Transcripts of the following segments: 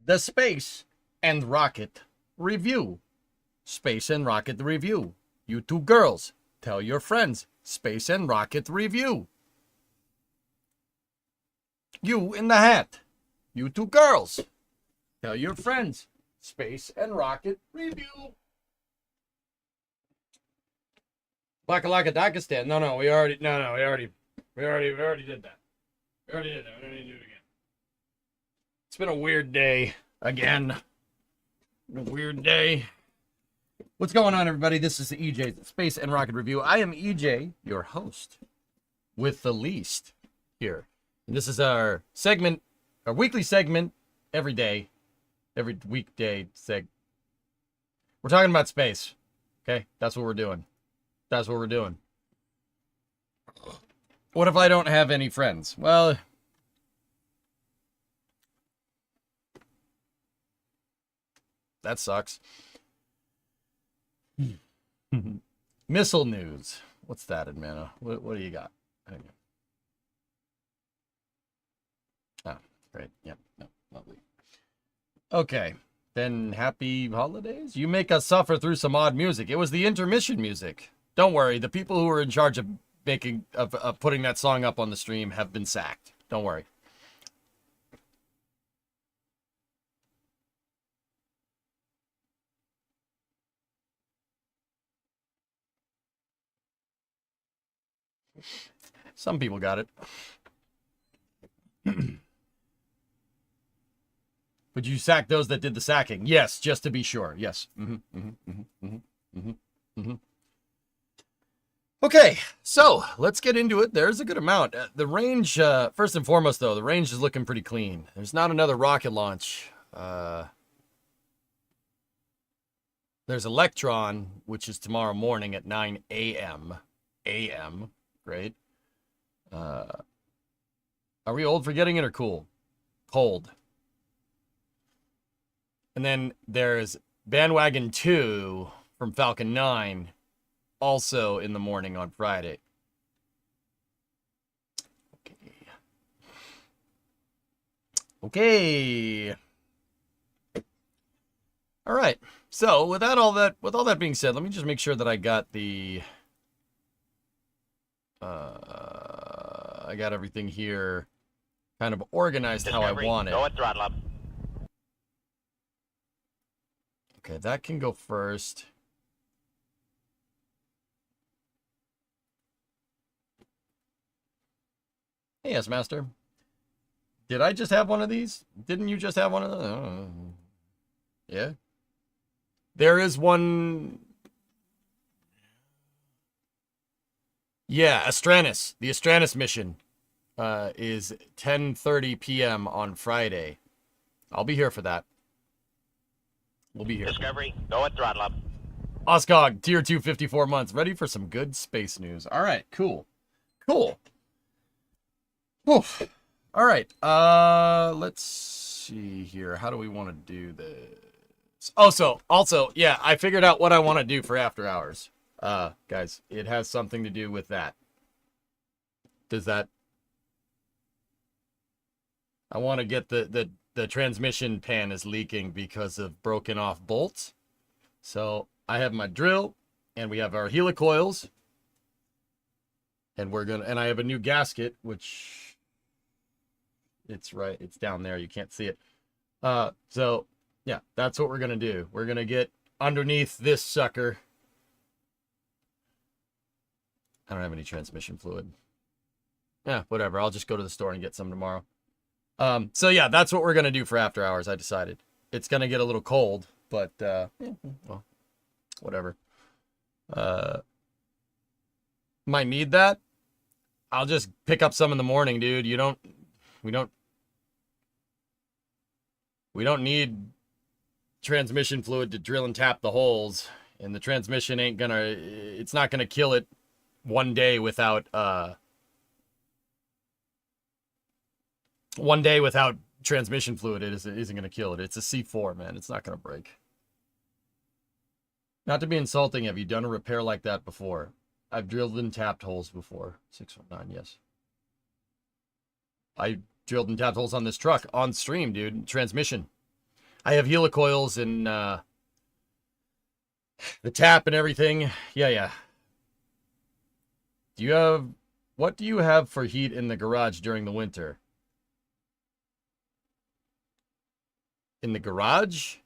the Space and Rocket Review. Space and Rocket Review. You two girls, tell your friends. Space and Rocket Review. You in the hat. You two girls, tell your friends. Space and Rocket Review. Bakalakadakistan. We already did that. We already did that. We don't need to do it again. It's been a weird day again. A weird day. What's going on, everybody? This is the EJ's Space and Rocket Review. I am EJ, your host, with the least here. And this is our segment, our weekly segment, every weekday We're talking about space. Okay, that's what we're doing. That's what we're doing. What if I don't have any friends? Well, that sucks. Missile news. What's that, Admana? What do you got? Ah, great. Yep. No, lovely. Okay. Then happy holidays? You make us suffer through some odd music. It was the intermission music. Don't worry. The people who were in charge of putting that song up on the stream have been sacked. Don't worry. Some people got it. Would you sack those that did the sacking? Yes, just to be sure. Yes. Okay, so let's get into it. There's a good amount. The range, first and foremost, though, the range is looking pretty clean. There's not another rocket launch. There's Electron, which is tomorrow morning at 9 a.m. Great. Are we old for getting it or cool? Cold. And then there's Bandwagon 2 from Falcon 9, also in the morning on Friday. Okay. All right. So with all that being said, let me just make sure that I got the I got everything here kind of organized how I want it. Go at throttle up. Okay, that can go first. Hey, yes, Master. Did I just have one of these? Didn't you just have one of those? Yeah. There is one. Yeah, Astranis. The Astranis mission is 10:30 p.m. on Friday. I'll be here for that. We'll be here. Discovery, go at throttle up. Oscog, tier 2, 54 months. Ready for some good space news. All right, cool. Cool. Oof. All right, let's see here. How do we want to do this? Also, yeah, I figured out what I want to do for After Hours. Guys, it has something to do with that. Does that... I want to get the transmission pan is leaking because of broken off bolts. So I have my drill and we have our helicoils and I have a new gasket, which it's down there. You can't see it. So yeah, that's what we're going to do. We're going to get underneath this sucker. I don't have any transmission fluid. Yeah, whatever. I'll just go to the store and get some tomorrow. So yeah, that's what we're going to do for After Hours, I decided. It's going to get a little cold, but, well, whatever. Might need that. I'll just pick up some in the morning, dude. We don't need transmission fluid to drill and tap the holes, and the transmission it's not gonna kill it one day without transmission fluid. It isn't going to kill it. It's a C4, man. It's not going to break. Not to be insulting, have you done a repair like that before? I've drilled and tapped holes before. 619, yes. I drilled and tapped holes on this truck on stream, dude. Transmission. I have helicoils and the tap and everything. Yeah, yeah. Do you have what do you have for heat in the garage during the winter? In the garage?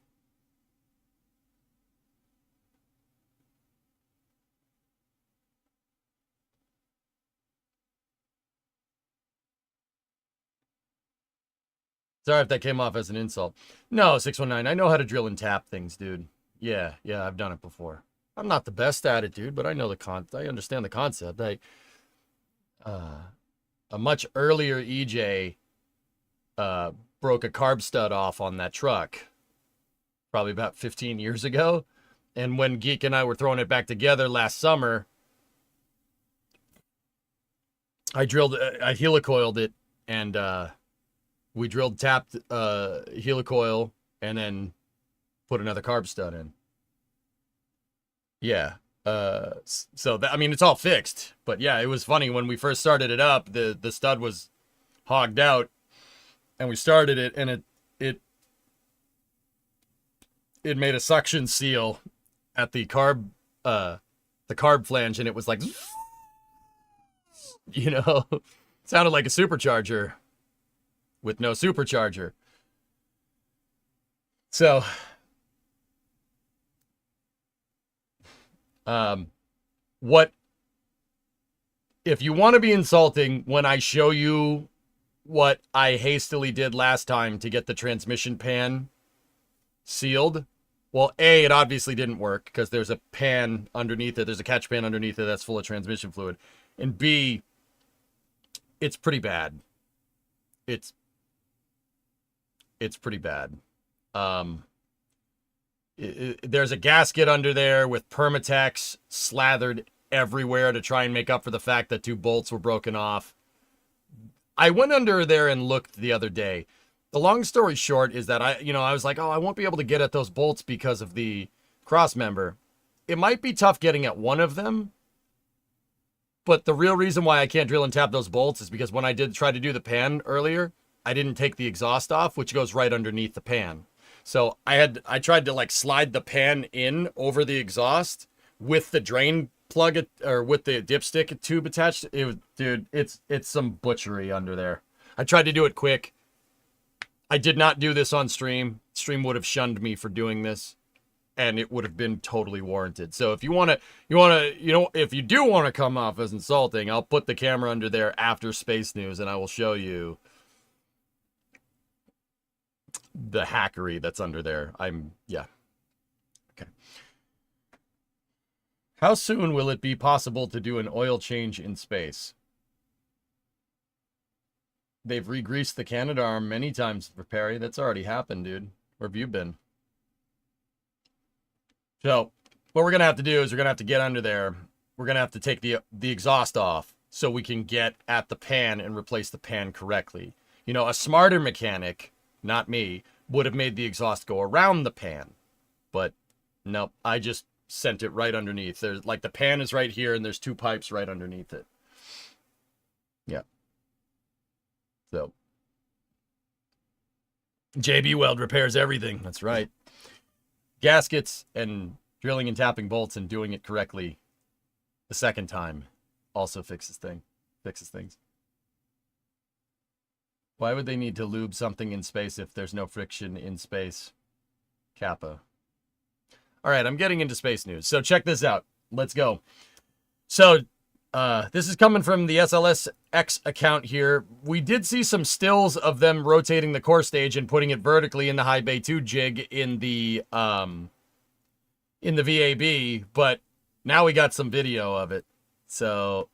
Sorry if that came off as an insult. No, 619. I know how to drill and tap things, dude. Yeah, yeah, I've done it before. I'm not the best at it, dude, but I know I understand the concept. Uh a much earlier EJ uh broke a carb stud off on that truck probably about 15 years ago. And when Geek and I were throwing it back together last summer, I helicoiled it and we drilled tapped helicoil and then put another carb stud in. Yeah. So that, I mean, it's all fixed, but yeah, it was funny when we first started it up. The stud was hogged out, and we started it, and it made a suction seal at the carb flange, and it was like, sounded like a supercharger with no supercharger. So, what if you want to be insulting when I show you what I hastily did last time to get the transmission pan sealed? Well, A, it obviously didn't work because there's a pan underneath it. There's a catch pan underneath it that's full of transmission fluid. And B, it's pretty bad. It's pretty bad. There's a gasket under there with Permatex slathered everywhere to try and make up for the fact that two bolts were broken off. I went under there and looked the other day. The long story short is that I was like, oh, I won't be able to get at those bolts because of the cross member. It might be tough getting at one of them, but the real reason why I can't drill and tap those bolts is because when I did try to do the pan earlier, I didn't take the exhaust off, which goes right underneath the pan. So I tried to like slide the pan in over the exhaust with the drain plug or with the dipstick tube attached. Dude, it's some butchery under there. I tried to do it quick. I did not do this on stream. Stream would have shunned me for doing this, and it would have been totally warranted. So if if you do want to come off as insulting, I'll put the camera under there after Space News, and I will show you the hackery that's under there. Okay. How soon will it be possible to do an oil change in space? They've re-greased the Canadarm many times for Perry. That's already happened, dude. Where have you been? So, what we're going to have to do is we're going to have to get under there. We're going to have to take the exhaust off so we can get at the pan and replace the pan correctly. A smarter mechanic, not me, would have made the exhaust go around the pan. But, nope, I just sent it right underneath. There's like the pan is right here and there's two pipes right underneath it. Yeah. So, JB Weld repairs everything. That's right. Gaskets and drilling and tapping bolts and doing it correctly the second time also fixes things. Why would they need to lube something in space if there's no friction in space? Kappa. All right, I'm getting into space news. So check this out. Let's go. So this is coming from the SLSX account here. We did see some stills of them rotating the core stage and putting it vertically in the high bay 2 jig in the VAB, but now we got some video of it. So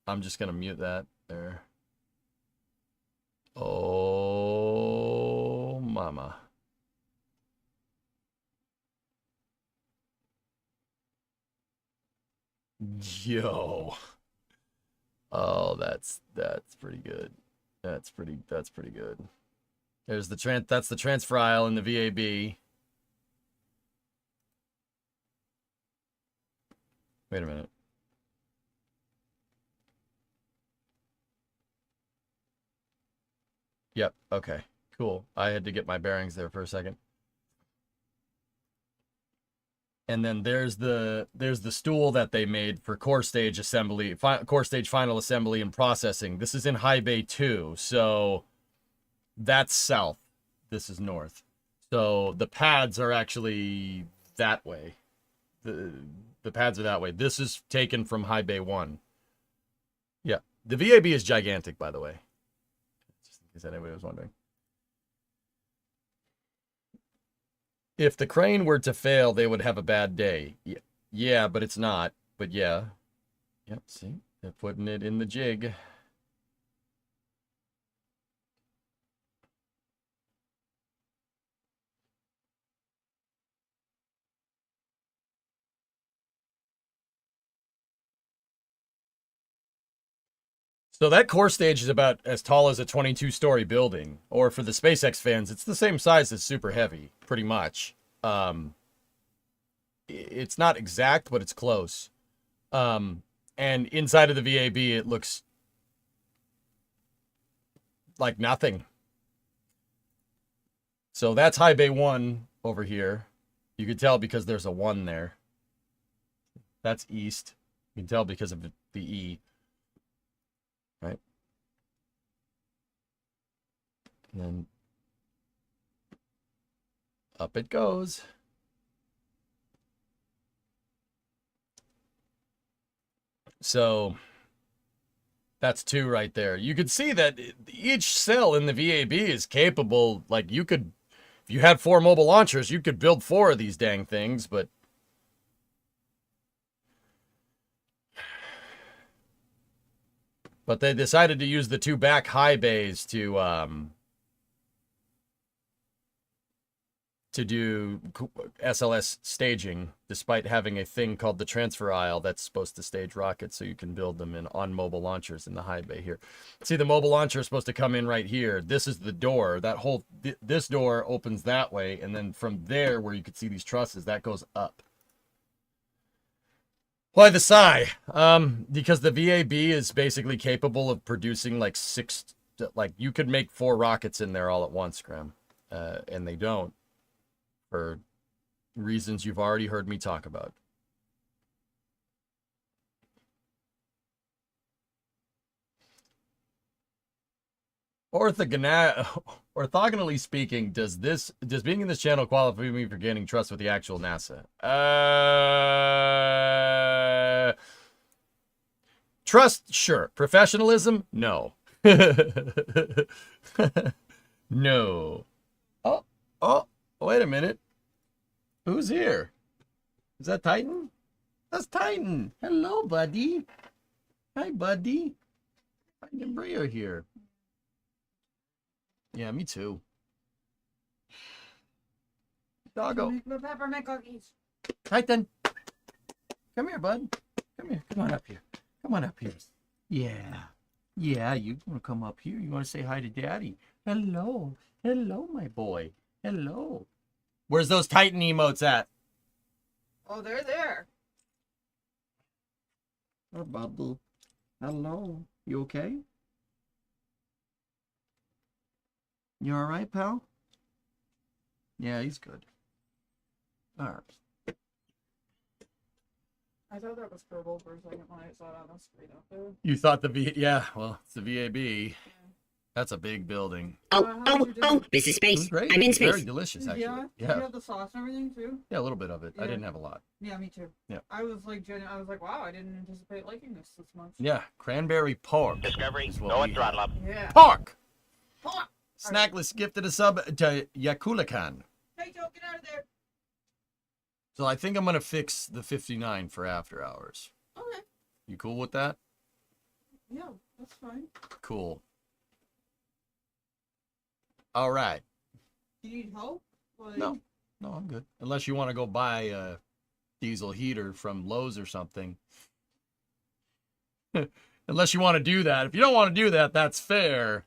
I'm just going to mute that there. Oh, mama. Yo. Oh, that's pretty good. That's pretty good. There's that's the transfer aisle in the VAB. Wait a minute. Yep, okay. Cool. I had to get my bearings there for a second. And then there's the stool that they made for core stage assembly, core stage final assembly and processing. This is in high bay 2, so that's south. This is north. So the pads are actually that way. The pads are that way. This is taken from high bay 1. Yeah. The VAB is gigantic, by the way. Just in case anybody was wondering. If the crane were to fail, they would have a bad day. Yeah, but it's not. But yeah. Yep, see? They're putting it in the jig. So that core stage is about as tall as a 22-story building. Or for the SpaceX fans, it's the same size as Super Heavy, pretty much. It's not exact, but it's close. And inside of the VAB, it looks like nothing. So that's high bay 1 over here. You can tell because there's a 1 there. That's east. You can tell because of the E. Right? And then up it goes. So that's 2 right there. You could see that each cell in the VAB is capable, like you could, if you had 4 mobile launchers, you could build 4 of these dang things, but they decided to use the 2 back high bays to do SLS staging, despite having a thing called the transfer aisle that's supposed to stage rockets so you can build them on mobile launchers in the high bay here. See, the mobile launcher is supposed to come in right here. This is the door. This door opens that way, and then from there, where you can see these trusses, that goes up. Why the sigh? Because the VAB is basically capable of producing like you could make 4 rockets in there all at once, Graham. And they don't. For reasons you've already heard me talk about. Orthogonally speaking, does being in this channel qualify me for gaining trust with the actual NASA? Trust, sure. Professionalism, no. No. Oh, wait a minute. Who's here? Is that Titan? That's Titan. Hello, buddy. Hi, buddy. Titan and Brio here. Yeah, me too. Doggo. Make the peppermint cookies. Titan. Come here, bud. Come here. Come on up here. Come on up here. Yeah. Yeah, you want to come up here? You want to say hi to Daddy? Hello. Hello, my boy. Hello. Where's those Titan emotes at? Oh, they're there. Oh, Bubble. Hello. You okay? You all right, pal? Yeah, he's good. All right. I thought that was purple for a second when I saw it on the screen up there. You thought yeah, well, it's the VAB. That's a big building. This is space. Great. I'm in It's space. very delicious, actually. Yeah? Did you have the sauce and everything too? Yeah, a little bit of it. I Yeah. didn't have a lot. Yeah, me too. Yeah. I was like, wow, I didn't anticipate liking this much. Yeah, cranberry pork. Discovery, is what go we and throttle have. up. Yeah. Pork! Fuck! Snackless gifted a sub to Yakulakan. Hey, Joe, get out of there. So I think I'm going to fix the 59 for after hours. Okay. You cool with that? Yeah, that's fine. Cool. All right. Do you need help? Like... No, I'm good. Unless you want to go buy a diesel heater from Lowe's or something. Unless you want to do that. If you don't want to do that, that's fair.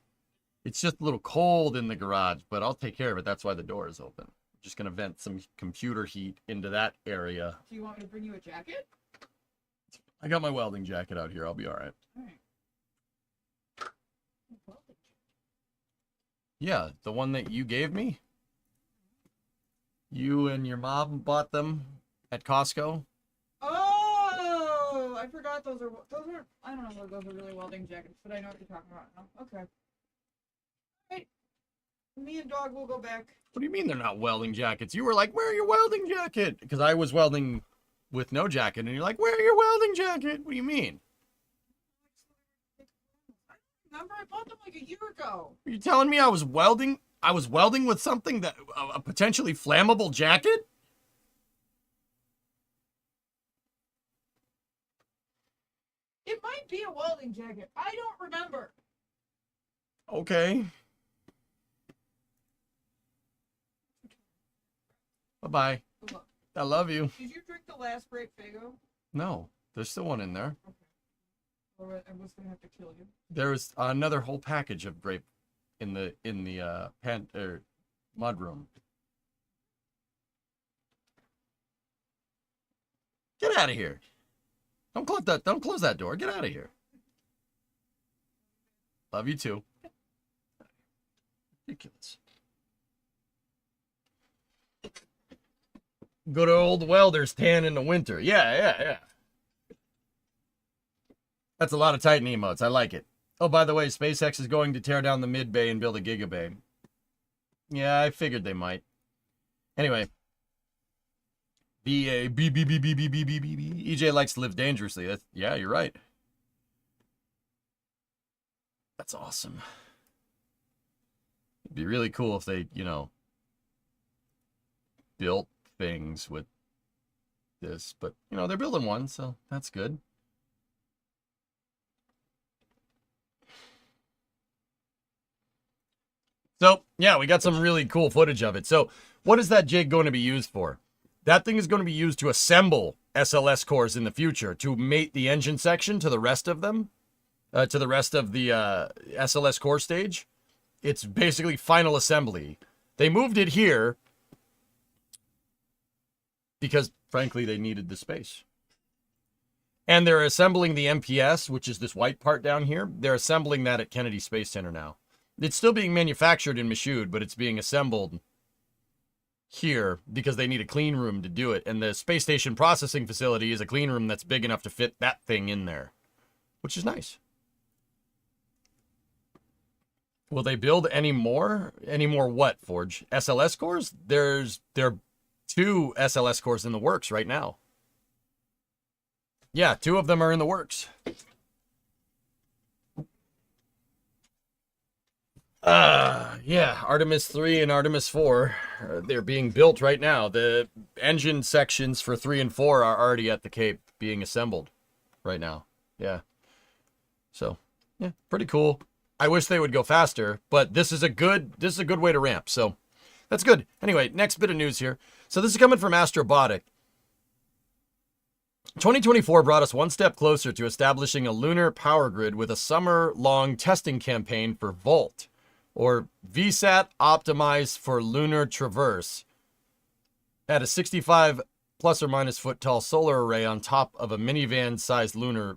It's just a little cold in the garage, but I'll take care of it. That's why the door is open. I'm just going to vent some computer heat into that area. Do you want me to bring you a jacket? I got my welding jacket out here. I'll be all right. All right. Yeah, the one that you gave me. You and your mom bought them at Costco. Oh, I forgot those are I don't know if those are really welding jackets, but I know what you're talking about now. Okay. Right. Me and dog will go back. What do you mean they're not welding jackets? You were like, wear your welding jacket. Because I was welding with no jacket. And you're like, wear your welding jacket. What do you mean? Remember, I bought them like a year ago. Are you telling me I was welding? I was welding with something that, a potentially flammable jacket? It might be a welding jacket. I don't remember. Okay. Bye-bye. Look, I love you. did you drink the last grape Fago? No, there's still one in there. Okay. Or I was gonna have to kill you. There's another whole package of grape in the mud room. Get out of here. Don't close that door. Get out of here. Love you too. Ridiculous. Good old welders tan in the winter. Yeah. That's a lot of Titan emotes. I like it. Oh, by the way, SpaceX is going to tear down the mid-bay and build a gigabay. Yeah, I figured they might. Anyway. EJ likes to live dangerously. Yeah, you're right. That's awesome. It'd be really cool if they, built things with this. But, they're building one, so that's good. So, yeah, we got some really cool footage of it. So, what is that jig going to be used for? That thing is going to be used to assemble SLS cores in the future, to mate the engine section to the rest of them, to the rest of the SLS core stage. It's basically final assembly. They moved it here because, frankly, they needed the space. And they're assembling the MPS, which is this white part down here. They're assembling that at Kennedy Space Center now. It's still being manufactured in Michoud, but it's being assembled here because they need a clean room to do it. And the space station processing facility is a clean room that's big enough to fit that thing in there, which is nice. Will they build any more? Any more what, Forge? SLS cores? There are 2 SLS cores in the works right now. Yeah, 2 of them are in the works. Yeah, Artemis 3 and Artemis 4, they're being built right now. The engine sections for 3 and 4 are already at the Cape being assembled right now. Yeah. So, yeah, pretty cool. I wish they would go faster, but this is a good way to ramp. So, that's good. Anyway, next bit of news here. So, this is coming from Astrobotic. 2024 brought us one step closer to establishing a lunar power grid with a summer-long testing campaign for Volt, or VSAT optimized for lunar traverse, at a 65 plus or minus foot tall solar array on top of a minivan-sized lunar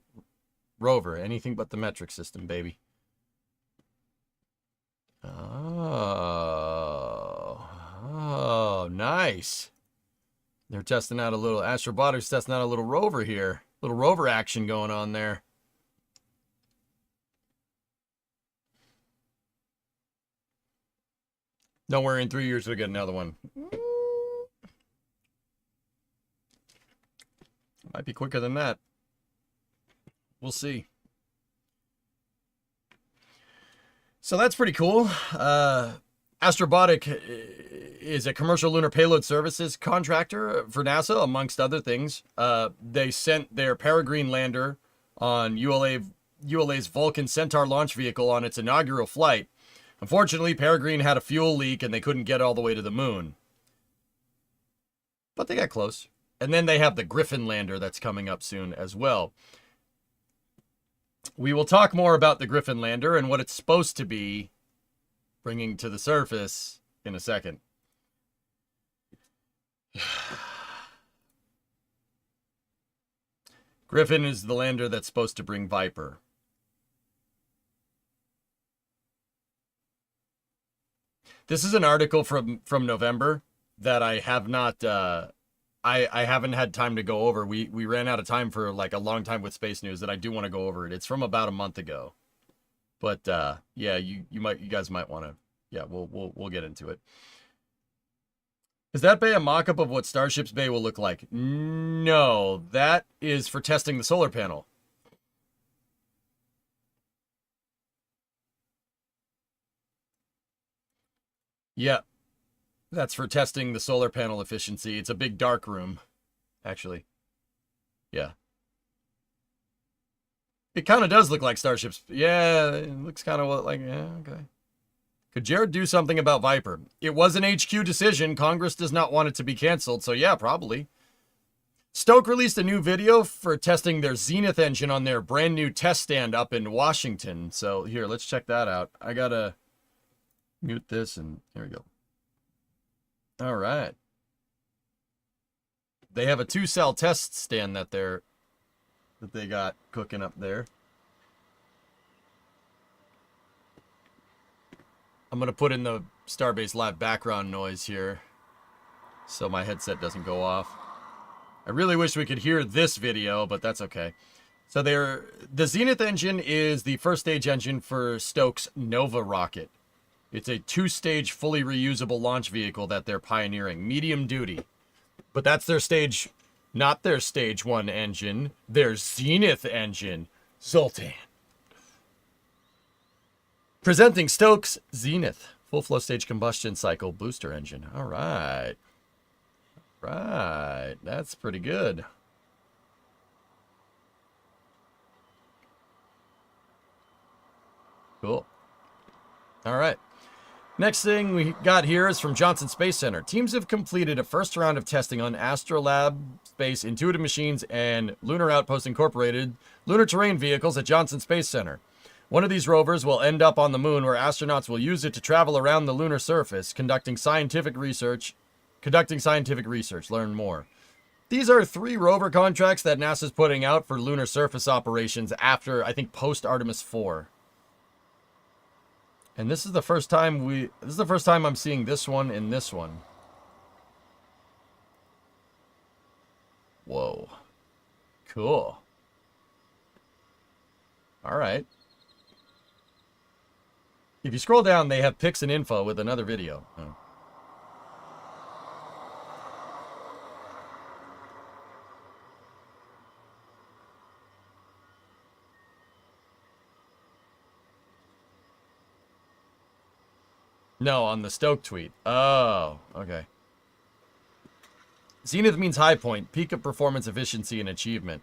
rover. Anything but the metric system, baby. Oh, nice. They're testing out a little, Astrobotics testing out a little rover here. Little rover action going on there. Don't worry, in 3 years we'll get another one. Might be quicker than that. We'll see. So that's pretty cool. Astrobotic is a commercial lunar payload services contractor for NASA, amongst other things. They sent their Peregrine lander on ULA's Vulcan Centaur launch vehicle on its inaugural flight. Unfortunately, Peregrine had a fuel leak and they couldn't get all the way to the moon. But they got close. And then they have the Griffin lander that's coming up soon as well. We will talk more about the Griffin lander and what it's supposed to be bringing to the surface in a second. Griffin is the lander that's supposed to bring Viper. This is an article from November that I have not I haven't had time to go over. We ran out of time for like a long time with space news, and I do want to go over it. It's from about a month ago. But yeah, you guys might want to, yeah, we'll get into it. Is that bay a mock-up of what Starship's bay will look like? No, that is for testing the solar panel. Yeah, that's for testing the solar panel efficiency. It's a big dark room, actually. Yeah. It kind of does look like Starship's. Yeah, it looks kind of like, yeah, okay. Could Jared do something about Viper? It was an HQ decision. Congress does not want it to be canceled, so yeah, probably. Stoke released a new video for testing their Zenith engine on their brand new test stand up in Washington. So here, let's check that out. I gotta mute this, and here we go. All right. They have a 2-cell test stand that they got cooking up there. I'm going to put in the Starbase Lab background noise here so my headset doesn't go off. I really wish we could hear this video, but that's okay. So the Zenith engine is the first stage engine for Stoke's Nova rocket. It's a 2-stage fully reusable launch vehicle that they're pioneering, medium duty. But that's their stage, not their stage 1 engine, their Zenith engine, Zoltan. Presenting Stoke's Zenith, full flow stage combustion cycle booster engine. All right. Right. That's pretty good. Cool. All right. Next thing we got here is from Johnson Space Center. Teams have completed a first round of testing on Astrolab Space Intuitive Machines and Lunar Outpost Incorporated lunar terrain vehicles at Johnson Space Center. One of these rovers will end up on the moon, where astronauts will use it to travel around the lunar surface, conducting scientific research. Learn more. These are 3 rover contracts that NASA's putting out for lunar surface operations after, I think, post-Artemis 4. And this is the first time I'm seeing this one and this one. Whoa. Cool. All right. If you scroll down, they have pics and info with another video. Oh. No, on the Stoke tweet. Oh, okay. Zenith means high point, peak of performance, efficiency, and achievement.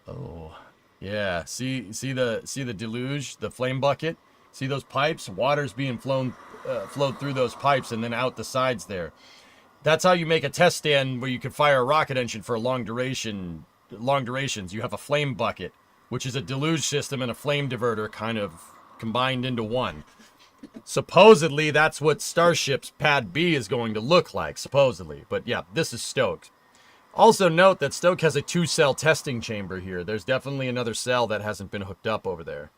Oh, yeah. See the deluge, the flame bucket. See those pipes? Water's being flowed through those pipes and then out the sides there. That's how you make a test stand where you can fire a rocket engine for long durations. You have a flame bucket, which is a deluge system and a flame diverter kind of combined into one. Supposedly, that's what Starship's Pad B is going to look like, supposedly. But yeah, this is Stoke. Also note that Stoke has a 2-cell testing chamber here. There's definitely another cell that hasn't been hooked up over there.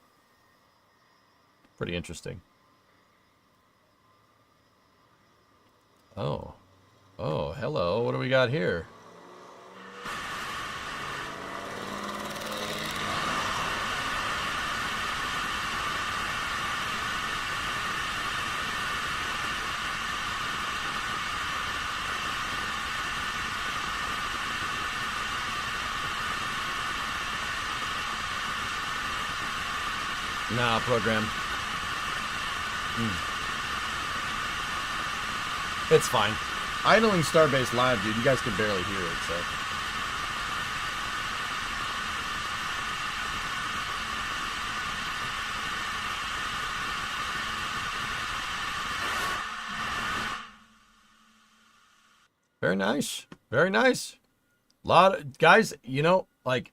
Pretty interesting. Oh. Oh, hello. What do we got here? Nah, program. It's fine. Idling Starbase Live, dude. You guys can barely hear it, so. Very nice. Very nice. Guys, you know, like,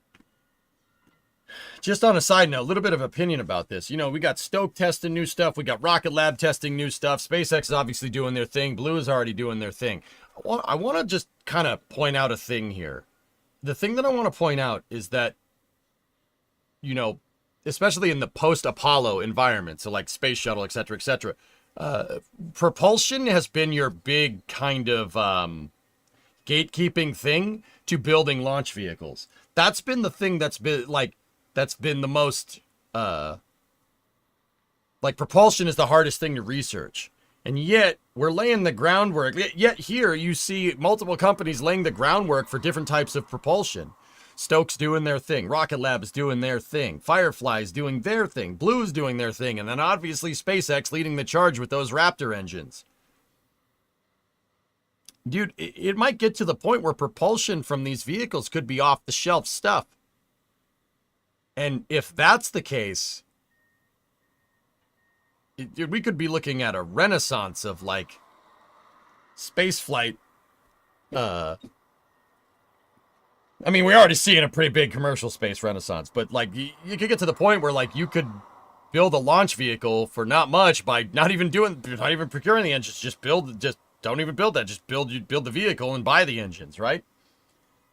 just on a side note, a little bit of opinion about this. You know, we got Stoke testing new stuff. We got Rocket Lab testing new stuff. SpaceX is obviously doing their thing. Blue is already doing their thing. I want to just kind of point out a thing here. The thing that I want to point out is that, you know, especially in the post-Apollo environment, so like Space Shuttle, etc., etc., Propulsion has been your big kind of gatekeeping thing to building launch vehicles. That's been the thing that's been the most propulsion is the hardest thing to research. And yet we're laying the groundwork. Yet here you see multiple companies laying the groundwork for different types of propulsion. Stoke's doing their thing. Rocket Lab's doing their thing. Firefly's doing their thing. Blue's doing their thing. And then obviously SpaceX leading the charge with those Raptor engines. Dude, it might get to the point where propulsion from these vehicles could be off-the-shelf stuff. And if that's the case, we could be looking at a renaissance of, like, spaceflight. I mean, we're already seeing a pretty big commercial space renaissance. But, like, you could get to the point where, like, you could build a launch vehicle for not much by not even procuring the engines. Just don't even build that. Just build the vehicle and buy the engines, right?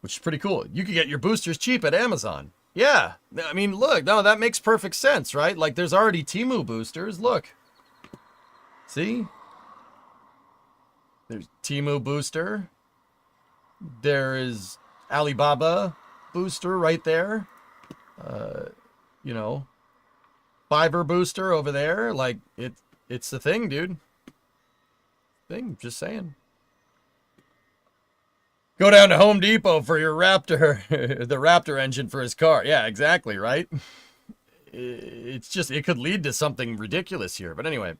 Which is pretty cool. You could get your boosters cheap at Amazon. Yeah. I mean, look, no, that makes perfect sense, right? Like, there's already Temu boosters. Look. See? There's Temu booster. There is Alibaba booster right there. You know, Fiverr booster over there. Like, it's the thing, dude. Just saying. Go down to Home Depot for your Raptor, the Raptor engine for his car. Yeah, exactly, right? It's just, it could lead to something ridiculous here. But anyway.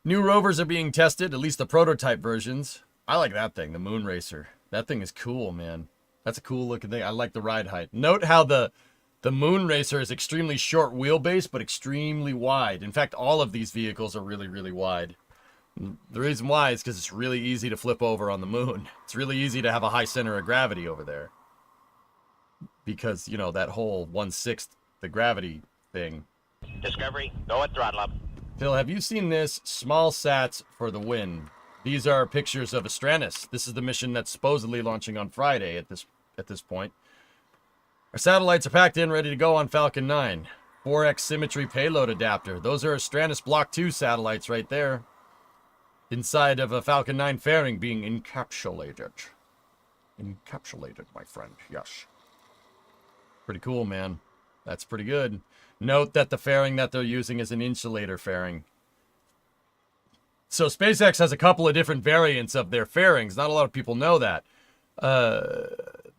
New rovers are being tested, at least the prototype versions. I like that thing, the Moon Racer. That thing is cool, man. That's a cool looking thing. I like the ride height. Note how the Moon Racer is extremely short wheelbase, but extremely wide. In fact, all of these vehicles are really, really wide. The reason why is because it's really easy to flip over on the moon. It's really easy to have a high center of gravity over there. Because, you know, that whole 1/6 the gravity thing. Discovery, go at throttle up. Phil, have you seen this? Small sats for the win. These are pictures of Astranus. This is the mission that's supposedly launching on Friday at this point. Our satellites are packed in, ready to go on Falcon 9. 4X symmetry payload adapter. Those are Astranus Block 2 satellites right there. Inside of a Falcon 9 fairing being encapsulated. Encapsulated, my friend. Yes. Pretty cool, man. That's pretty good. Note that the fairing that they're using is an insulator fairing. So SpaceX has a couple of different variants of their fairings. Not a lot of people know that.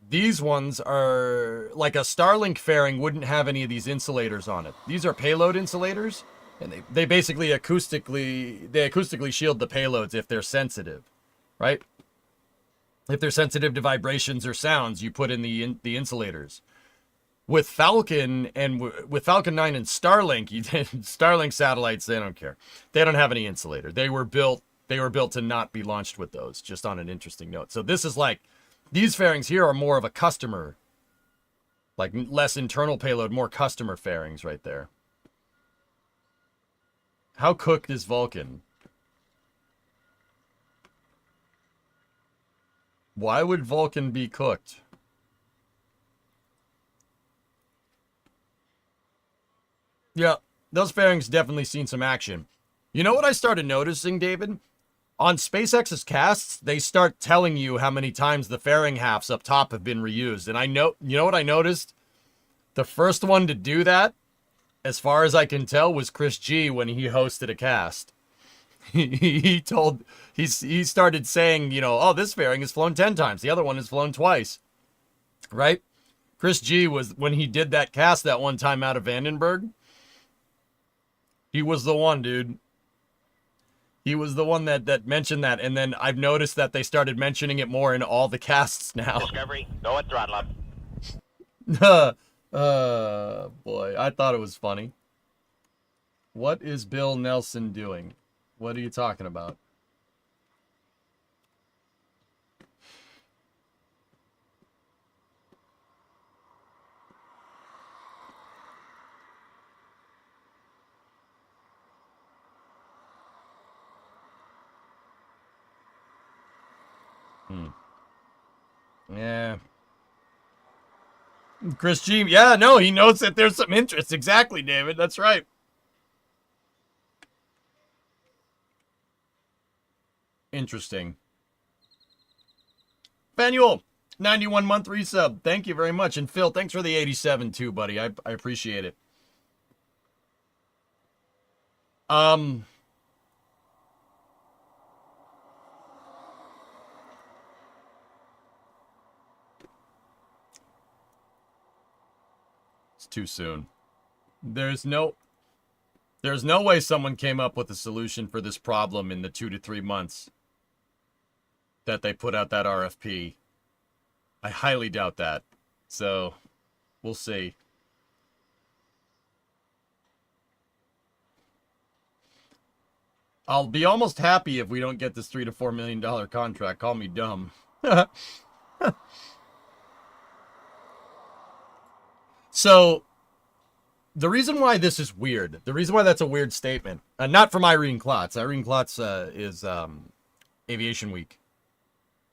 These ones are like a Starlink fairing wouldn't have any of these insulators on it. These are payload insulators, and they basically acoustically shield the payloads if they're sensitive, right? If they're sensitive to vibrations or sounds, you put in the insulators. With Falcon and with Falcon 9 and Starlink, Starlink satellites, they don't care. They don't have any insulator. They were built to not be launched with those, just on an interesting note. So this is like, these fairings here are more of a customer, like less internal payload, more customer fairings right there. How cooked is Vulcan? Why would Vulcan be cooked? Yeah, those fairings definitely seen some action. You know what I started noticing, David? On SpaceX's casts, they start telling you how many times the fairing halves up top have been reused. And you know what I noticed? The first one to do that, as far as I can tell, was Chris G when he hosted a cast. He started saying, you know, oh, this fairing has flown 10 times. The other one has flown twice. Right? Chris G was, when he did that cast that one time out of Vandenberg, he was the one, dude. He was the one that mentioned that, and then I've noticed that they started mentioning it more in all the casts now. Discovery, go at throttle up. Boy, I thought it was funny. What is Bill Nelson doing? What are you talking about? Yeah. Chris G, yeah, no, he knows that there's some interest. Exactly, David. That's right. Interesting. Manuel, 91-month resub. Thank you very much. And Phil, thanks for the 87 too, buddy. I appreciate it. It's too soon. There's no way someone came up with a solution for this problem in the 2 to 3 months that they put out that RFP. I highly doubt that. So, we'll see. I'll be almost happy if we don't get this $3 to $4 million contract. Call me dumb. So, the reason why this is weird, the reason why that's a weird statement, not from Irene Klotz. Irene Klotz is Aviation Week.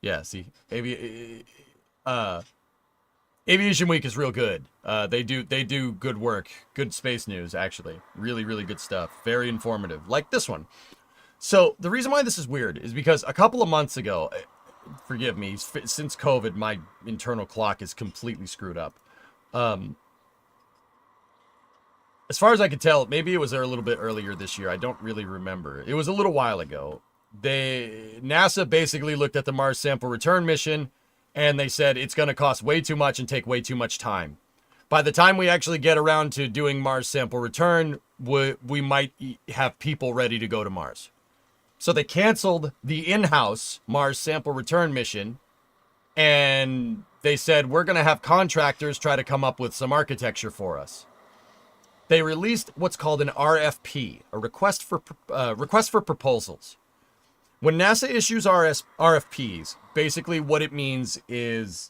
Yeah, see, Aviation Week is real good. They do good work, good space news actually, really really good stuff, very informative, like this one. So the reason why this is weird is because a couple of months ago, forgive me, since COVID, my internal clock is completely screwed up. As far as I could tell, maybe it was there a little bit earlier this year. I don't really remember. It was a little while ago. NASA basically looked at the Mars sample return mission, and they said it's going to cost way too much and take way too much time. By the time we actually get around to doing Mars sample return, we might have people ready to go to Mars. So they canceled the in-house Mars sample return mission, and they said, we're going to have contractors try to come up with some architecture for us. They released what's called an RFP, a request for proposals. When NASA issues RFPs, basically what it means is,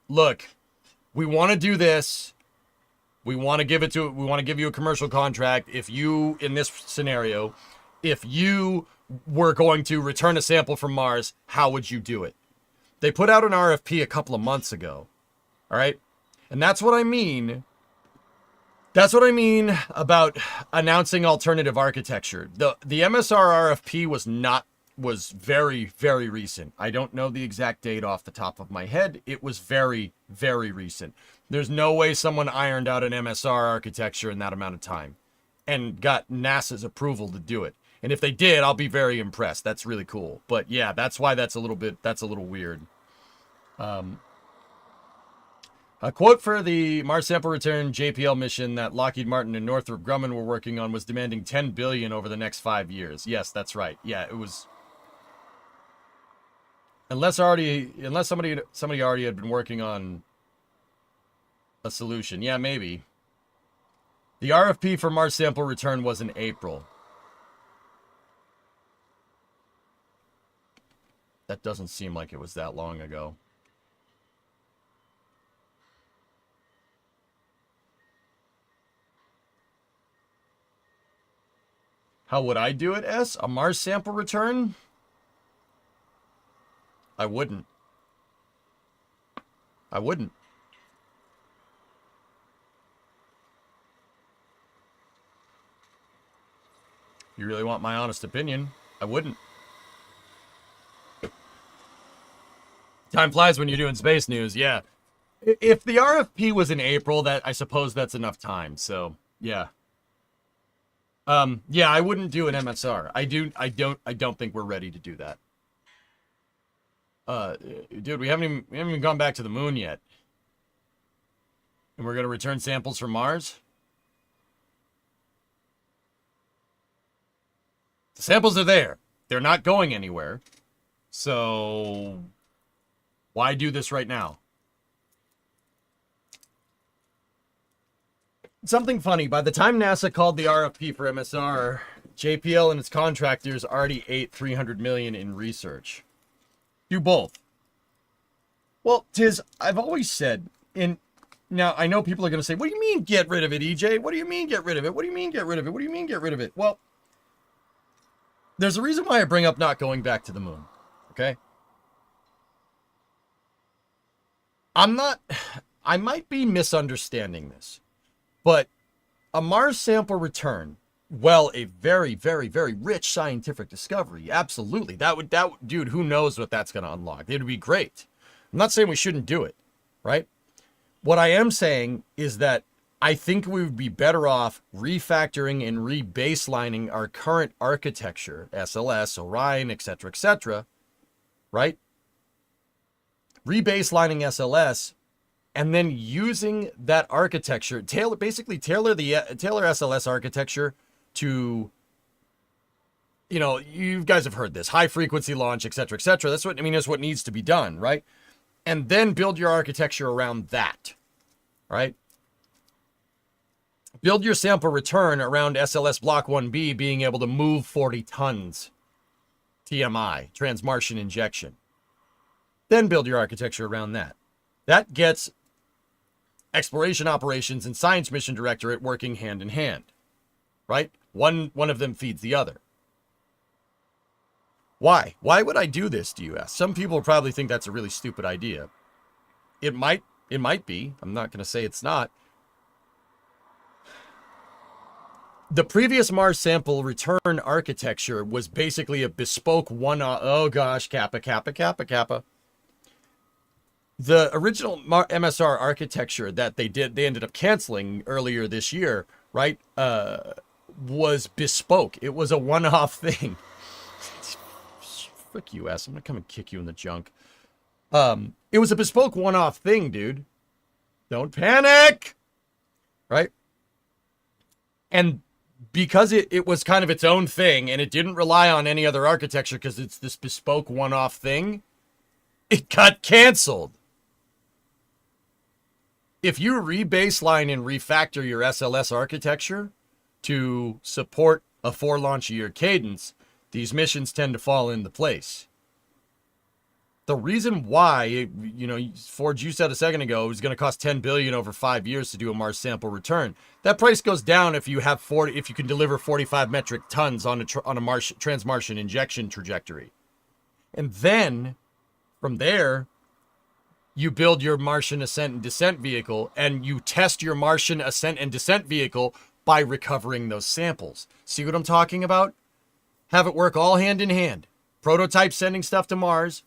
look, we want to do this. We want to give you a commercial contract. If you, in this scenario, if you were going to return a sample from Mars, how would you do it? They put out an RFP a couple of months ago. All right? And that's what I mean. That's what I mean about announcing alternative architecture. The MSR RFP was very, very recent. I don't know the exact date off the top of my head. It was very, very recent. There's no way someone ironed out an MSR architecture in that amount of time and got NASA's approval to do it. And if they did, I'll be very impressed. That's really cool. But yeah, that's why that's a little weird. A quote for the Mars sample return JPL mission that Lockheed Martin and Northrop Grumman were working on was demanding $10 billion over the next 5 years. Yes, that's right. Yeah, it was. Unless somebody already had been working on a solution. Yeah, maybe. The RFP for Mars sample return was in April. That doesn't seem like it was that long ago. How would I do it, S? A Mars sample return? I wouldn't. I wouldn't. If you really want my honest opinion, I wouldn't. Time flies when you're doing space news, yeah. If the RFP was in April, I suppose that's enough time, so, yeah. Yeah, I wouldn't do an MSR. I don't think we're ready to do that. Dude, we haven't even gone back to the moon yet. And we're gonna return samples from Mars? The samples are there. They're not going anywhere. So why do this right now? Something funny, by the time NASA called the RFP for MSR, JPL and its contractors already ate $300 million in research. Do both. Well, Tiz, I've always said, now I know people are going to say, what do you mean get rid of it, EJ? What do you mean get rid of it? What do you mean get rid of it? What do you mean get rid of it? Well, there's a reason why I bring up not going back to the moon, okay? I might be misunderstanding this. But a Mars sample return, well, a very, very, very rich scientific discovery. Absolutely. Dude, who knows what that's going to unlock? It would be great. I'm not saying we shouldn't do it, right? What I am saying is that I think we would be better off refactoring and rebaselining our current architecture, SLS, Orion, etc., right? Rebaselining SLS and then using that architecture, tailor SLS architecture to, you know, you guys have heard this, high frequency launch, etc., etc. That's what needs to be done, right? And then build your architecture around that, right? Build your sample return around SLS Block 1B being able to move 40 tons TMI, transmartian injection. Then build your architecture around that. That gets Exploration Operations and Science Mission Directorate working hand in hand, right? One of them feeds the other. Why? Why would I do this, do you ask? Some people probably think that's a really stupid idea. It might be. I'm not going to say it's not. The previous Mars sample return architecture was basically a bespoke oh gosh, kappa. The original MSR architecture that they ended up canceling earlier this year, right, was bespoke. It was a one-off thing. Frick you, ass. I'm going to come and kick you in the junk. It was a bespoke one-off thing, dude. Don't panic! Right? And because it was kind of its own thing, and it didn't rely on any other architecture because it's this bespoke one-off thing, it got canceled. If you rebaseline and refactor your SLS architecture to support a 4-launch-a-year cadence, these missions tend to fall into place. The reason why, you know, Forge, you said a second ago, it was going to cost $10 billion over 5 years to do a Mars sample return. That price goes down if you can deliver 45 metric tons on a transmartian injection trajectory. And then, from there, you build your Martian ascent and descent vehicle, and you test your Martian ascent and descent vehicle by recovering those samples. See what I'm talking about? Have it work all hand in hand. Prototype sending stuff to Mars,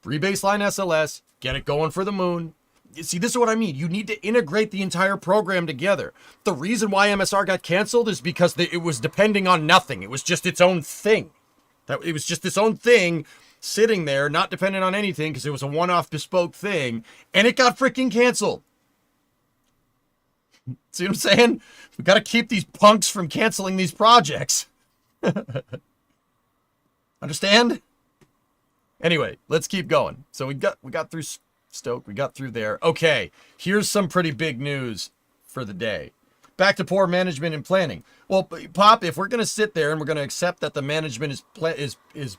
rebaseline SLS, get it going for the moon. See, this is what I mean. You need to integrate the entire program together. The reason why MSR got canceled is because it was depending on nothing. It was just its own thing. It was just its own thing sitting there, not dependent on anything, because it was a one-off bespoke thing, and it got freaking canceled. See what I'm saying? We got to keep these punks from canceling these projects. Understand? Anyway, let's keep going. So we got through Stoke, we got through there. Okay, here's some pretty big news for the day. Back to poor management and planning. Well, Pop, if we're going to sit there and we're going to accept that the management is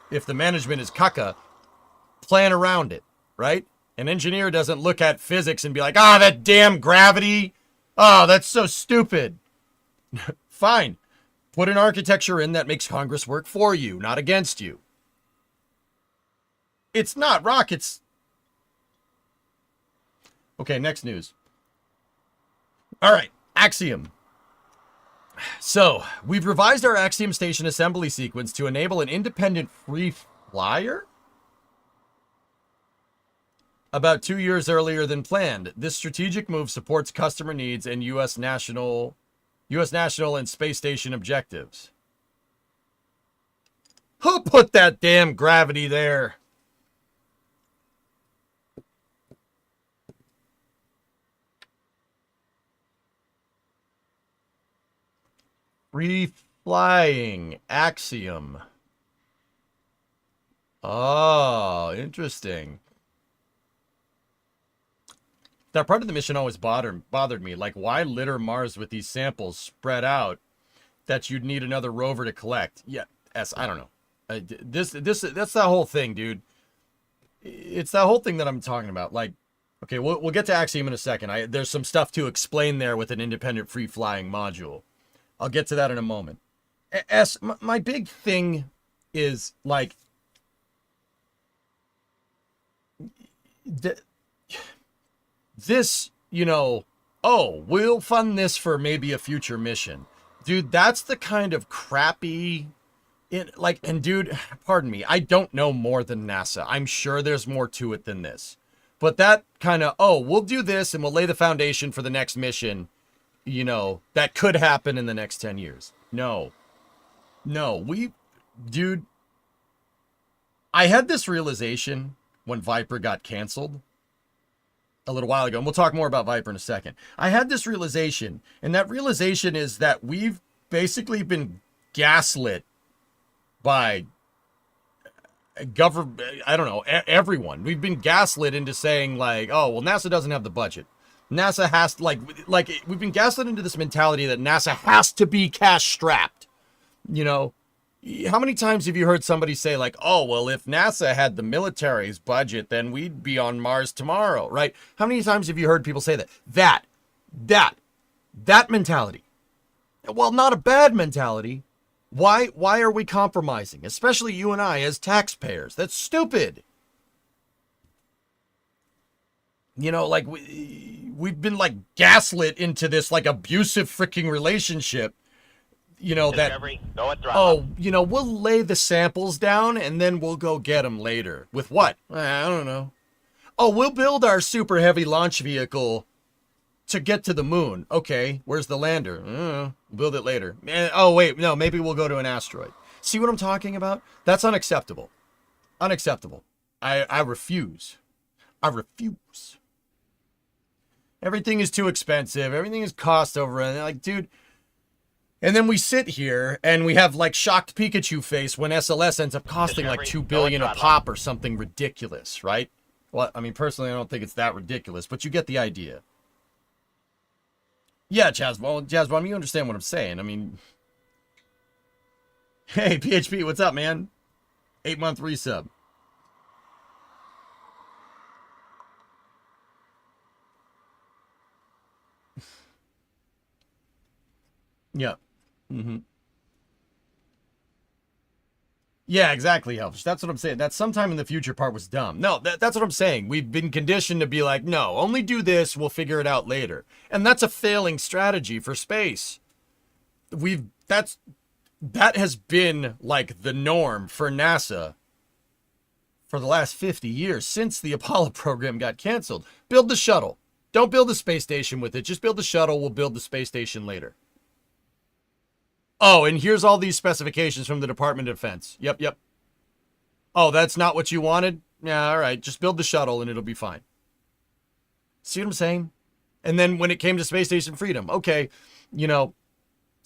if the management is caca, plan around it, right? An engineer doesn't look at physics and be like, that damn gravity. Oh, that's so stupid. Fine. Put an architecture in that makes Congress work for you, not against you. It's not rockets. Okay, next news. All right, Axiom. So, we've revised our Axiom Station assembly sequence to enable an independent free flyer? About 2 years earlier than planned. This strategic move supports customer needs and U.S. national and space station objectives. Who put that damn gravity there? Free flying Axiom. Oh, interesting. That part of the mission always bothered me. Like, why litter Mars with these samples spread out that you'd need another rover to collect? Yeah, I don't know. That's that whole thing, dude. It's that whole thing that I'm talking about. Like, okay, we'll get to Axiom in a second. There's some stuff to explain there with an independent free flying module. I'll get to that in a moment. My big thing is, like, this, you know, we'll fund this for maybe a future mission. Dude, that's the kind of crappy... and dude, pardon me, I don't know more than NASA. I'm sure there's more to it than this. But that kind of, oh, we'll do this and we'll lay the foundation for the next mission, you know, that could happen in the next 10 years. No. No, dude, I had this realization when Viper got canceled a little while ago, and we'll talk more about Viper in a second. I had this realization, and that realization is that we've basically been gaslit by I don't know, everyone. We've been gaslit into saying like, oh, well, NASA doesn't have the budget. NASA has to, like we've been gaslit into this mentality that NASA has to be cash strapped. You know, how many times have you heard somebody say like, oh, well, if NASA had the military's budget, then we'd be on Mars tomorrow, right? How many times have you heard people say that? That mentality. Well, not a bad mentality. Why are we compromising? Especially you and I as taxpayers. That's stupid. You know, like we've been like gaslit into this like abusive freaking relationship. You know, Discovery, go and drop oh, them. you know, we'll lay the samples down and then we'll go get them later. With what? I don't know. Oh, we'll build our super heavy launch vehicle to get to the moon. Okay, where's the lander? We'll build it later. Oh, wait, no, maybe we'll go to an asteroid. See what I'm talking about? That's unacceptable. Unacceptable. I refuse. I refuse. Everything is too expensive. Everything is cost over. And like, dude... And then we sit here and we have like shocked Pikachu face when SLS ends up costing like $2 billion a pop or something ridiculous, right? Well, I mean, personally, I don't think it's that ridiculous, but you get the idea. Yeah, Jazzbomb, you understand what I'm saying. I mean, hey, PHP, what's up, man? 8-month resub. Yeah. Mm-hmm. Yeah, exactly, Elfish. That's what I'm saying. That sometime in the future part was dumb. No, that's what I'm saying. We've been conditioned to be like, no, only do this, we'll figure it out later. And that's a failing strategy for space. That has been like the norm for NASA for the last 50 years since the Apollo program got canceled. Build the shuttle. Don't build the space station with it. Just build the shuttle. We'll build the space station later. Oh, and here's all these specifications from the Department of Defense. Yep. Oh, that's not what you wanted? Yeah, all right. Just build the shuttle and it'll be fine. See what I'm saying? And then when it came to Space Station Freedom, okay, you know,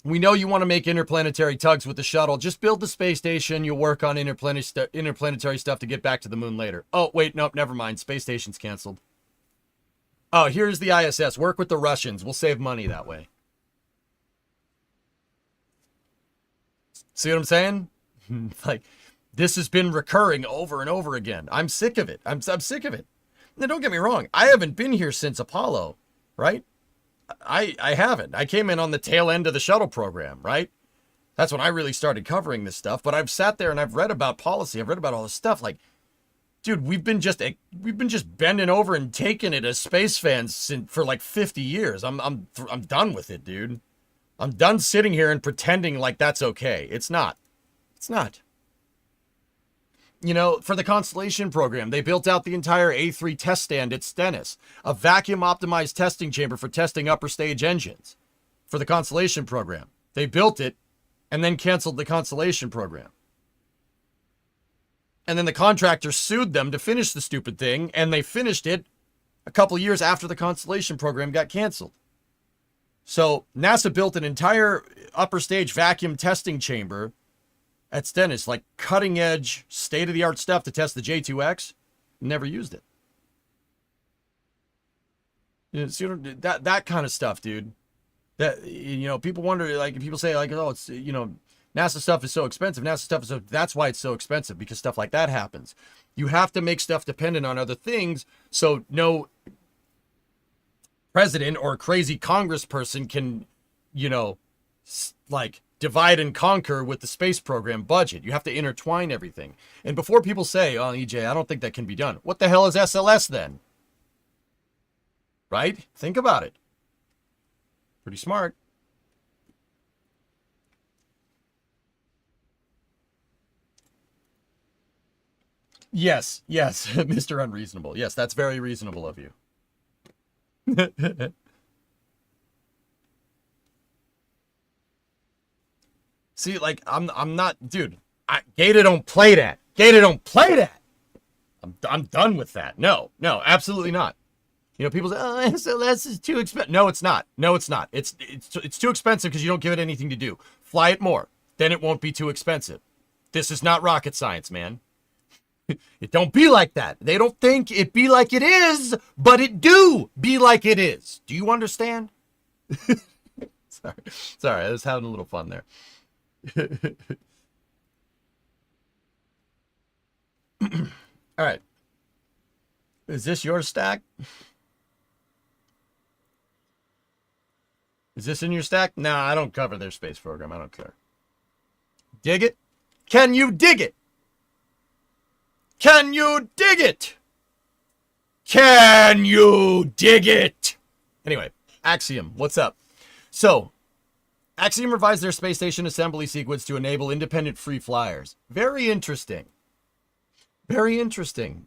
we know you want to make interplanetary tugs with the shuttle. Just build the space station. You'll work on interplanetary stuff to get back to the moon later. Oh, wait, nope, never mind. Space station's canceled. Oh, here's the ISS. Work with the Russians. We'll save money that way. See what I'm saying? Like, this has been recurring over and over again. I'm sick of it. I'm sick of it. Now, don't get me wrong. I haven't been here since Apollo, right? I haven't. I came in on the tail end of the shuttle program, right? That's when I really started covering this stuff. But I've sat there and I've read about policy. I've read about all this stuff. Like, dude, we've been just bending over and taking it as space fans for like 50 years. I'm done with it, dude. I'm done sitting here and pretending like that's okay. It's not. It's not. You know, for the Constellation program, they built out the entire A3 test stand at Stennis, a vacuum-optimized testing chamber for testing upper stage engines for the Constellation program. They built it and then canceled the Constellation program. And then the contractor sued them to finish the stupid thing, and they finished it a couple years after the Constellation program got canceled. So NASA built an entire upper stage vacuum testing chamber at Stennis, like cutting edge, state-of-the-art stuff to test the J2X. Never used it. You know, that kind of stuff, dude. That, you know, people wonder, like, people say, like, oh, it's, you know, NASA stuff is so expensive. NASA stuff is so, that's why it's so expensive, because stuff like that happens. You have to make stuff dependent on other things, so no president or crazy congressperson can, you know, like divide and conquer with the space program budget. You have to intertwine everything. And before people say, oh, EJ, I don't think that can be done. What the hell is SLS then? Right? Think about it. Pretty smart. Yes, Mr. Unreasonable. Yes, that's very reasonable of you. See, like, I'm not, dude. Gata don't play that. Gata don't play that. I'm done with that. No, absolutely not. You know, people say, "Oh, SLS is too expensive." No, it's not. No, it's not. It's too expensive because you don't give it anything to do. Fly it more, then it won't be too expensive. This is not rocket science, man. It don't be like that. They don't think it be like it is, but it do be like it is. Do you understand? Sorry, I was having a little fun there. All right. Is this your stack? Is this in your stack? Nah, I don't cover their space program. I don't care. Dig it? Can you dig it? Can you dig it? Can you dig it? Anyway, Axiom, what's up? So, Axiom revised their space station assembly sequence to enable independent free flyers. Very interesting. Very interesting.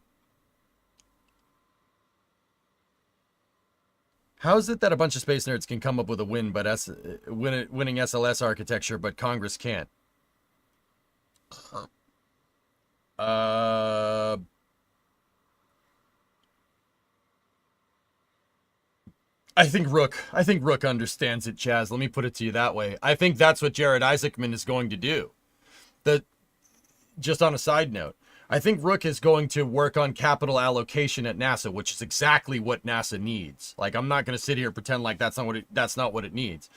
How is it that a bunch of space nerds can come up with a win, but winning SLS architecture, but Congress can't? I think Rook understands it, Chaz. Let me put it to you that way. I think that's what Jared Isaacman is going to do. Just on a side note, I think Rook is going to work on capital allocation at NASA, which is exactly what NASA needs. Like, I'm not going to sit here and pretend like that's not what it needs.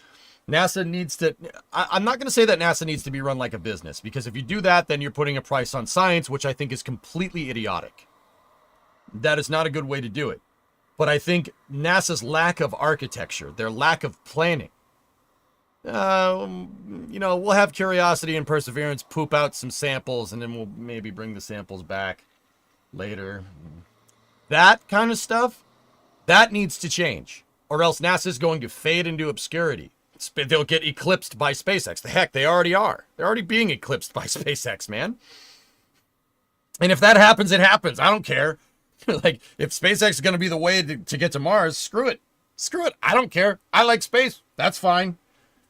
NASA needs to, I'm not going to say that NASA needs to be run like a business, because if you do that, then you're putting a price on science, which I think is completely idiotic. That is not a good way to do it. But I think NASA's lack of architecture, their lack of planning, we'll have curiosity and perseverance poop out some samples, and then we'll maybe bring the samples back later. That kind of stuff, that needs to change, or else NASA's going to fade into obscurity. They'll get eclipsed by SpaceX. The heck, they already are. They're already being eclipsed by SpaceX, man. And if that happens, it happens. I don't care. Like, if SpaceX is going to be the way to get to Mars, screw it. Screw it. I don't care. I like space. That's fine.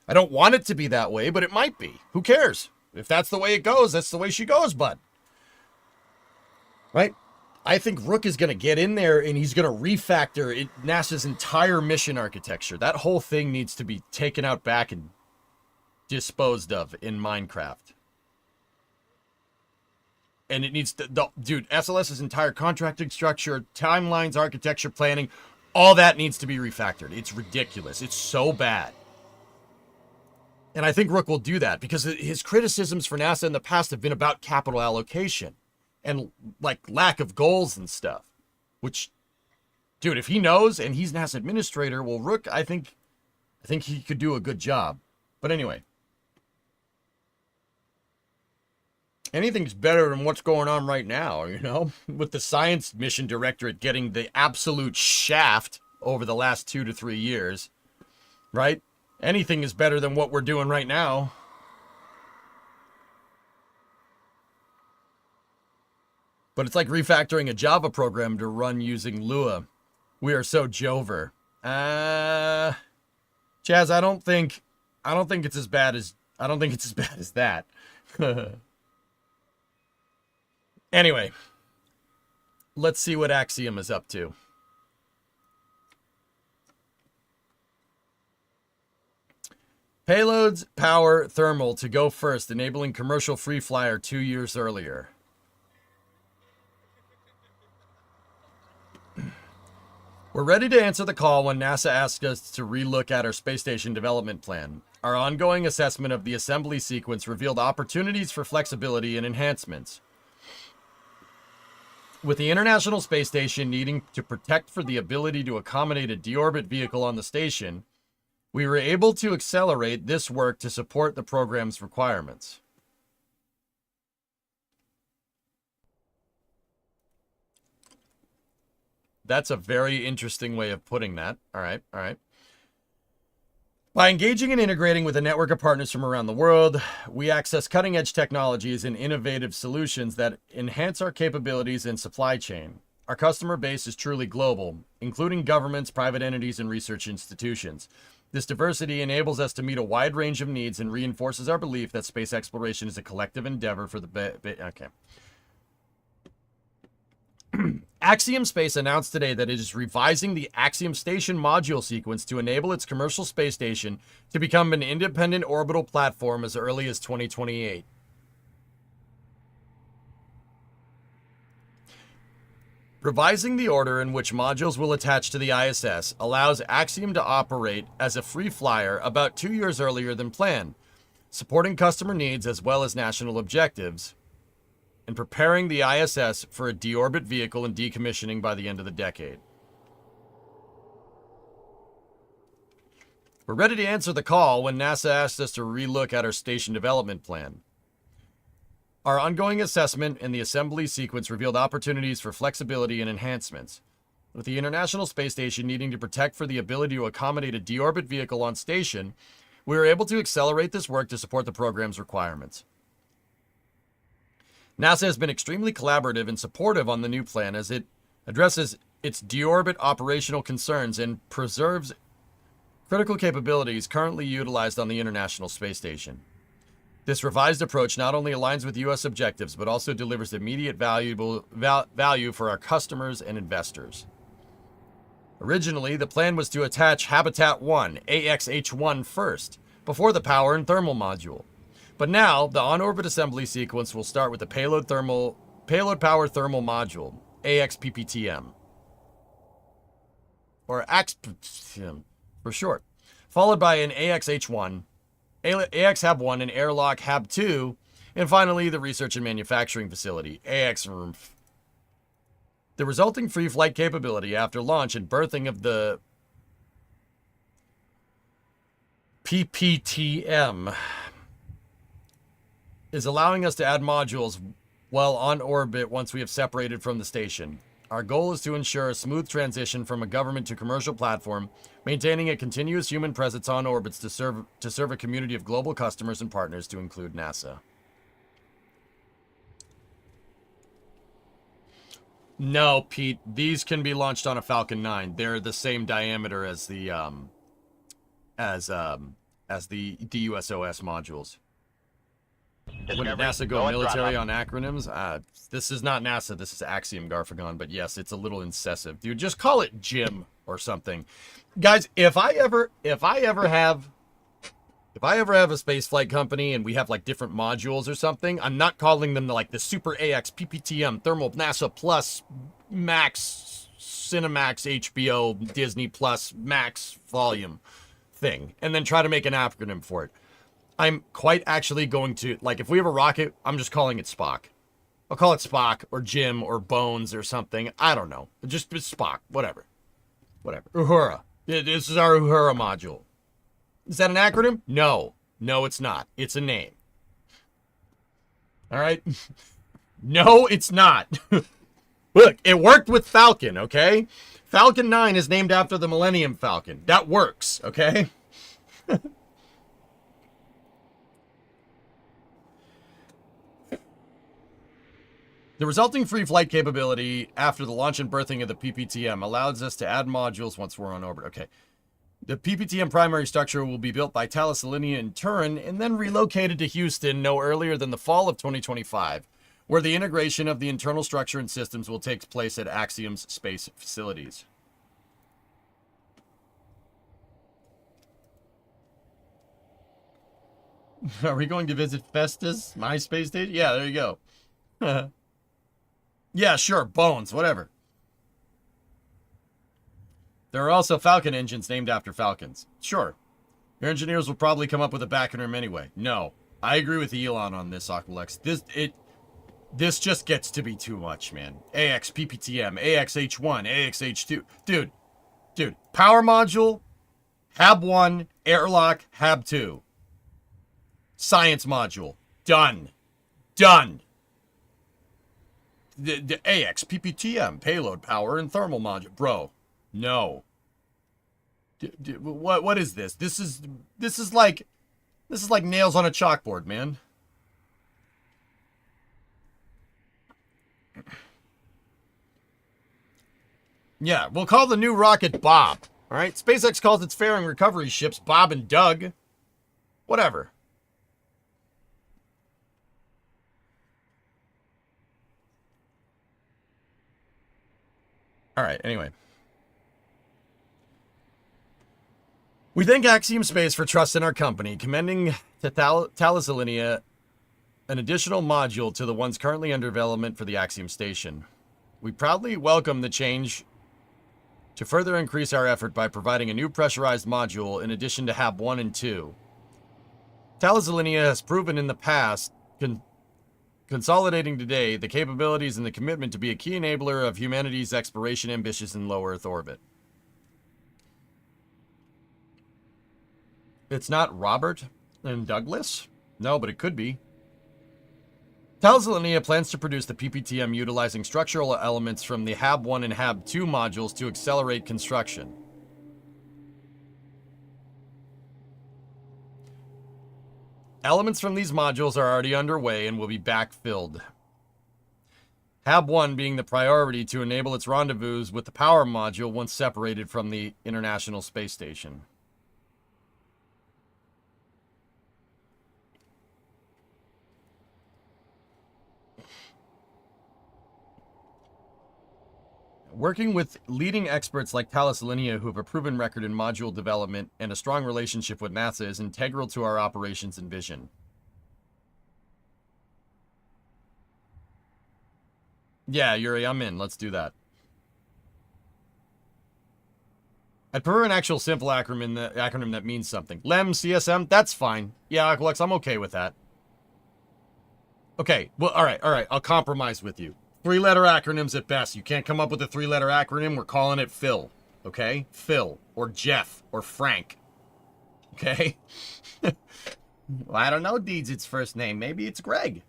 I don't want it to be that way, but it might be. Who cares? If that's the way it goes, that's the way she goes, bud. Right? I think Rook is going to get in there and he's going to refactor NASA's entire mission architecture. That whole thing needs to be taken out back and disposed of in Minecraft. And it needs to, dude, SLS's entire contracting structure, timelines, architecture, planning, all that needs to be refactored. It's ridiculous. It's so bad. And I think Rook will do that because his criticisms for NASA in the past have been about capital allocation and like lack of goals and stuff. Which, dude, if he knows and he's NASA administrator, well, Rook, I think he could do a good job. But anyway. Anything's better than what's going on right now, you know? With the Science Mission Directorate getting the absolute shaft over the last 2 to 3 years, right? Anything is better than what we're doing right now. But it's like refactoring a Java program to run using Lua. We are so Jover. Chaz, I don't think it's as bad as that. Anyway, let's see what Axiom is up to. Payloads, power, thermal to go first, enabling commercial free flyer 2 years earlier. We're ready to answer the call when NASA asked us to relook at our space station development plan. Our ongoing assessment of the assembly sequence revealed opportunities for flexibility and enhancements. With the International Space Station needing to protect for the ability to accommodate a deorbit vehicle on the station, we were able to accelerate this work to support the program's requirements. That's a very interesting way of putting that. All right. By engaging and integrating with a network of partners from around the world, we access cutting-edge technologies and innovative solutions that enhance our capabilities in supply chain. Our customer base is truly global, including governments, private entities, and research institutions. This diversity enables us to meet a wide range of needs and reinforces our belief that space exploration is a collective endeavor for the okay. Axiom Space announced today that it is revising the Axiom Station module sequence to enable its commercial space station to become an independent orbital platform as early as 2028. Revising the order in which modules will attach to the ISS allows Axiom to operate as a free flyer about 2 years earlier than planned, supporting customer needs as well as national objectives, and preparing the ISS for a deorbit vehicle and decommissioning by the end of the decade. We're ready to answer the call when NASA asked us to relook at our station development plan. Our ongoing assessment and the assembly sequence revealed opportunities for flexibility and enhancements. With the International Space Station needing to protect for the ability to accommodate a deorbit vehicle on station, we were able to accelerate this work to support the program's requirements. NASA has been extremely collaborative and supportive on the new plan as it addresses its deorbit operational concerns and preserves critical capabilities currently utilized on the International Space Station. This revised approach not only aligns with U.S. objectives, but also delivers immediate value for our customers and investors. Originally, the plan was to attach Habitat 1, AXH1 first, before the power and thermal module. But now, the on-orbit assembly sequence will start with the payload power thermal module, AXPPTM, or AXPPTM for short, followed by an AXH1, AXHAB1, and Airlock HAB2, and finally the research and manufacturing facility, AXRMF. The resulting free flight capability after launch and berthing of the PPTM is allowing us to add modules while on orbit once we have separated from the station. Our goal is to ensure a smooth transition from a government to commercial platform, maintaining a continuous human presence on orbits to serve a community of global customers and partners to include NASA. No, Pete, these can be launched on a Falcon 9. They're the same diameter as the USOS modules. When did NASA go military on acronyms? This is not NASA. This is Axiom, Garfagon. But yes, it's a little incessive, dude. Just call it Jim or something, guys. If I ever have a space flight company and we have like different modules or something, I'm not calling them like the Super AX PPTM Thermal NASA Plus Max Cinemax HBO Disney Plus Max Volume thing, and then try to make an acronym for it. I'm quite actually going to, like, if we have a rocket, I'm just calling it Spock. I'll call it Spock or Jim or Bones or something. I don't know. Just Spock. Whatever. Uhura. This is our Uhura module. Is that an acronym? No. No, it's not. It's a name. All right? No, it's not. Look, it worked with Falcon, okay? Falcon 9 is named after the Millennium Falcon. That works, okay? The resulting free flight capability after the launch and berthing of the PPTM allows us to add modules once we're on orbit. Okay. The PPTM primary structure will be built by Thales Alenia in Turin and then relocated to Houston no earlier than the fall of 2025, where the integration of the internal structure and systems will take place at Axiom's space facilities. Are we going to visit Festus, my space station? Yeah, there you go. Yeah, sure, Bones, whatever. There are also Falcon engines named after Falcons. Sure. Your engineers will probably come up with a backronym anyway. No. I agree with Elon on this, Aqualex. This just gets to be too much, man. AX, PPTM, AXH1, AXH2. Dude. Power module, HAB1, airlock, HAB2. Science module. Done. The AX, PPTM, payload power, and thermal module. Bro, no. What is this? This is like nails on a chalkboard, man. Yeah, we'll call the new rocket Bob. All right, SpaceX calls its fairing recovery ships Bob and Doug. Whatever. All right, anyway. We thank Axiom Space for trust in our company, commending to Thales Alenia an additional module to the ones currently under development for the Axiom Station. We proudly welcome the change to further increase our effort by providing a new pressurized module in addition to HAB 1 and 2. Thales Alenia has proven in the past, consolidating today, the capabilities and the commitment to be a key enabler of humanity's exploration ambitions in low Earth orbit. It's not Robert and Douglas? No, but it could be. Thales Alenia plans to produce the PPTM utilizing structural elements from the HAB 1 and HAB 2 modules to accelerate construction. Elements from these modules are already underway and will be backfilled. HAB 1 being the priority to enable its rendezvous with the power module once separated from the International Space Station. Working with leading experts like Thales Alenia who have a proven record in module development and a strong relationship with NASA is integral to our operations and vision. Yeah, Yuri, I'm in. Let's do that. I'd prefer an actual simple acronym that means something. LEM, CSM, that's fine. Yeah, Aqualex, I'm okay with that. Okay, well, all right. I'll compromise with you. 3-letter acronyms at best. You can't come up with a 3-letter acronym. We're calling it Phil. Okay? Phil. Or Jeff. Or Frank. Okay? Well, I don't know Deeds' its first name. Maybe it's Greg.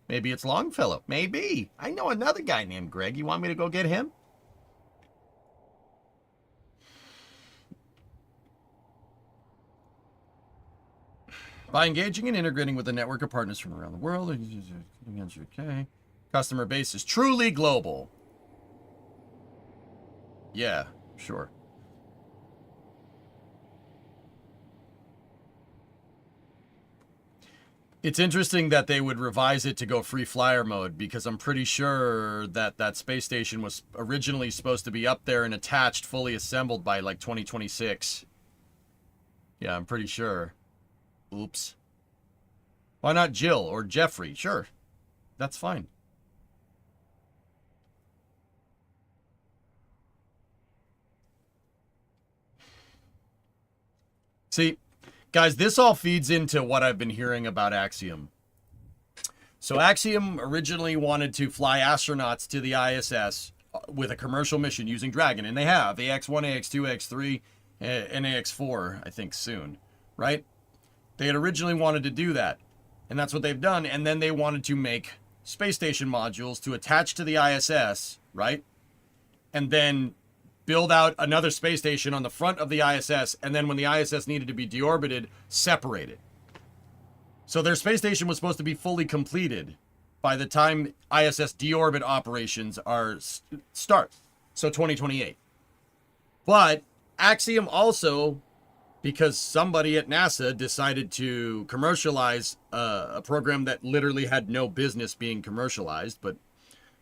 Maybe it's Longfellow. Maybe. I know another guy named Greg. You want me to go get him? By engaging and integrating with a network of partners from around the world, okay. Customer base is truly global. Yeah, sure. It's interesting that they would revise it to go free flyer mode because I'm pretty sure that that space station was originally supposed to be up there and attached, fully assembled by like 2026. Yeah, I'm pretty sure. Oops. Why not Jill or Jeffrey? Sure. That's fine. See, guys, this all feeds into what I've been hearing about Axiom. So Axiom originally wanted to fly astronauts to the ISS with a commercial mission using Dragon, and they have AX1, AX2, AX3, and AX4, I think soon, right? They had originally wanted to do that, and that's what they've done, and then they wanted to make space station modules to attach to the ISS, right? And then build out another space station on the front of the ISS, and then when the ISS needed to be deorbited, separate it. So their space station was supposed to be fully completed by the time ISS deorbit operations start. So 2028. But Axiom also, because somebody at NASA decided to commercialize a program that literally had no business being commercialized, but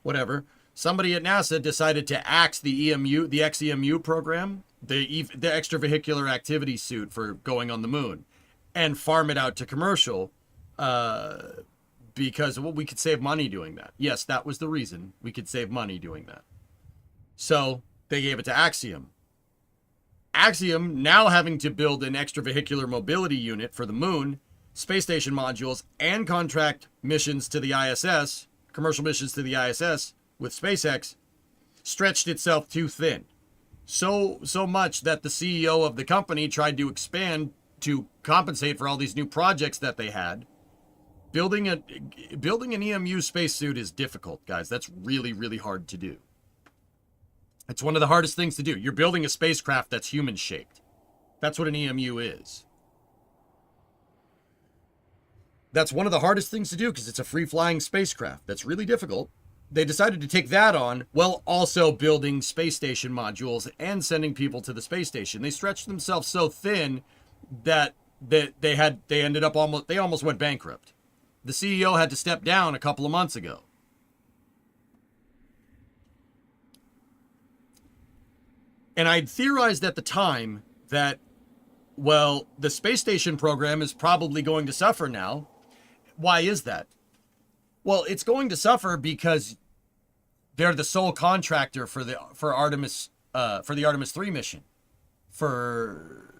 whatever. Somebody at NASA decided to axe the XEMU program, the extravehicular activity suit for going on the moon, and farm it out to commercial because, well, we could save money doing that. Yes, that was the reason. We could save money doing that. So they gave it to Axiom. Axiom now having to build an extravehicular mobility unit for the moon, space station modules, and contract missions to the ISS, commercial missions to the ISS, with SpaceX, stretched itself too thin. So much that the CEO of the company tried to expand to compensate for all these new projects that they had. Building an EMU spacesuit is difficult, guys. That's really, really hard to do. It's one of the hardest things to do. You're building a spacecraft that's human-shaped. That's what an EMU is. That's one of the hardest things to do because it's a free-flying spacecraft. That's really difficult. They decided to take that on while also building space station modules and sending people to the space station. They stretched themselves so thin that they almost went bankrupt. The CEO had to step down a couple of months ago. And I'd theorized at the time that, well, the space station program is probably going to suffer now. Why is that? Well, it's going to suffer because they're the sole contractor for the Artemis 3 mission, for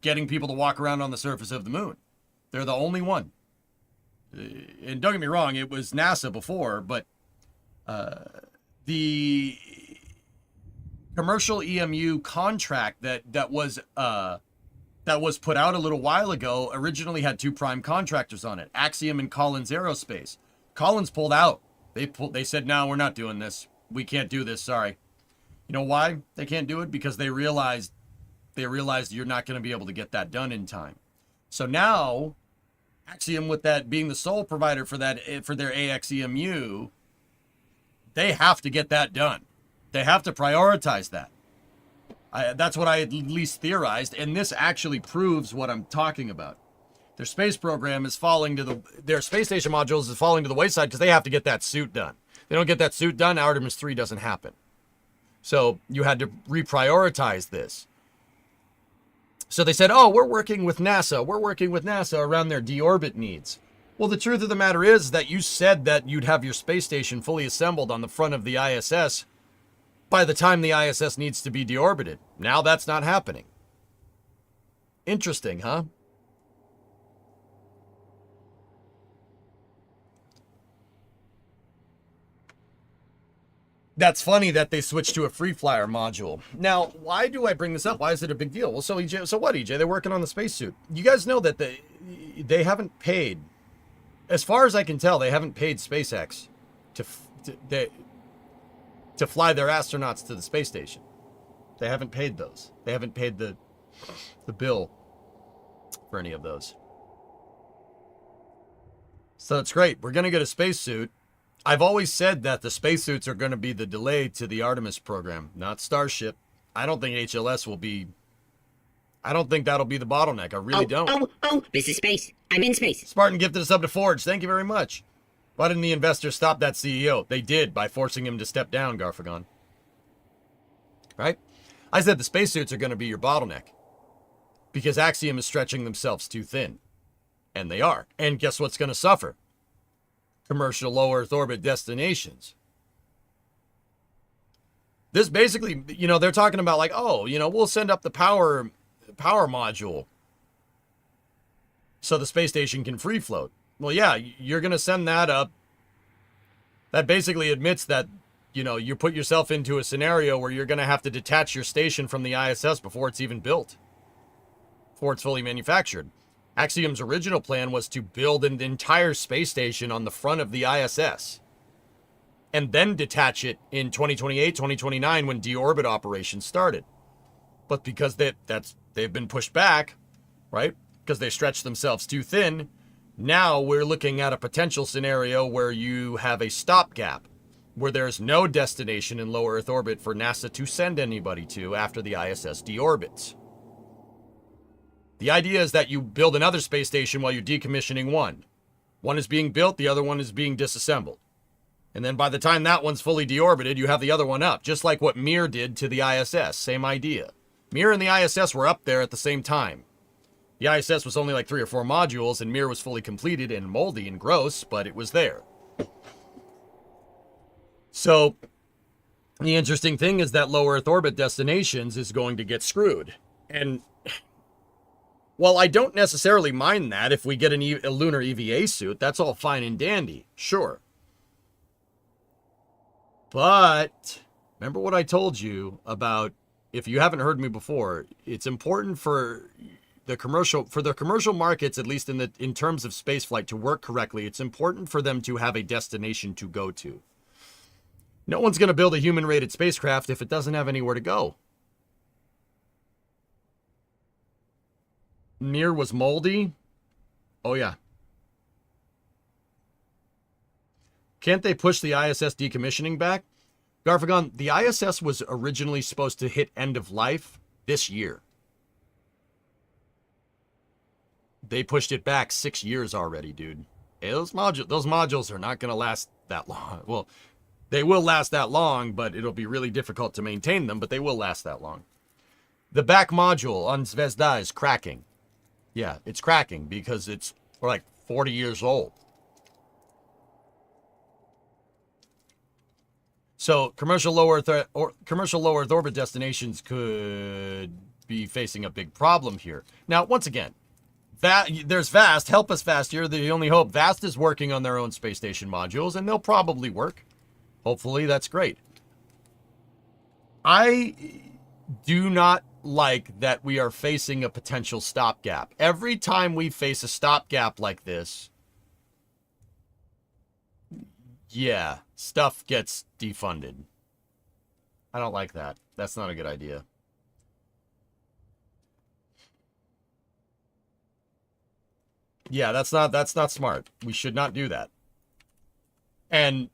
getting people to walk around on the surface of the moon. They're the only one. And don't get me wrong, it was NASA before, but the commercial EMU contract that was put out a little while ago originally had two prime contractors on it, Axiom and Collins Aerospace. Collins pulled out. They said, no, we're not doing this. We can't do this. Sorry. You know why they can't do it? Because they realized you're not going to be able to get that done in time. So now Axiom, with that being the sole provider for their AXEMU, they have to get that done. They have to prioritize that. That's what I at least theorized, and this actually proves what I'm talking about. Their space program is their space station modules is falling to the wayside because they have to get that suit done. They don't get that suit done, Artemis 3 doesn't happen. So you had to reprioritize this. So they said, oh, we're working with NASA around their deorbit needs. Well, the truth of the matter is that you said that you'd have your space station fully assembled on the front of the ISS by the time the ISS needs to be deorbited. Now that's not happening. Interesting, huh? That's funny that they switched to a free flyer module. Now, why do I bring this up? Why is it a big deal? Well, so what, EJ? They're working on the spacesuit. You guys know that they haven't paid, as far as I can tell, they haven't paid SpaceX to fly their astronauts to the space station. They haven't paid those. They haven't paid the bill for any of those. So it's great. We're going to get a spacesuit. I've always said that the spacesuits are going to be the delay to the Artemis program, not Starship. I don't think HLS will be... I don't think that'll be the bottleneck. I really don't. This is space. I'm in space. Spartan gifted us up to Forge. Thank you very much. Why didn't the investors stop that CEO? They did by forcing him to step down, Garfagon. Right? I said the spacesuits are going to be your bottleneck because Axiom is stretching themselves too thin. And they are. And guess what's going to suffer? Commercial low Earth orbit destinations. This basically, they're talking about like, we'll send up the power module so the space station can free float. Well, yeah, you're going to send that up. That basically admits that, you put yourself into a scenario where you're going to have to detach your station from the ISS before it's even built, before it's fully manufactured. Axiom's original plan was to build an entire space station on the front of the ISS and then detach it in 2028, 2029 when deorbit operations started. But because they've been pushed back, right? Because they stretched themselves too thin, now we're looking at a potential scenario where you have a stopgap, where there's no destination in low Earth orbit for NASA to send anybody to after the ISS deorbits. The idea is that you build another space station while you're decommissioning one. One is being built, the other one is being disassembled. And then by the time that one's fully deorbited, you have the other one up, just like what Mir did to the ISS. Same idea. Mir and the ISS were up there at the same time. The ISS was only like 3 or 4 modules, and Mir was fully completed and moldy and gross, but it was there. So, the interesting thing is that low Earth orbit destinations is going to get screwed. And while I don't necessarily mind that if we get a lunar EVA suit, that's all fine and dandy, sure. But remember what I told you about, if you haven't heard me before, it's important for the commercial markets, at least in terms of spaceflight, to work correctly. It's important for them to have a destination to go to. No one's going to build a human-rated spacecraft if it doesn't have anywhere to go. Mir was moldy? Oh, yeah. Can't they push the ISS decommissioning back? Garfagon, the ISS was originally supposed to hit end of life this year. They pushed it back 6 years already, dude. Hey, those modules are not going to last that long. Well, they will last that long, but it'll be really difficult to maintain them, but they will last that long. The back module on Zvezda is cracking. Yeah, it's cracking because it's like 40 years old. So commercial low Earth orbit destinations could be facing a big problem here. Now, once again, there's Vast. Help us, Vast. You're the only hope. Vast is working on their own space station modules, and they'll probably work. Hopefully, that's great. I do not like that we are facing a potential stopgap. Every time we face a stopgap like this, yeah, stuff gets defunded. I don't like that. That's not a good idea. Yeah, that's not smart. We should not do that. And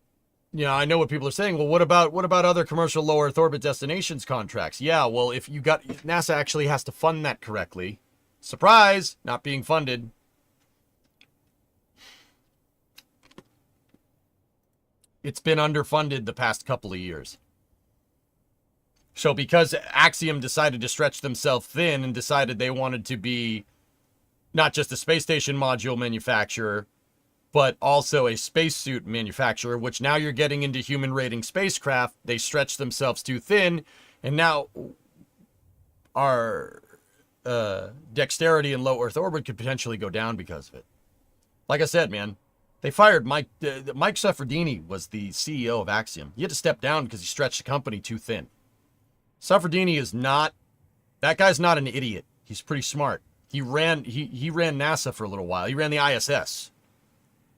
you know, I know what people are saying. Well, what about other commercial low Earth orbit destinations contracts? Yeah, well, if NASA actually has to fund that correctly. Surprise, not being funded. It's been underfunded the past couple of years. So because Axiom decided to stretch themselves thin and decided they wanted to be not just a space station module manufacturer, but also a spacesuit manufacturer, which now you're getting into human rating spacecraft. They stretched themselves too thin, and now our dexterity in low Earth orbit could potentially go down because of it. Like I said, man, they fired Mike Suffredini was the CEO of Axiom. He had to step down because he stretched the company too thin. Suffredini is not, that guy's not an idiot. He's pretty smart. He ran NASA for a little while. He ran the ISS.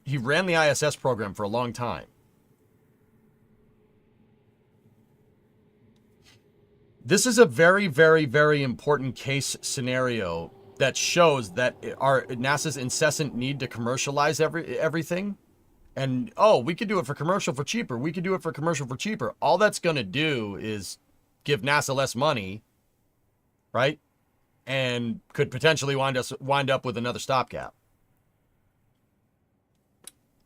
He ran the ISS program for a long time. This is a very, very, very important case scenario that shows that our NASA's incessant need to commercialize everything. And, oh, we could do it for commercial for cheaper. We could do it for commercial for cheaper. All that's going to do is give NASA less money, right? And could potentially wind up with another stopgap.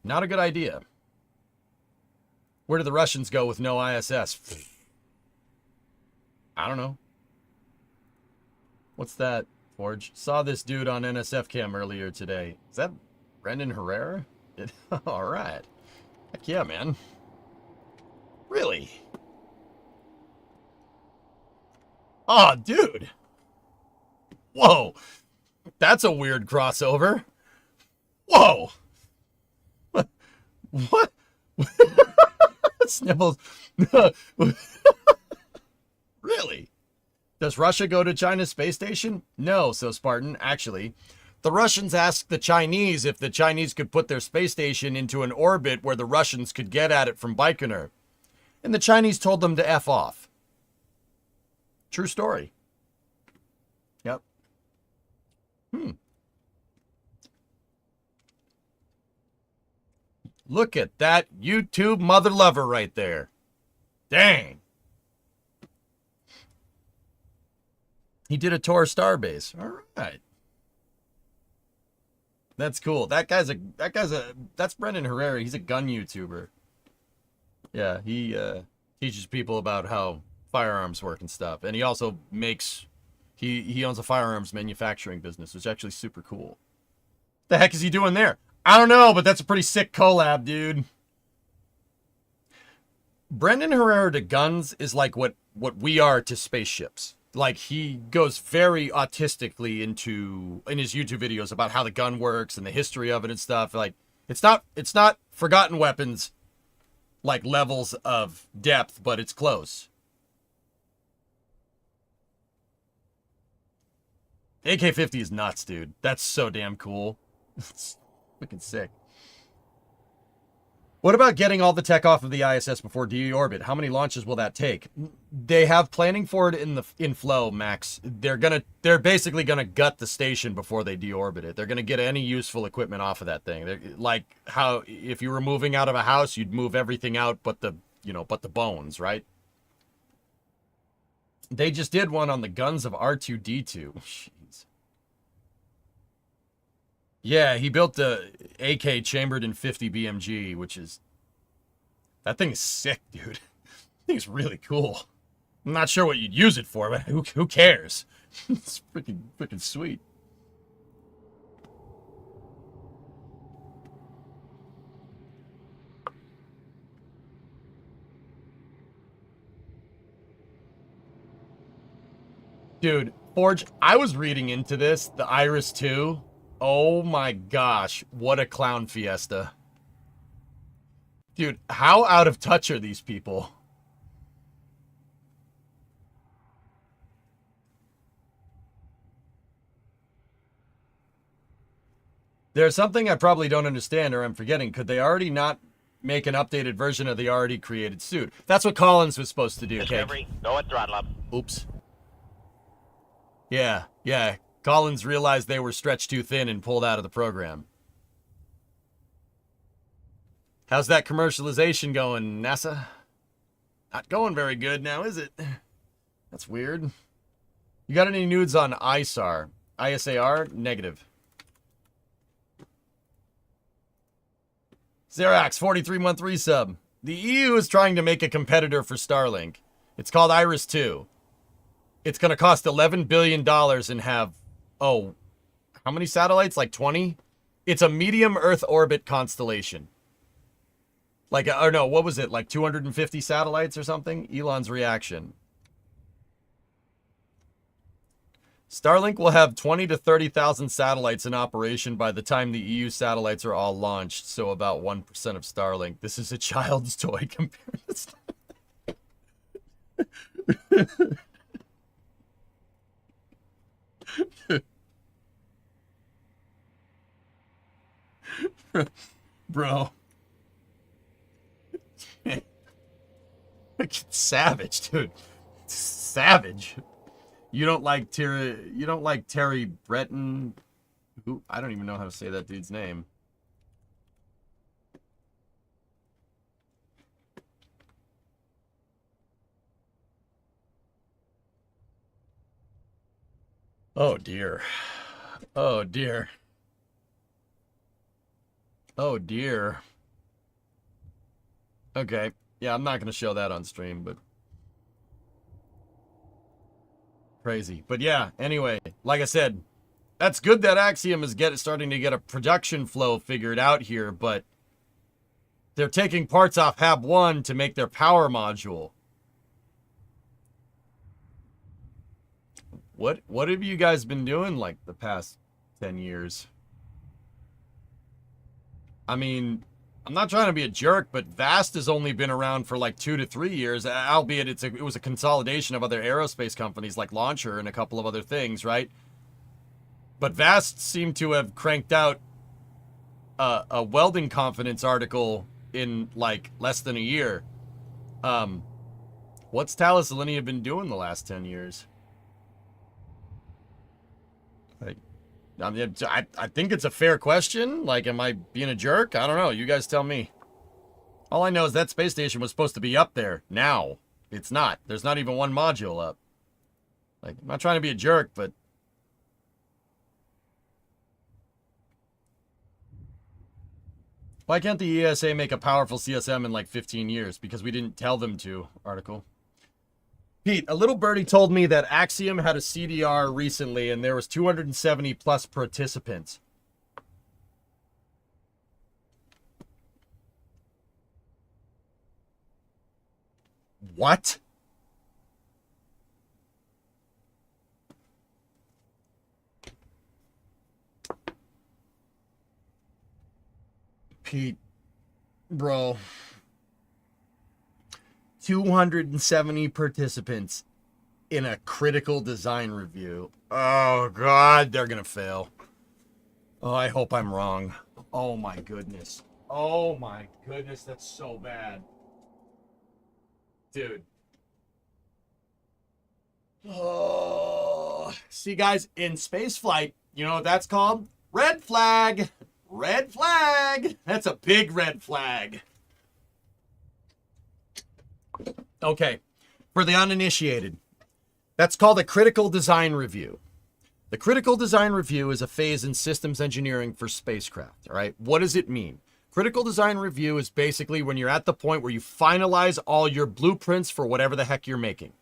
Not a good idea. Where do the Russians go with no ISS? I don't know. What's that, Forge? Saw this dude on NSF Cam earlier today. Is that Brendan Herrera? All right. Heck yeah, man. Really? Oh, dude. Whoa. That's a weird crossover. Whoa. What? Sniffles. Really? Does Russia go to China's space station? No, so Spartan. Actually, the Russians asked the Chinese if the Chinese could put their space station into an orbit where the Russians could get at it from Baikonur. And the Chinese told them to F off. True story. Yep. Look at that YouTube mother lover right there. Dang. He did a tour of Starbase. All right. That's cool. That's Brendan Herrera. He's a gun YouTuber. Yeah, he teaches people about how firearms work and stuff. And he also he owns a firearms manufacturing business, which is actually super cool. The heck is he doing there? I don't know, but that's a pretty sick collab, dude. Brendan Herrera to guns is like what we are to spaceships. Like, he goes very autistically in his YouTube videos about how the gun works and the history of it and stuff. Like, it's not Forgotten Weapons like levels of depth, but it's close. AK-50 is nuts, dude. That's so damn cool. It's freaking sick. What about getting all the tech off of the ISS before deorbit? How many launches will that take? They have planning for it in flow, Max. They're basically gonna gut the station before they deorbit it. They're gonna get any useful equipment off of that thing. They're, like how if you were moving out of a house, you'd move everything out but the bones, right? They just did one on the guns of R2D2. Jeez. Yeah, he built the AK chambered in 50 BMG, which is... That thing is sick, dude. That thing's really cool. I'm not sure what you'd use it for, but who cares? It's freaking sweet. Dude, Forge, I was reading into this, the Iris 2. Oh my gosh, what a clown fiesta. Dude, how out of touch are these people? There's something I probably don't understand or I'm forgetting. Could they already not make an updated version of the already created suit? That's what Collins was supposed to do, Discovery, go at throttle up. Oops. Yeah. Collins realized they were stretched too thin and pulled out of the program. How's that commercialization going, NASA? Not going very good now, is it? That's weird. You got any nudes on ISAR? ISAR? Negative. Xerax, 43-month resub. The EU is trying to make a competitor for Starlink. It's called Iris 2. It's going to cost $11 billion and have, how many satellites? Like 20? It's a medium Earth orbit constellation. Like, or no, what was it? Like 250 satellites or something? Elon's reaction. Starlink will have 20 to 30,000 satellites in operation by the time the EU satellites are all launched, so about 1% of Starlink. This is a child's toy compared to Bro. Savage, dude. Savage. You don't like Terry Breton? Who? I don't even know how to say that dude's name. Oh dear. Oh dear. Oh dear. Okay. Yeah, I'm not going to show that on stream, but crazy. But yeah, anyway, like I said, that's good that Axiom is starting to get a production flow figured out here, but they're taking parts off Hab 1 to make their power module. What have you guys been doing like the past 10 years? I mean, I'm not trying to be a jerk, but Vast has only been around for like 2 to 3 years, albeit it was a consolidation of other aerospace companies like Launcher and a couple of other things, right? But Vast seemed to have cranked out a welding confidence article in like less than a year. What's Thales Alenia been doing the last 10 years? I mean, I think it's a fair question. Like, am I being a jerk? I don't know. You guys tell me. All I know is that space station was supposed to be up there. Now. It's not. There's not even one module up. Like, I'm not trying to be a jerk, but... Why can't the ESA make a powerful CSM in like 15 years? Because we didn't tell them to, article. Pete, a little birdie told me that Axiom had a CDR recently and there was 270 plus participants. What? Pete, bro. 270 participants in a critical design review. Oh, God, they're going to fail. Oh, I hope I'm wrong. Oh, my goodness. Oh my goodness, that's so bad. Dude. Oh. See, guys, in space flight, you know what that's called? Red flag. Red flag. That's a big red flag. Okay. For the uninitiated, that's called a critical design review. The critical design review is a phase in systems engineering for spacecraft. All right. What does it mean? Critical design review is basically when you're at the point where you finalize all your blueprints for whatever the heck you're making.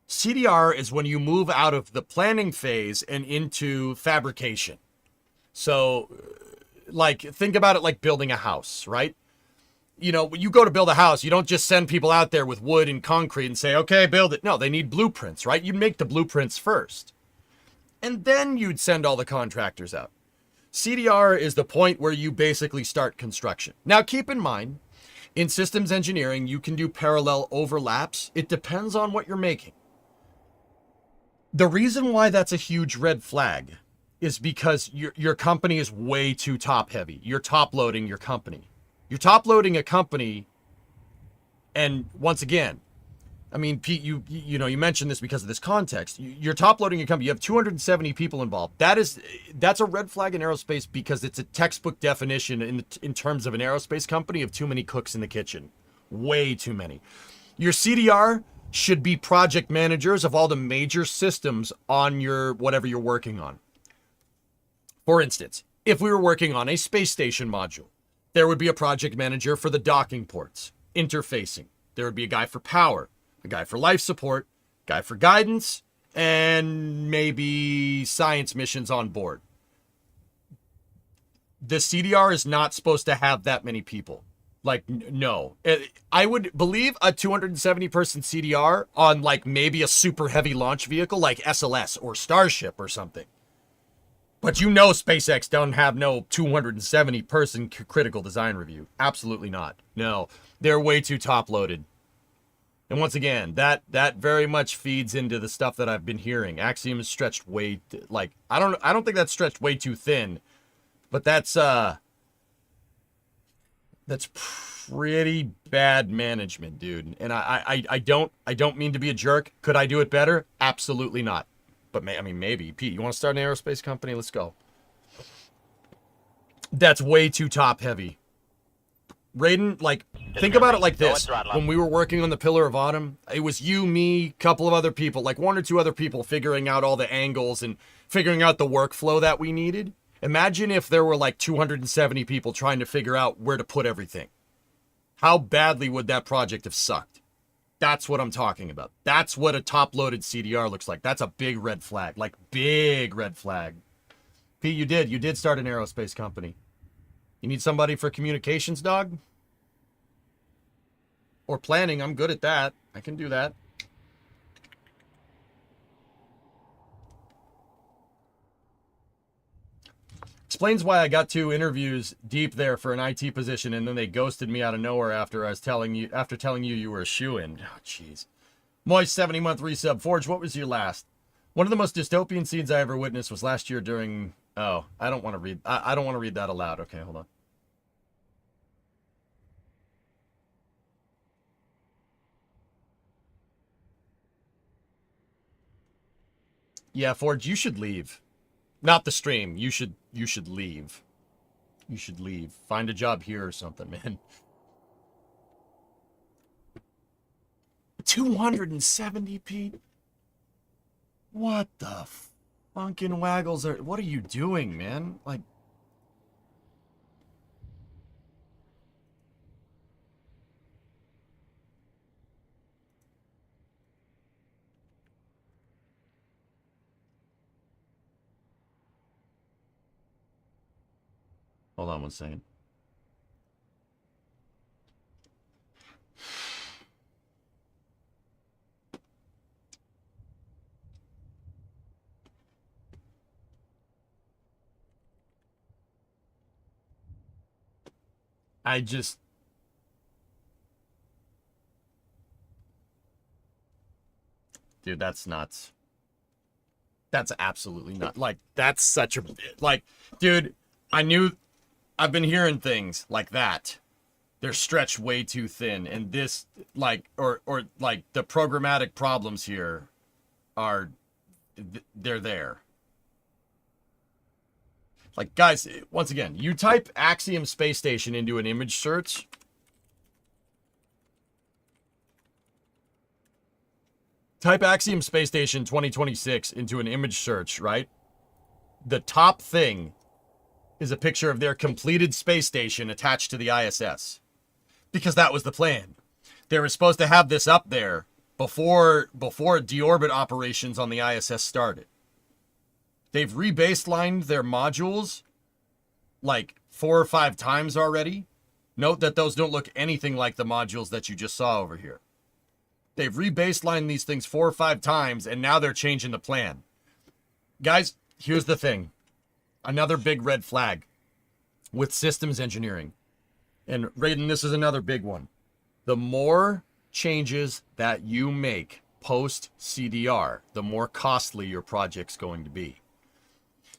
CDR is when you move out of the planning phase and into fabrication. So, like, think about it like building a house, right? You know, when you go to build a house, you don't just send people out there with wood and concrete and say, okay, build it. No, they need blueprints, right? You make the blueprints first. And then you'd send all the contractors out. CDR is the point where you basically start construction. Now, keep in mind, in systems engineering, you can do parallel overlaps. It depends on what you're making. The reason why that's a huge red flag is because your company is way too top heavy. You're top loading your company. You're top loading a company. And once again, I mean, Pete, you mentioned this because of this context. You're top loading a company. You have 270 people involved. That's a red flag in aerospace because it's a textbook definition in terms of an aerospace company of too many cooks in the kitchen. Way too many. Your CDR should be project managers of all the major systems on your whatever you're working on. For instance, if we were working on a space station module, there would be a project manager for the docking ports, interfacing. There would be a guy for power, a guy for life support, a guy for guidance, and maybe science missions on board. The CDR is not supposed to have that many people. Like, no. I would believe a 270-person CDR on, like, maybe a super heavy launch vehicle like SLS or Starship or something. But you know SpaceX don't have no 270-person critical design review. Absolutely not. No. They're way too top-loaded. And once again, that very much feeds into the stuff that I've been hearing. Axiom is stretched way, like, I don't think that's stretched way too thin. But that's pretty bad management, dude. And I don't mean to be a jerk. Could I do it better? Absolutely not. But maybe. Pete, you want to start an aerospace company? Let's go. That's way too top heavy. Raiden, like, think about it like this. When we were working on the Pillar of Autumn, it was you, me, couple of other people, like one or two other people figuring out all the angles and figuring out the workflow that we needed. Imagine if there were like 270 people trying to figure out where to put everything. How badly would that project have sucked? That's what I'm talking about. That's what a top-loaded CDR looks like. That's a big red flag. Like, big red flag. Pete, you did start an aerospace company. You need somebody for communications, dog? Or planning. I'm good at that. I can do that. Explains why I got 2 interviews deep there for an IT position, and then they ghosted me out of nowhere after telling you you were a shoo-in. Oh, jeez. Moist 70-month resub. Forge, what was your last? One of the most dystopian scenes I ever witnessed was last year during. Oh, I don't want to read. I don't want to read that aloud. Okay, hold on. Yeah, Forge, you should leave. Not the stream. You should leave. You should leave. Find a job here or something, man. 270, Pete? What the funkin' waggles are... What are you doing, man? Like... Hold on one second. I just... Dude, that's nuts. That's absolutely nuts. Like, that's such a... Like, dude, I knew I've been hearing things like that. They're stretched way too thin, and this, like, or like the programmatic problems here are, they're there. Like, guys, once again, you type Axiom Space Station into an image search. Type Axiom Space Station 2026 into an image search, right? The top thing is a picture of their completed space station attached to the ISS. Because that was the plan. They were supposed to have this up there before deorbit operations on the ISS started. They've rebaselined their modules like 4 or 5 times already. Note that those don't look anything like the modules that you just saw over here. They've rebaselined these things 4 or 5 times, and now they're changing the plan. Guys, here's the thing. Another big red flag with systems engineering. And Raiden, this is another big one. The more changes that you make post CDR, the more costly your project's going to be.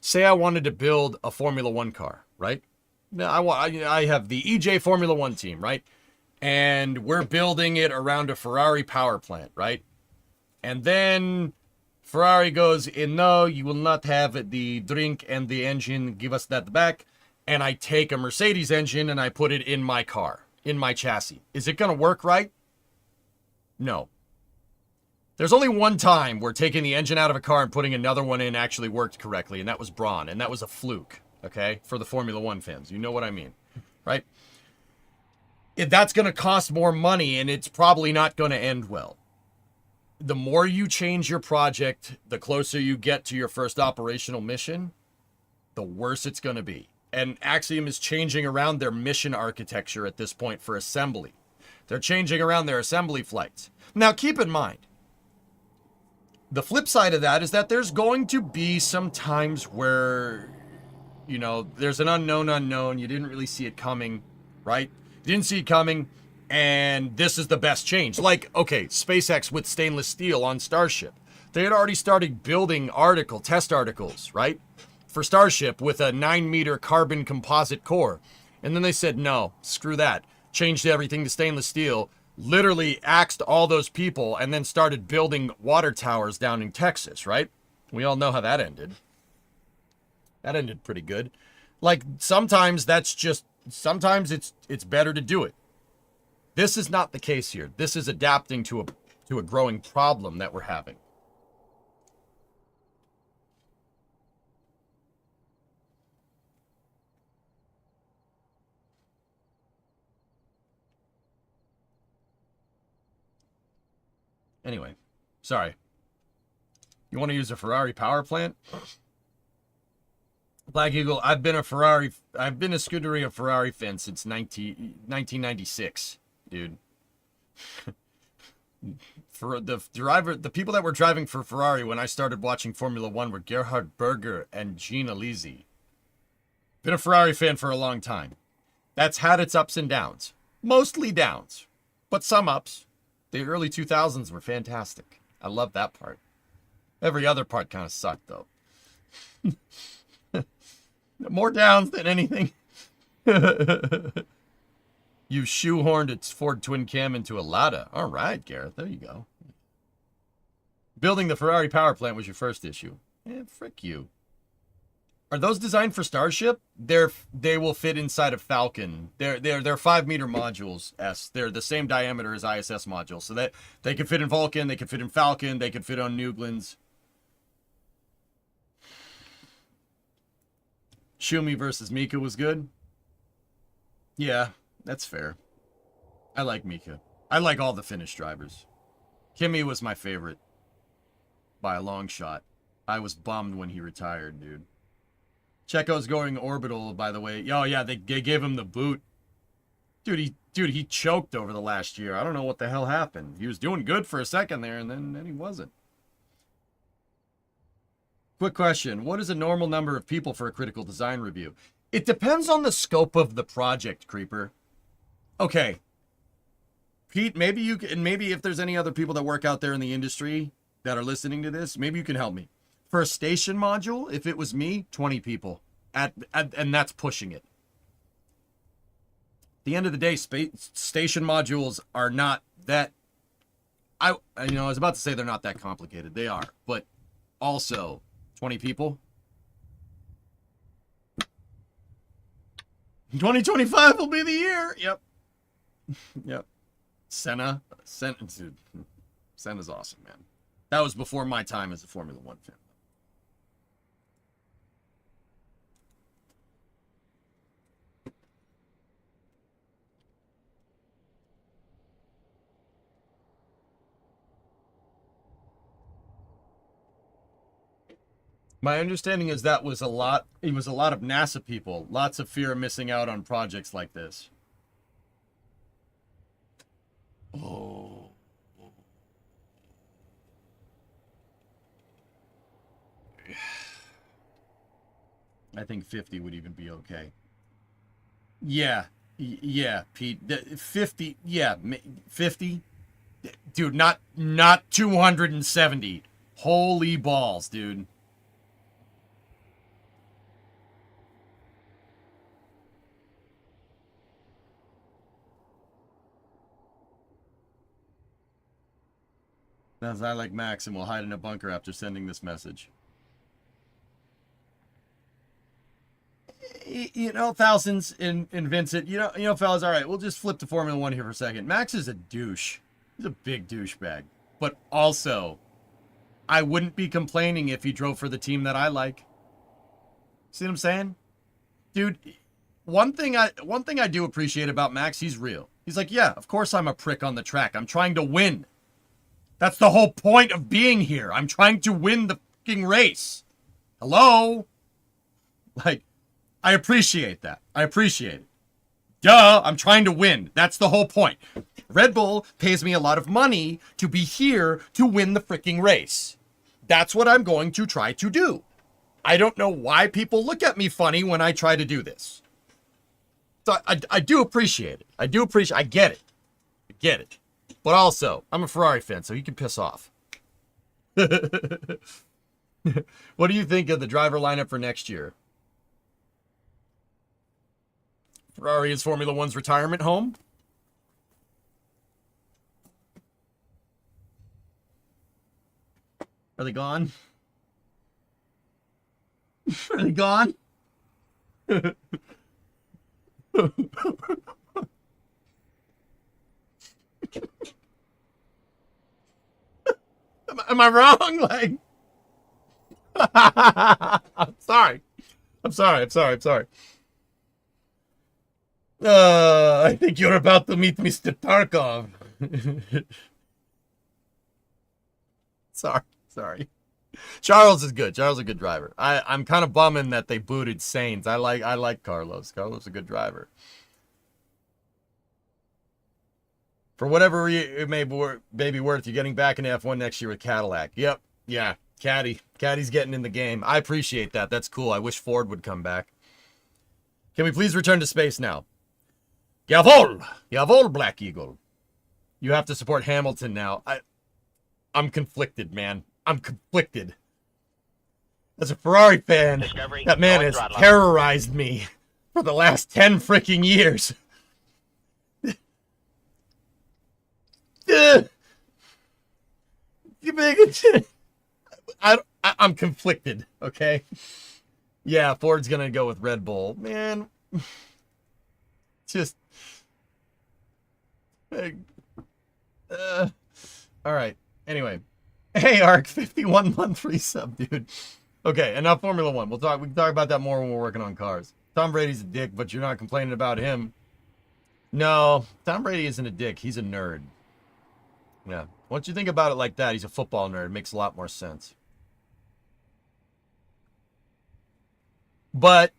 Say I wanted to build a Formula One car, right? Now I have the EJ Formula One team, right? And we're building it around a Ferrari power plant, right? And then Ferrari goes, no, you will not have the drink and the engine. Give us that back. And I take a Mercedes engine and I put it in my car, in my chassis. Is it going to work right? No. There's only one time where taking the engine out of a car and putting another one in actually worked correctly, and that was Braun, and that was a fluke, okay? For the Formula One fans. You know what I mean, right? That's going to cost more money, and it's probably not going to end well. The more you change your project, the closer you get to your first operational mission, the worse it's going to be. And Axiom is changing around their mission architecture at this point for assembly. They're changing around their assembly flights. Now, keep in mind, the flip side of that is that there's going to be some times where, you know, there's an unknown. You didn't really see it coming, right? You didn't see it coming, and this is the best change. Like, okay, SpaceX with stainless steel on Starship. They had already started building test articles, right? For Starship with a 9-meter carbon composite core. And then they said, no, screw that. Changed everything to stainless steel. Literally axed all those people and then started building water towers down in Texas, right? We all know how that ended. That ended pretty good. Like, sometimes it's better to do it. This is not the case here. This is adapting to a growing problem that we're having. Anyway, sorry. You want to use a Ferrari power plant? Black Eagle, I've been a Scuderia Ferrari fan since 1996, dude. For the people that were driving for Ferrari when I started watching Formula One were Gerhard Berger and Gina Lisi. Been a Ferrari fan for a long time. That's had its ups and downs. Mostly downs, but some ups. The early 2000s were fantastic. I love that part. Every other part kind of sucked, though. More downs than anything. You shoehorned its Ford twin cam into a Lada. All right, Gareth. There you go. Building the Ferrari power plant was your first issue. Frick you. Are those designed for Starship? They will fit inside a Falcon. They're 5-meter modules. They're the same diameter as ISS modules, so that they can fit in Vulcan, they can fit in Falcon, they can fit on Nuglins. Shumi versus Mika was good. Yeah, that's fair. I like Mika. I like all the Finnish drivers. Kimi was my favorite by a long shot. I was bummed when he retired, dude. Checo's going orbital, by the way. Oh, yeah, they gave him the boot. Dude, he choked over the last year. I don't know what the hell happened. He was doing good for a second there, and then he wasn't. Quick question. What is a normal number of people for a critical design review? It depends on the scope of the project, Creeper. Okay. Pete, maybe if there's any other people that work out there in the industry that are listening to this, maybe you can help me. For a station module, if it was me, 20 people. And that's pushing it. the end of the day, station modules are not that. I was about to say they're not that complicated. They are, but also 20 people. 2025 will be the year. Yep. Yep. Senna's awesome, man. That was before my time as a Formula One fan. My understanding is that was a lot. It was a lot of NASA people. Lots of fear of missing out on projects like this. Oh. I think 50 would even be okay. Yeah. Yeah, Pete. 50. Yeah, 50. Dude, not 270. Holy balls, dude. As I like Max and will hide in a bunker after sending this message. You know, thousands in Vincent. You know, fellas. All right, we'll just flip to Formula One here for a second. Max is a douche. He's a big douchebag. But also, I wouldn't be complaining if he drove for the team that I like. See what I'm saying, dude? One thing I do appreciate about Max, he's real. He's like, yeah, of course I'm a prick on the track. I'm trying to win. That's the whole point of being here. I'm trying to win the fucking race. Hello? Like, I appreciate that. I appreciate it. Duh, I'm trying to win. That's the whole point. Red Bull pays me a lot of money to be here to win the freaking race. That's what I'm going to try to do. I don't know why people look at me funny when I try to do this. So I do appreciate it. I get it. I get it. But also, I'm a Ferrari fan, so you can piss off. What do you think of the driver lineup for next year? Ferrari is Formula One's retirement home. Are they gone? Are they gone? Am I wrong? Like, I'm sorry. I think you're about to meet Mr. Tarkov. Sorry. Charles is good. Charles is a good driver. I'm kind of bumming that they booted Sainz. I like Carlos. Carlos is a good driver. For whatever it may be worth, you're getting back into F1 next year with Cadillac. Yep. Yeah. Caddy's getting in the game. I appreciate that. That's cool. I wish Ford would come back. Can we please return to space now? Jawohl, Black Eagle. You have to support Hamilton now. I'm conflicted, man. I'm conflicted. As a Ferrari fan, Discovery, that man has terrorized me for the last 10 freaking years. I'm conflicted, okay? Yeah, Ford's gonna go with Red Bull. Man, just... all right. Anyway. Hey, Ark, 51 month resub, dude. Okay, enough Formula One. We can talk about that more when we're working on cars. Tom Brady's a dick, but you're not complaining about him. No, Tom Brady isn't a dick. He's a nerd. Yeah. Once you think about it like that, he's a football nerd. It makes a lot more sense. But,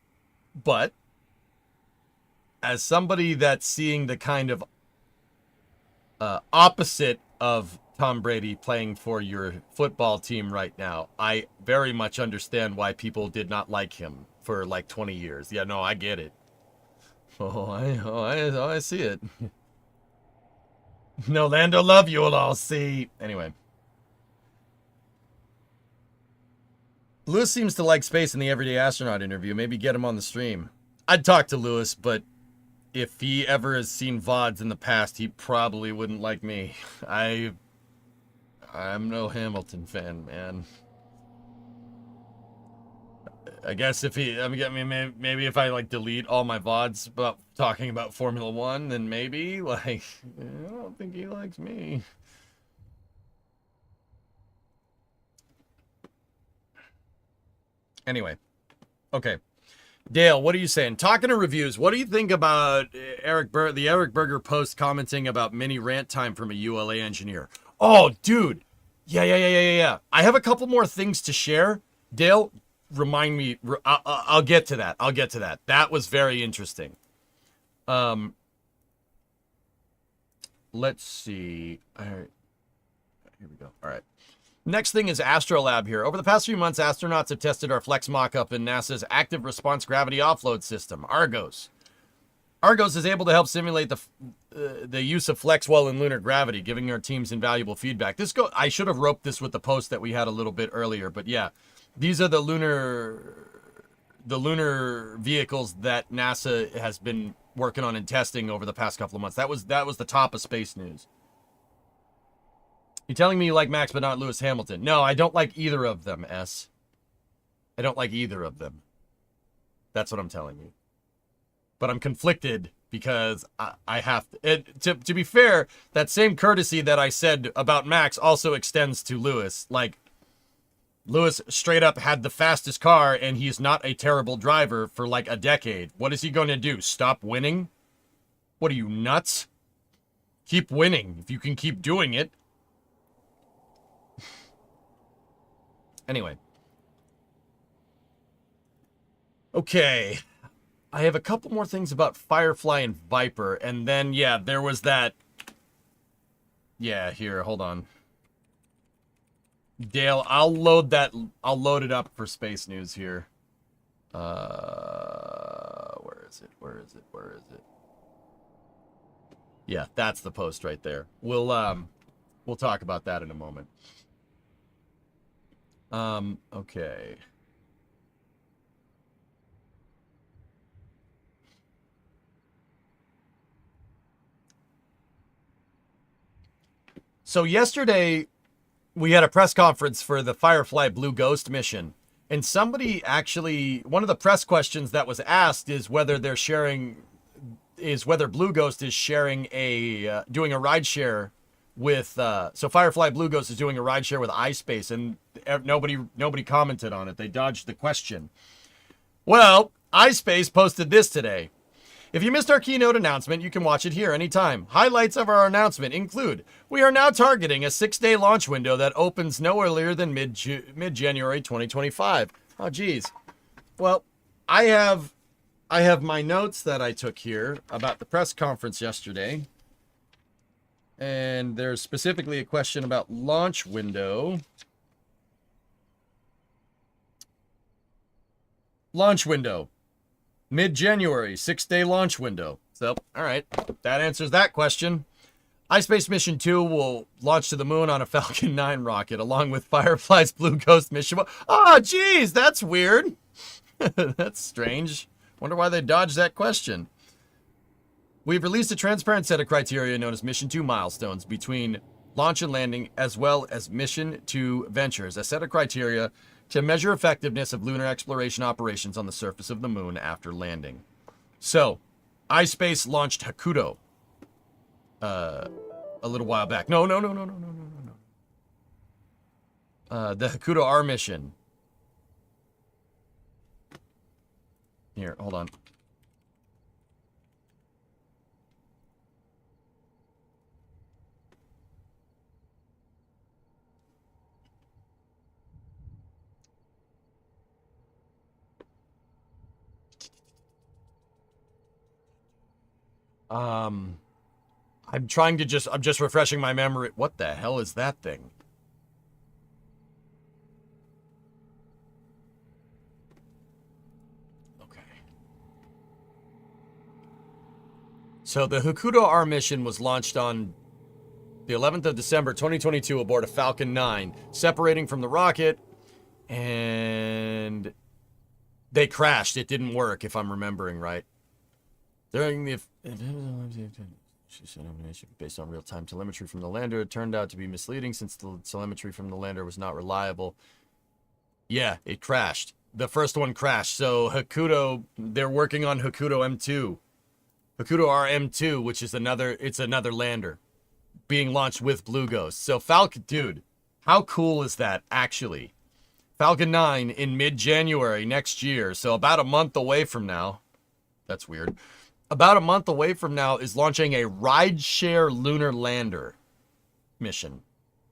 as somebody that's seeing the kind of opposite of Tom Brady playing for your football team right now, I very much understand why people did not like him for like 20 years. Yeah, no, I get it. I see it. No, Lando love you will all see. Anyway. Lewis seems to like space in the Everyday Astronaut interview. Maybe get him on the stream. I'd talk to Lewis, but if he ever has seen VODs in the past, he probably wouldn't like me. I'm no Hamilton fan, man. I guess if he, I mean, maybe if I like delete all my VODs about talking about Formula One, then maybe, like, I don't think he likes me. Anyway, okay. Dale, what are you saying? Talking to reviews, what do you think about the Eric Berger post commenting about mini rant time from a ULA engineer? Oh, dude. Yeah. I have a couple more things to share. Dale, remind me. I'll get to that. That was very interesting. Let's see. All right. Here we go. All right. Next thing is Astrolab here. Over the past few months, astronauts have tested our Flex mock-up in NASA's Active Response Gravity Offload System, ARGOS. ARGOS is able to help simulate the use of Flex while in lunar gravity, giving our teams invaluable feedback. I should have roped this with the post that we had a little bit earlier, but yeah. These are the lunar vehicles that NASA has been working on and testing over the past couple of months. That was the top of space news. You're telling me you like Max but not Lewis Hamilton. No, I don't like either of them, S. I don't like either of them. That's what I'm telling you. But I'm conflicted because I have to. To be fair, that same courtesy that I said about Max also extends to Lewis. Like, Lewis straight up had the fastest car and he's not a terrible driver for like a decade. What is he going to do? Stop winning? What are you, nuts? Keep winning if you can keep doing it. Anyway. Okay. I have a couple more things about Firefly and Viper. And then, yeah, there was that. Yeah, here, hold on. Dale, I'll load it up for space news here. Where is it? Yeah, that's the post right there. We'll talk about that in a moment. Okay. So yesterday, we had a press conference for the Firefly Blue Ghost mission. And somebody actually, one of the press questions that was asked is whether Blue Ghost is sharing doing a rideshare with, so Firefly Blue Ghost is doing a rideshare with iSpace, and nobody commented on it. They dodged the question. Well, iSpace posted this today. If you missed our keynote announcement, you can watch it here anytime. Highlights of our announcement include, we are now targeting a 6-day launch window that opens no earlier than mid-January 2025. Oh, geez. Well, I have my notes that I took here about the press conference yesterday. And there's specifically a question about launch window. Launch window. Mid-January, 6-day launch window. So, all right, that answers that question. iSpace Mission 2 will launch to the moon on a Falcon 9 rocket, along with Firefly's Blue Ghost mission. Oh, geez, that's weird. That's strange. Wonder why they dodged that question. We've released a transparent set of criteria known as Mission 2 milestones between launch and landing, as well as Mission 2 ventures, a set of criteria to measure effectiveness of lunar exploration operations on the surface of the moon after landing. So, iSpace launched Hakuto a little while back. No. The Hakuto R mission. Here, hold on. I'm just refreshing my memory. What the hell is that thing? Okay. So the Hakuto R mission was launched on the 11th of December, 2022 aboard a Falcon 9, separating from the rocket, and they crashed. It didn't work, if I'm remembering right. During the She said nomination based on real-time telemetry from the lander. It turned out to be misleading since the telemetry from the lander was not reliable. Yeah, it crashed. The first one crashed. So Hakuto, they're working on Hakuto M2. Hakuto RM2, which is another lander being launched with Blue Ghost. So Falcon, dude, how cool is that actually? Falcon 9 in mid-January next year. So about a month away from now. That's weird. About a month away from now is launching a rideshare lunar lander mission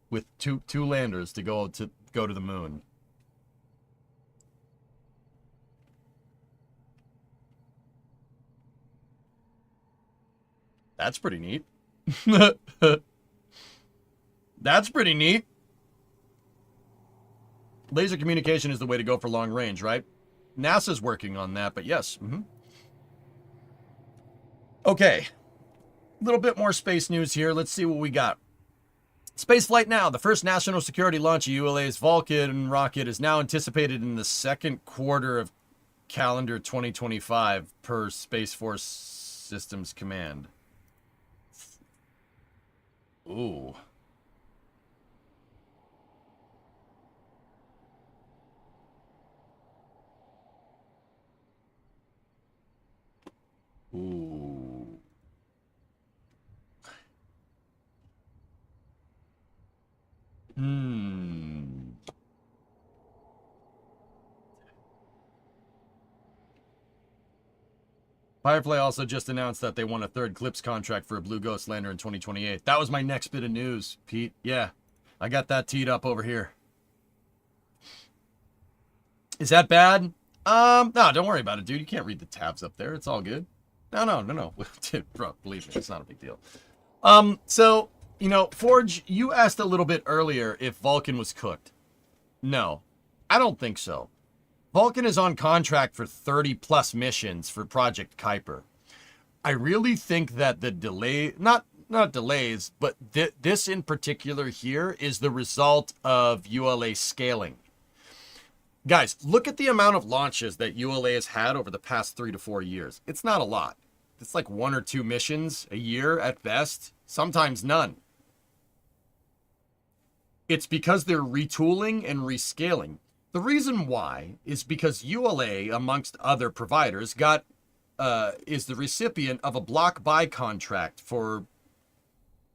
with two landers to go to the moon. That's pretty neat. That's pretty neat. Laser communication is the way to go for long range, right? NASA's working on that, but yes. Okay. A little bit more space news here. Let's see what we got. Spaceflight Now. The first national security launch of ULA's Vulcan rocket is now anticipated in the second quarter of calendar 2025 per Space Force Systems Command. Ooh. Ooh. Firefly also just announced that they won a third CLIPS contract for a Blue Ghost lander in 2028. That was my next bit of news, Pete. Yeah, I got that teed up over here. Is that bad? No, don't worry about it, dude. You can't read the tabs up there. It's all good. No. Bro, believe me, it's not a big deal. So, you know, Forge, you asked a little bit earlier if Vulcan was cooked. No, I don't think so. Vulcan is on contract for 30 plus missions for Project Kuiper. I really think that the delay, not delays, but this in particular here is the result of ULA scaling. Guys, look at the amount of launches that ULA has had over the past 3 to 4 years. It's not a lot. It's like 1 or 2 missions a year at best, sometimes none. It's because they're retooling and rescaling. The reason why is because ULA, amongst other providers, is the recipient of a block buy contract for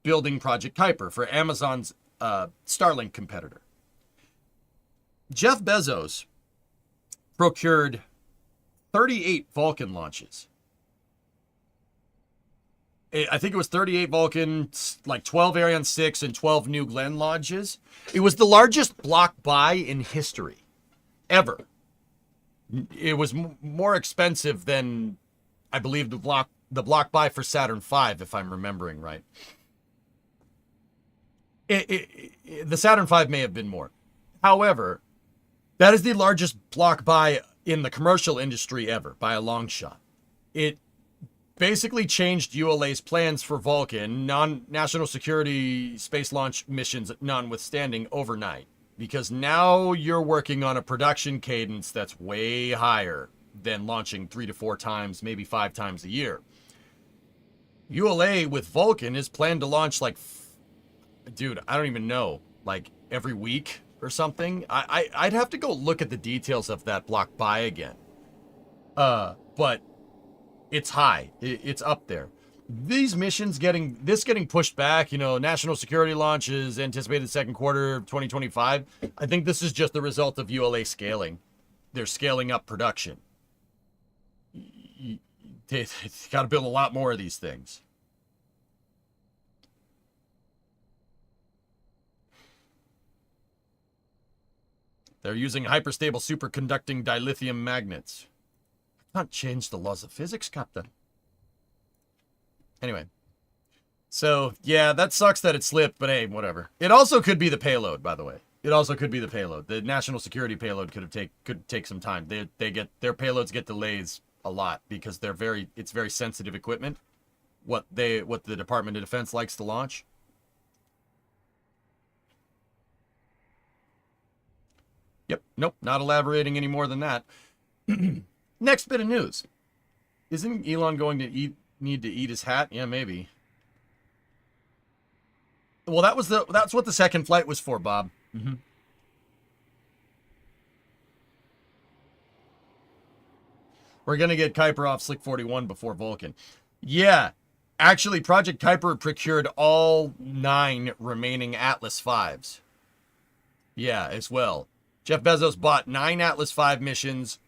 building Project Kuiper for Amazon's Starlink competitor. Jeff Bezos procured 38 Vulcan launches. I think it was 38 Vulcan, like 12 Ariane 6 and 12 New Glenn launches. It was the largest block buy in history, ever. It was more expensive than, I believe, the block buy for Saturn V, if I'm remembering right. The Saturn V may have been more. However, that is the largest block buy in the commercial industry ever, by a long shot. It basically changed ULA's plans for Vulcan, non-national security space launch missions notwithstanding, overnight. Because now you're working on a production cadence that's way higher than launching 3 to 4 times, maybe 5 times a year. ULA with Vulcan is planned to launch like, dude, I don't even know, like every week or something. I'd have to go look at the details of that block buy again. But it's high. It's up there. These missions getting pushed back, you know, national security launches anticipated second quarter of 2025. I think this is just the result of ULA scaling. They're scaling up production. They got to build a lot more of these things. They're using hyperstable superconducting dilithium magnets. I can't change the laws of physics, Captain. Anyway. So, yeah, that sucks that it slipped, but hey, whatever. It also could be the payload, by the way. It also could be the payload. The national security payload could take some time. Their payloads get delays a lot because it's very sensitive equipment. What the Department of Defense likes to launch. Yep, nope, not elaborating any more than that. Next bit of news. Isn't Elon going to need to eat his hat? Yeah, maybe. Well, that's what the second flight was for, Bob. Mm-hmm. We're gonna get Kuiper off Slick 41 before Vulcan. Yeah, actually, Project Kuiper procured all 9 remaining Atlas 5s. Yeah, as well. Jeff Bezos bought 9 Atlas 5 missions.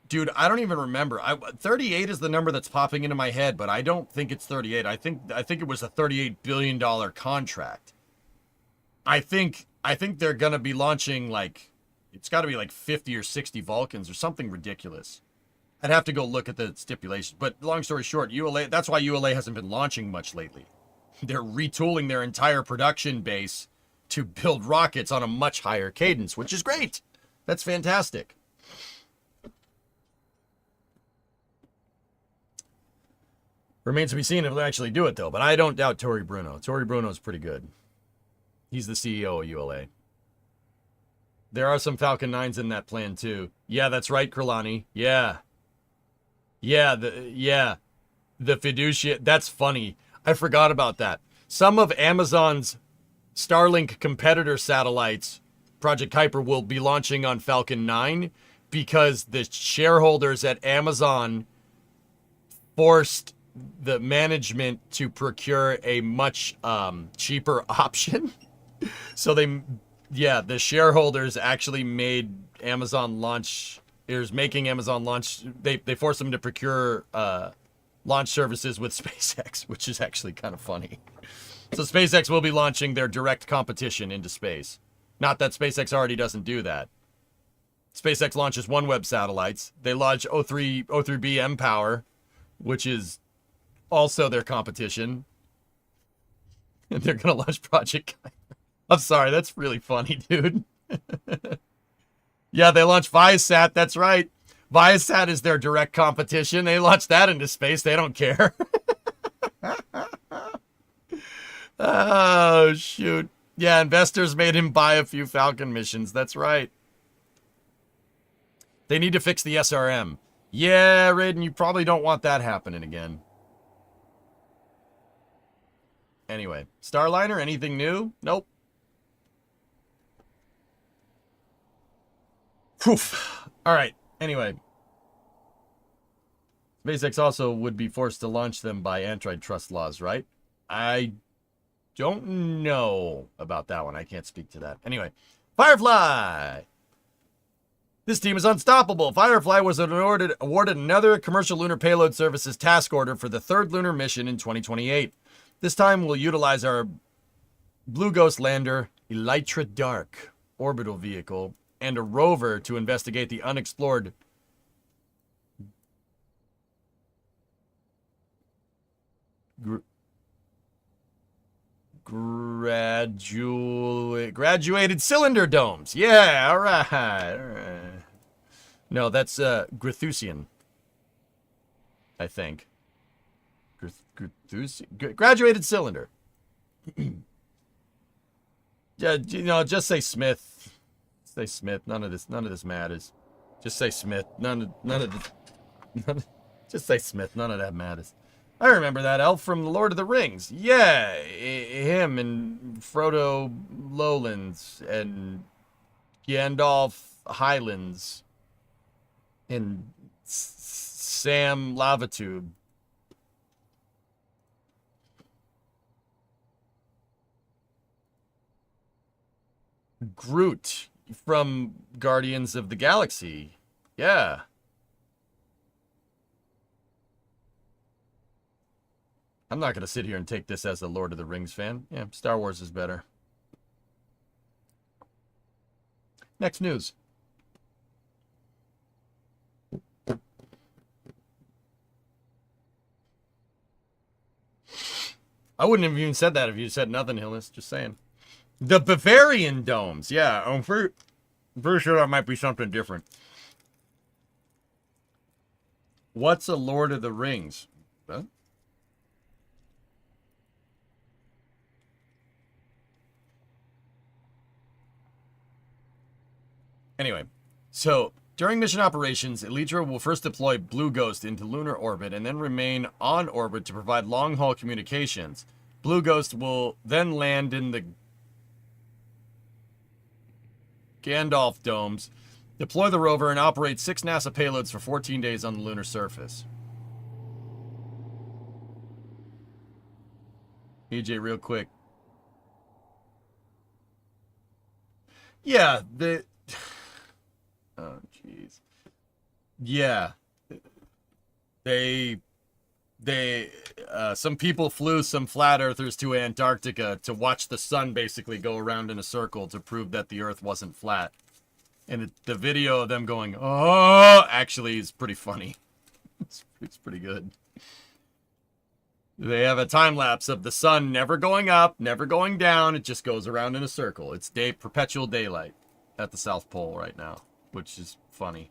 Dude, I don't even remember. 38 is the number that's popping into my head, but I don't think it's 38. I think it was a $38 billion contract. I think they're gonna be launching like, it's got to be like 50 or 60 Vulcans or something ridiculous. I'd have to go look at the stipulations. But long story short, ULA, that's why ULA hasn't been launching much lately. They're retooling their entire production base to build rockets on a much higher cadence, which is great. That's fantastic. Remains to be seen if they'll actually do it, though. But I don't doubt Tory Bruno. Tory Bruno's pretty good. He's the CEO of ULA. There are some Falcon 9s in that plan, too. Yeah, that's right, Kralani. Yeah. Yeah, the fiducia. That's funny. I forgot about that. Some of Amazon's Starlink competitor satellites, Project Kuiper, will be launching on Falcon 9 because the shareholders at Amazon forced the management to procure a much cheaper option. So the shareholders actually made Amazon launch, making Amazon launch, they forced them to procure launch services with SpaceX, which is actually kind of funny. So SpaceX will be launching their direct competition into space. Not that SpaceX already doesn't do that. SpaceX launches OneWeb satellites. They launch O3B mPOWER, which is also their competition. And they're going to launch Project Kuiper. I'm sorry, that's really funny, dude. Yeah, they launched Viasat, that's right. Viasat is their direct competition. They launched that into space. They don't care. Oh, shoot. Yeah, investors made him buy a few Falcon missions. That's right. They need to fix the SRM. Yeah, Raiden, you probably don't want that happening again. Anyway, Starliner, anything new? Nope. Poof. All right. Anyway. SpaceX also would be forced to launch them by antitrust laws, right? I don't know about that one. I can't speak to that. Anyway, Firefly. This team is unstoppable. Firefly was awarded another commercial lunar payload services task order for the 3rd lunar mission in 2028. This time we'll utilize our Blue Ghost lander, Elytra Dark orbital vehicle, and a rover to investigate the unexplored graduated cylinder domes. Yeah, all right. No, that's Grithusian, I think. Graduated cylinder. Yeah, just say Smith. Say Smith. None of this matters. Just say Smith. Just say Smith. None of that matters. I remember that elf from The Lord of the Rings. Yeah, him and Frodo Lowlands and Gandalf Highlands and Sam Lavatube. Groot from Guardians of the Galaxy. Yeah. I'm not going to sit here and take this as a Lord of the Rings fan. Yeah, Star Wars is better. Next news. I wouldn't have even said that if you said nothing, Hillis. Just saying. The Bavarian domes. Yeah, I'm pretty sure that might be something different. What's a Lord of the Rings? Huh? Anyway, so During mission operations, Elytra will first deploy Blue Ghost into lunar orbit and then remain on orbit to provide long-haul communications. Blue Ghost will then land in the Gandalf domes, deploy the rover, and operate 6 NASA payloads for 14 days on the lunar surface. EJ, real quick. Yeah, oh, jeez. Yeah. Some people flew some flat earthers to Antarctica to watch the sun basically go around in a circle to prove that the earth wasn't flat. And the video of them going, oh, actually is pretty funny. It's pretty good. They have a time lapse of the sun never going up, never going down. It just goes around in a circle. It's perpetual daylight at the South Pole right now, which is funny.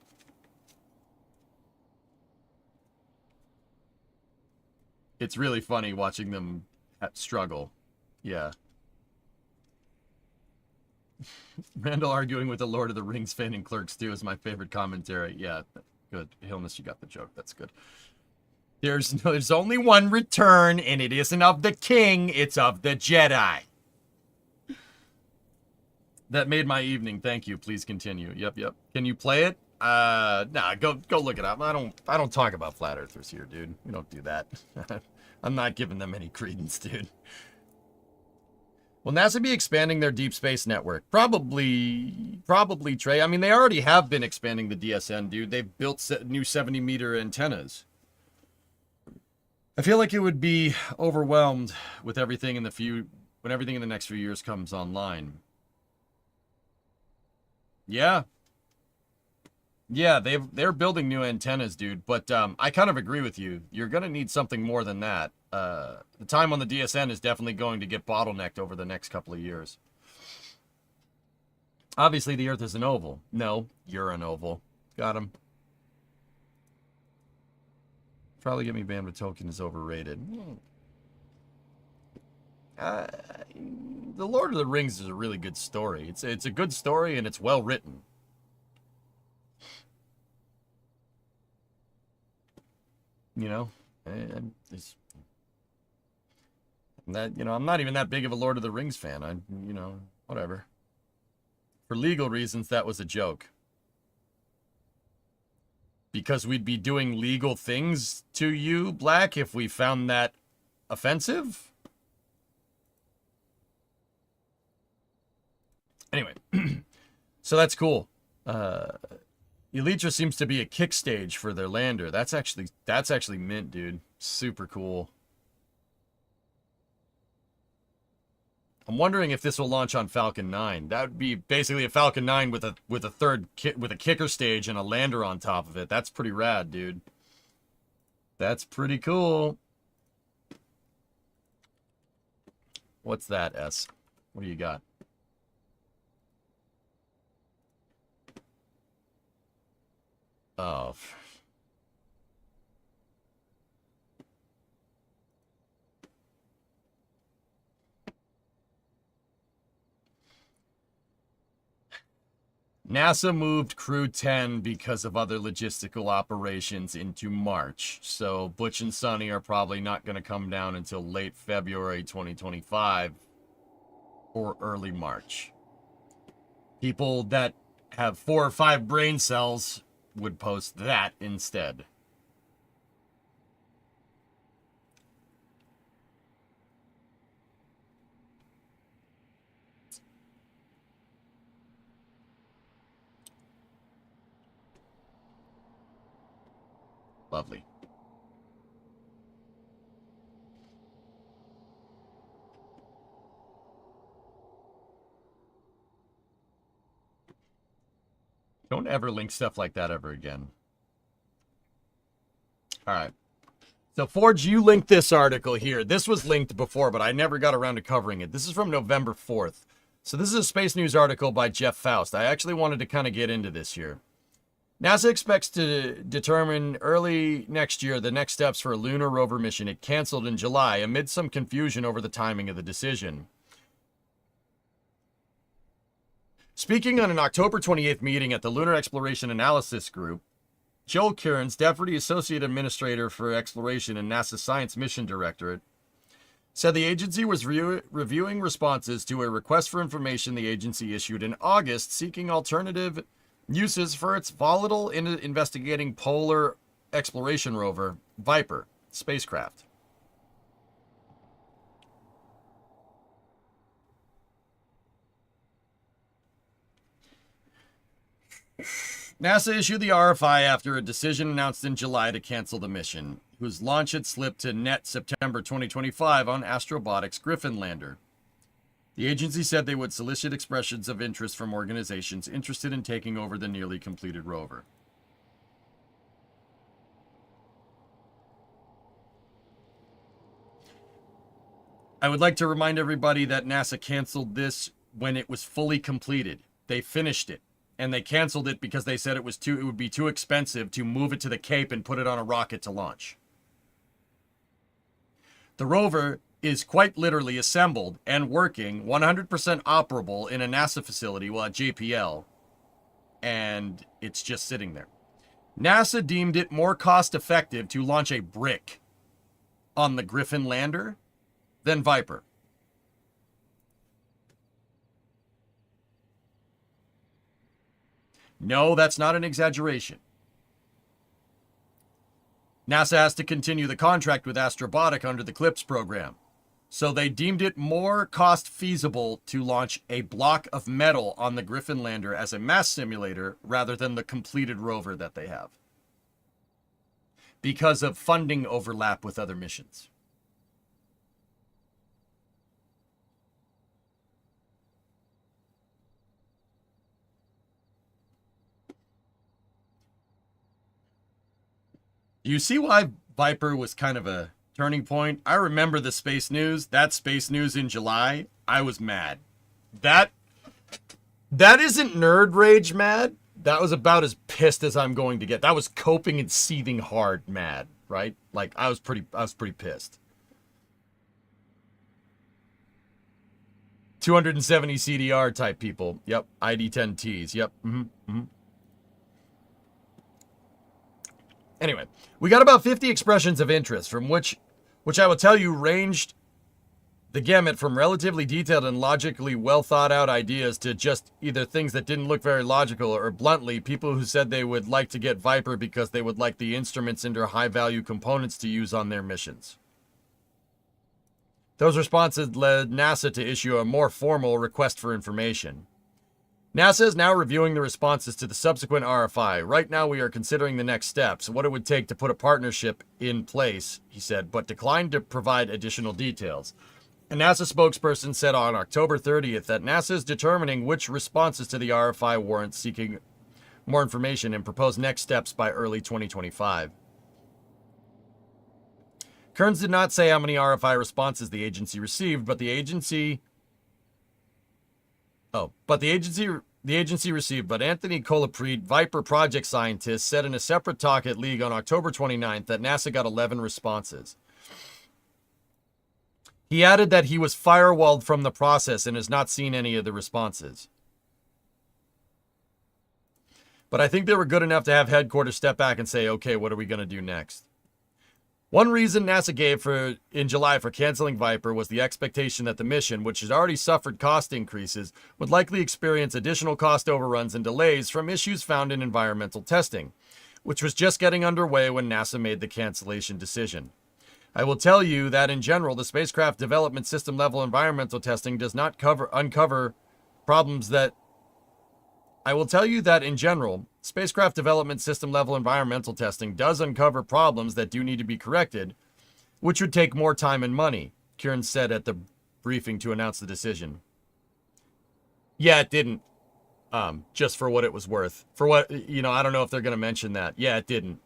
It's really funny watching them struggle. Yeah. Randall arguing with the Lord of the Rings fan in Clerks 2 is my favorite commentary. Yeah, good. Hillness, you got the joke. That's good. There's only one return, and it isn't of the king, it's of the Jedi. That made my evening. Thank you. Please continue. Yep. Can you play it? Nah, go look it up. I don't talk about flat earthers here, dude. We don't do that. I'm not giving them any credence, dude. Will NASA be expanding their deep space network? Probably, Trey. I mean, they already have been expanding the DSN, dude. They've built new 70-meter antennas. I feel like it would be overwhelmed with everything when everything in the next few years comes online. Yeah, they're building new antennas, dude. But I kind of agree with you. You're gonna need something more than that. The time on the DSN is definitely going to get bottlenecked over the next couple of years. Obviously, the Earth is an oval. No, you're an oval. Got him. Probably get me banned with token is overrated. The Lord of the Rings is a really good story. It's a good story and it's well written. You know, I'm not even that big of a Lord of the Rings fan. Whatever. For legal reasons, that was a joke. Because we'd be doing legal things to you, Black, if we found that offensive? Anyway, so that's cool. Elytra seems to be a kick stage for their lander. That's actually mint, dude. Super cool. I'm wondering if this will launch on Falcon 9. That would be basically a Falcon 9 with a kicker stage and a lander on top of it. That's pretty rad, dude. That's pretty cool. What's that, S? What do you got? Oh. NASA moved Crew 10 because of other logistical operations into March. So Butch and Sonny are probably not going to come down until late February 2025 or early March. People that have 4 or 5 brain cells would post that instead. Lovely. Don't ever link stuff like that ever again. All right. So, Forge, you linked this article here. This was linked before, but I never got around to covering it. This is from November 4th. So this is a Space News article by Jeff Faust. I actually wanted to kind of get into this here. NASA expects to determine early next year the next steps for a lunar rover mission it canceled in July amid some confusion over the timing of the decision. Speaking on an October 28th meeting at the Lunar Exploration Analysis Group, Joel Kearns, Deputy Associate Administrator for Exploration and NASA's Science Mission Directorate, said the agency was reviewing responses to a request for information the agency issued in August seeking alternative uses for its volatile investigating polar exploration rover, Viper, spacecraft. NASA issued the RFI after a decision announced in July to cancel the mission, whose launch had slipped to net September 2025 on Astrobotic's Griffin lander. The agency said they would solicit expressions of interest from organizations interested in taking over the nearly completed rover. I would like to remind everybody that NASA canceled this when it was fully completed. They finished it. And they canceled it because they said it would be too expensive to move it to the Cape and put it on a rocket to launch. The rover is quite literally assembled and working 100% operable in a NASA facility at JPL, and it's just sitting there. NASA deemed it more cost effective to launch a brick on the Griffin lander than Viper. No, that's not an exaggeration. NASA has to continue the contract with Astrobotic under the CLIPS program. So they deemed it more cost feasible to launch a block of metal on the Griffin lander as a mass simulator rather than the completed rover that they have, because of funding overlap with other missions. You see why Viper was kind of a turning point? I remember the space news. That space news in July, I was mad. That isn't nerd rage mad. That was about as pissed as I'm going to get. That was coping and seething hard mad, right? Like I was pretty pissed. 270 CDR type people. Yep. ID10Ts. Yep. Anyway, we got about 50 expressions of interest, from which I will tell you ranged the gamut from relatively detailed and logically well thought out ideas to just either things that didn't look very logical or bluntly people who said they would like to get Viper because they would like the instruments and high value components to use on their missions. Those responses led NASA to issue a more formal request for information. NASA is now reviewing the responses to the subsequent RFI. Right now, we are considering the next steps, what it would take to put a partnership in place, he said, but declined to provide additional details. A NASA spokesperson said on October 30th that NASA is determining which responses to the RFI warrant seeking more information and propose next steps by early 2025. Kearns did not say how many RFI responses the agency received, but the agency received, but Anthony Colapret, Viper project scientist, said in a separate talk at League on October 29th that NASA got 11 responses. He added that he was firewalled from the process and has not seen any of the responses. But I think they were good enough to have headquarters step back and say, okay, what are we going to do next? One reason NASA gave in July for canceling Viper was the expectation that the mission, which has already suffered cost increases, would likely experience additional cost overruns and delays from issues found in environmental testing, which was just getting underway when NASA made the cancellation decision. I will tell you that in general, the spacecraft development system level environmental testing does not uncover problems that spacecraft development system level environmental testing does uncover problems that do need to be corrected, which would take more time and money, Kearns said at the briefing to announce the decision. Yeah, it didn't. Just for what it was worth. For what, I don't know if they're going to mention that. Yeah, it didn't.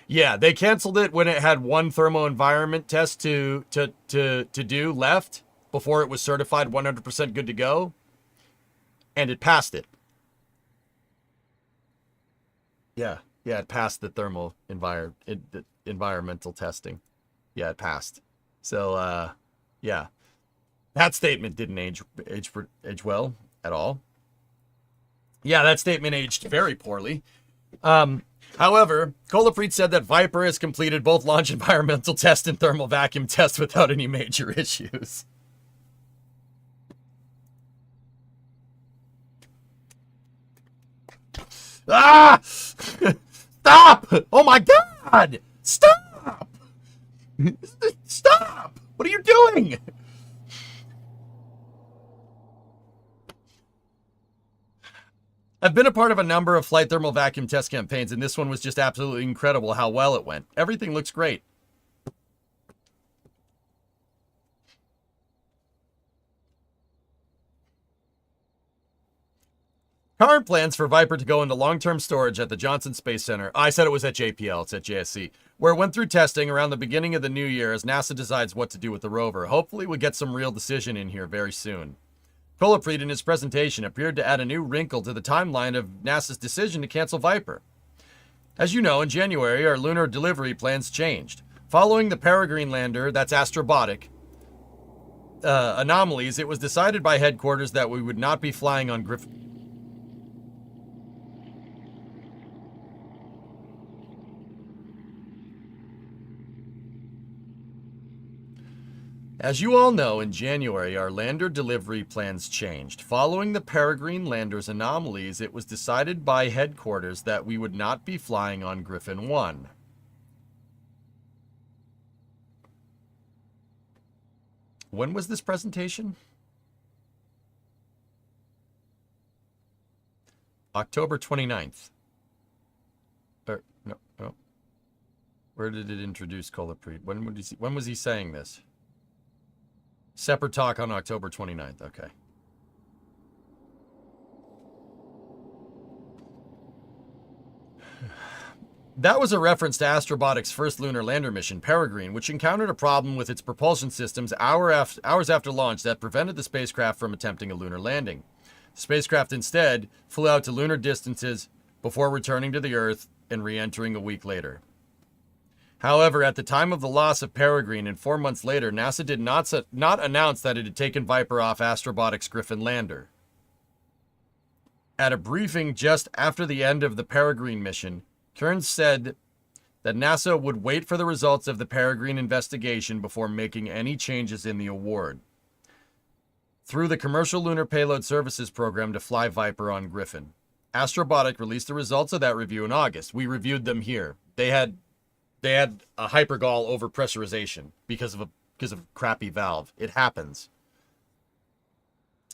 Yeah, they canceled it when it had one thermo environment test to do left before it was certified 100% good to go, and it passed it. Yeah, it passed the thermal environmental testing. Yeah, it passed. So, yeah, that statement didn't age well at all. Yeah, that statement aged very poorly. However, Kolaprit said that Viper has completed both launch environmental test and thermal vacuum test without any major issues. Ah! Stop! Oh my god! Stop! Stop! What are you doing? I've been a part of a number of flight thermal vacuum test campaigns, and this one was just absolutely incredible how well it went. Everything looks great. Current plans for Viper to go into long-term storage at the Johnson Space Center. I said it was at JPL, it's at JSC, where it went through testing around the beginning of the new year as NASA decides what to do with the rover. Hopefully we get some real decision in here very soon. Kolaprit in his presentation appeared to add a new wrinkle to the timeline of NASA's decision to cancel Viper. As you know, in January, our lunar delivery plans changed. Following the Peregrine lander, that's Astrobotic, anomalies, it was decided by headquarters that we would not be flying on Griffin. As you all know, in January, our lander delivery plans changed. Following the Peregrine lander's anomalies, it was decided by headquarters that we would not be flying on Griffin 1. When was this presentation? October 29th. No. Where did it introduce Kolaprit? When was he saying this? Separate talk on October 29th. Okay. That was a reference to Astrobotic's first lunar lander mission, Peregrine, which encountered a problem with its propulsion systems hours after launch that prevented the spacecraft from attempting a lunar landing. The spacecraft instead flew out to lunar distances before returning to the Earth and re-entering a week later. However, at the time of the loss of Peregrine and 4 months later, NASA did not announce that it had taken Viper off Astrobotic's Griffin lander. At a briefing just after the end of the Peregrine mission, Kearns said that NASA would wait for the results of the Peregrine investigation before making any changes in the award through the Commercial Lunar Payload Services program to fly Viper on Griffin. Astrobotic released the results of that review in August. We reviewed them here. They had a hypergol overpressurization because of a crappy valve. It happens.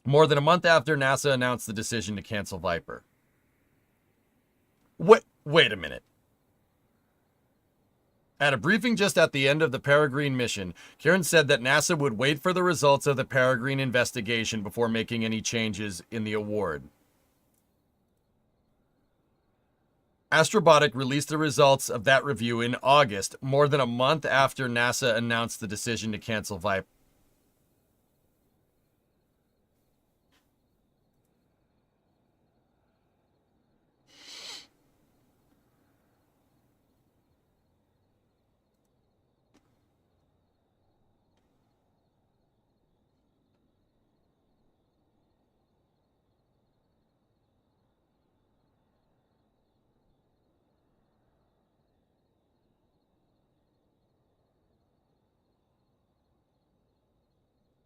More than a month after NASA announced the decision to cancel Viper. Wait a minute. At a briefing just at the end of the Peregrine mission, Kieran said that NASA would wait for the results of the Peregrine investigation before making any changes in the award. Astrobotic released the results of that review in August, more than a month after NASA announced the decision to cancel Viper.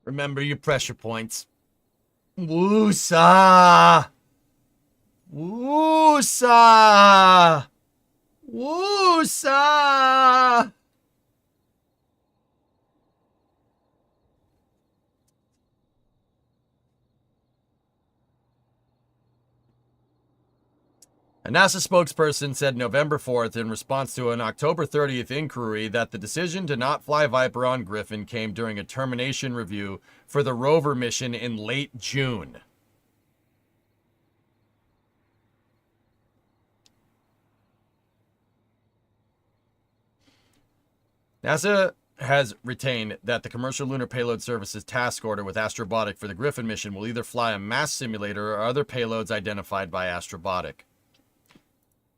Remember your pressure points. Woosa! Woosa! Woosa! A NASA spokesperson said November 4th in response to an October 30th inquiry that the decision to not fly Viper on Griffin came during a termination review for the rover mission in late June. NASA has retained that the Commercial Lunar Payload Services task order with Astrobotic for the Griffin mission will either fly a mass simulator or other payloads identified by Astrobotic.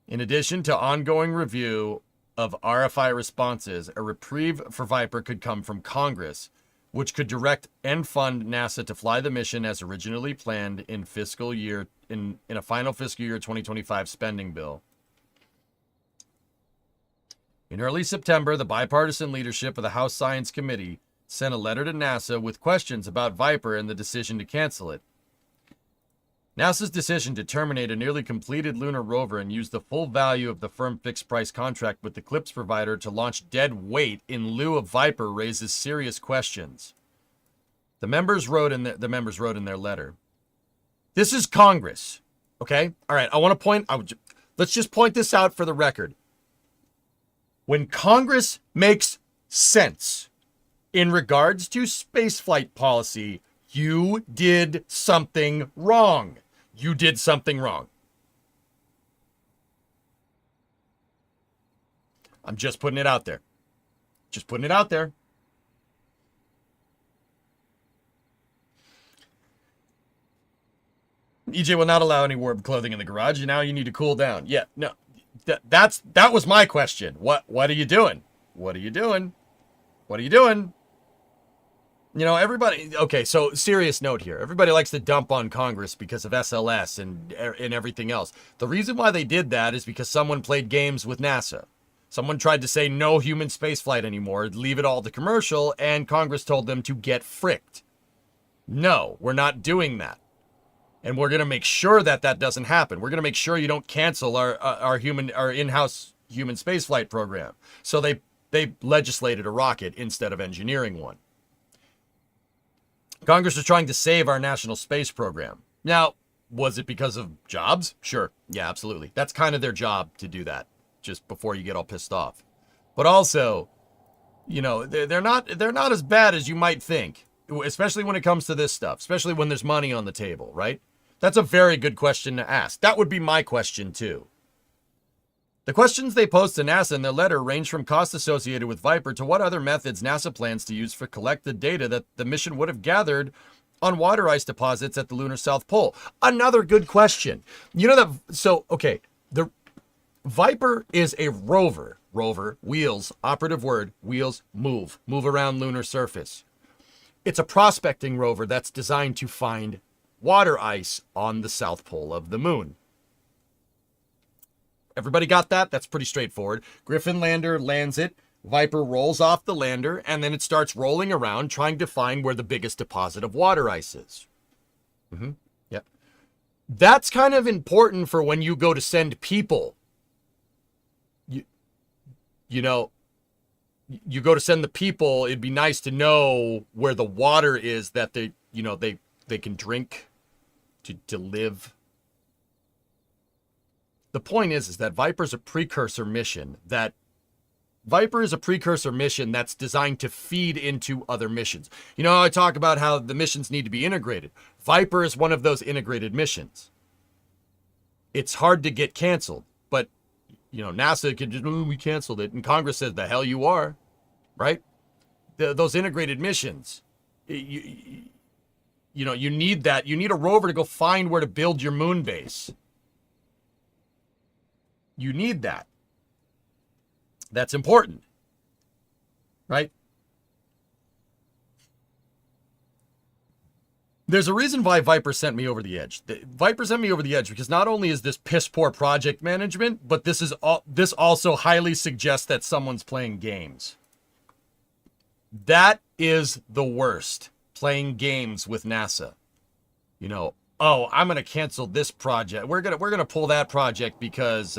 In addition to ongoing review of RFI responses, a reprieve for Viper could come from Congress, which could direct and fund NASA to fly the mission as originally planned in a final fiscal year 2025 spending bill. In early September, the bipartisan leadership of the House Science Committee sent a letter to NASA with questions about Viper and the decision to cancel it. NASA's decision to terminate a nearly completed lunar rover and use the full value of the firm fixed-price contract with the CLPS provider to launch dead weight in lieu of Viper raises serious questions. The members wrote in their letter, "This is Congress, okay? All right, let's just point this out for the record. When Congress makes sense in regards to spaceflight policy, you did something wrong. You did something wrong. I'm just putting it out there. Just putting it out there. EJ will not allow any warm clothing in the garage. Now you need to cool down. Yeah, no. That was my question. What are you doing? What are you doing? What are you doing? You know, everybody, okay, so serious note here. Everybody likes to dump on Congress because of SLS and everything else. The reason why they did that is because someone played games with NASA. Someone tried to say no human spaceflight anymore, leave it all to commercial, and Congress told them to get fricked. No, we're not doing that. And we're going to make sure that doesn't happen. We're going to make sure you don't cancel our in-house human spaceflight program. So they legislated a rocket instead of engineering one. Congress is trying to save our national space program. Now, was it because of jobs? Sure. Yeah, absolutely. That's kind of their job to do that, just before you get all pissed off. But also, you know, they're not as bad as you might think, especially when it comes to this stuff, especially when there's money on the table, right? That's a very good question to ask. That would be my question too. The questions they posed to NASA in their letter range from costs associated with Viper to what other methods NASA plans to use for collect the data that the mission would have gathered on water ice deposits at the lunar South Pole. Another good question. You know the Viper is a rover. Rover, wheels, operative word, wheels, move around lunar surface. It's a prospecting rover that's designed to find water ice on the South Pole of the moon. Everybody got that? That's pretty straightforward. Griffin lander lands it. Viper rolls off the lander, and then it starts rolling around trying to find where the biggest deposit of water ice is. Yep. That's kind of important for when you go to send people. You know, you go to send the people, it'd be nice to know where the water is that they can drink to live. The point is that Viper is a precursor mission that's designed to feed into other missions. You know, I talk about how the missions need to be integrated. Viper is one of those integrated missions. It's hard to get canceled, but, you know, NASA could just, we canceled it. And Congress says, the hell you are, right? Those integrated missions, you know, you need that. You need a rover to go find where to build your moon base. You need that. That's important, right? There's a reason why Viper sent me over the edge. Viper sent me over the edge because not only is this piss poor project management, but this also highly suggests that someone's playing games. That is the worst. Playing games with NASA. You know, oh, I'm going to cancel this project. We're going to pull that project because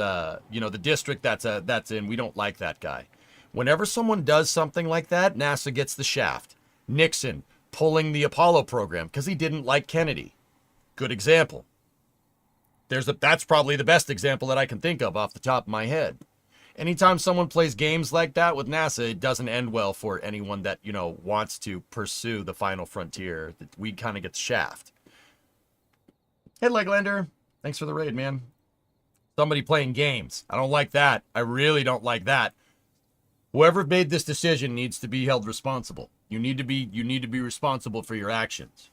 you know, the district that's in, we don't like that guy. Whenever someone does something like that, NASA gets the shaft. Nixon pulling the Apollo program because he didn't like Kennedy. Good example. That's probably the best example that I can think of off the top of my head. Anytime someone plays games like that with NASA, it doesn't end well for anyone that, you know, wants to pursue the final frontier. We kind of get the shaft. Hey, Leglander. Thanks for the raid, man. Somebody playing games. I don't like that. I really don't like that. Whoever made this decision needs to be held responsible. You need to be responsible for your actions.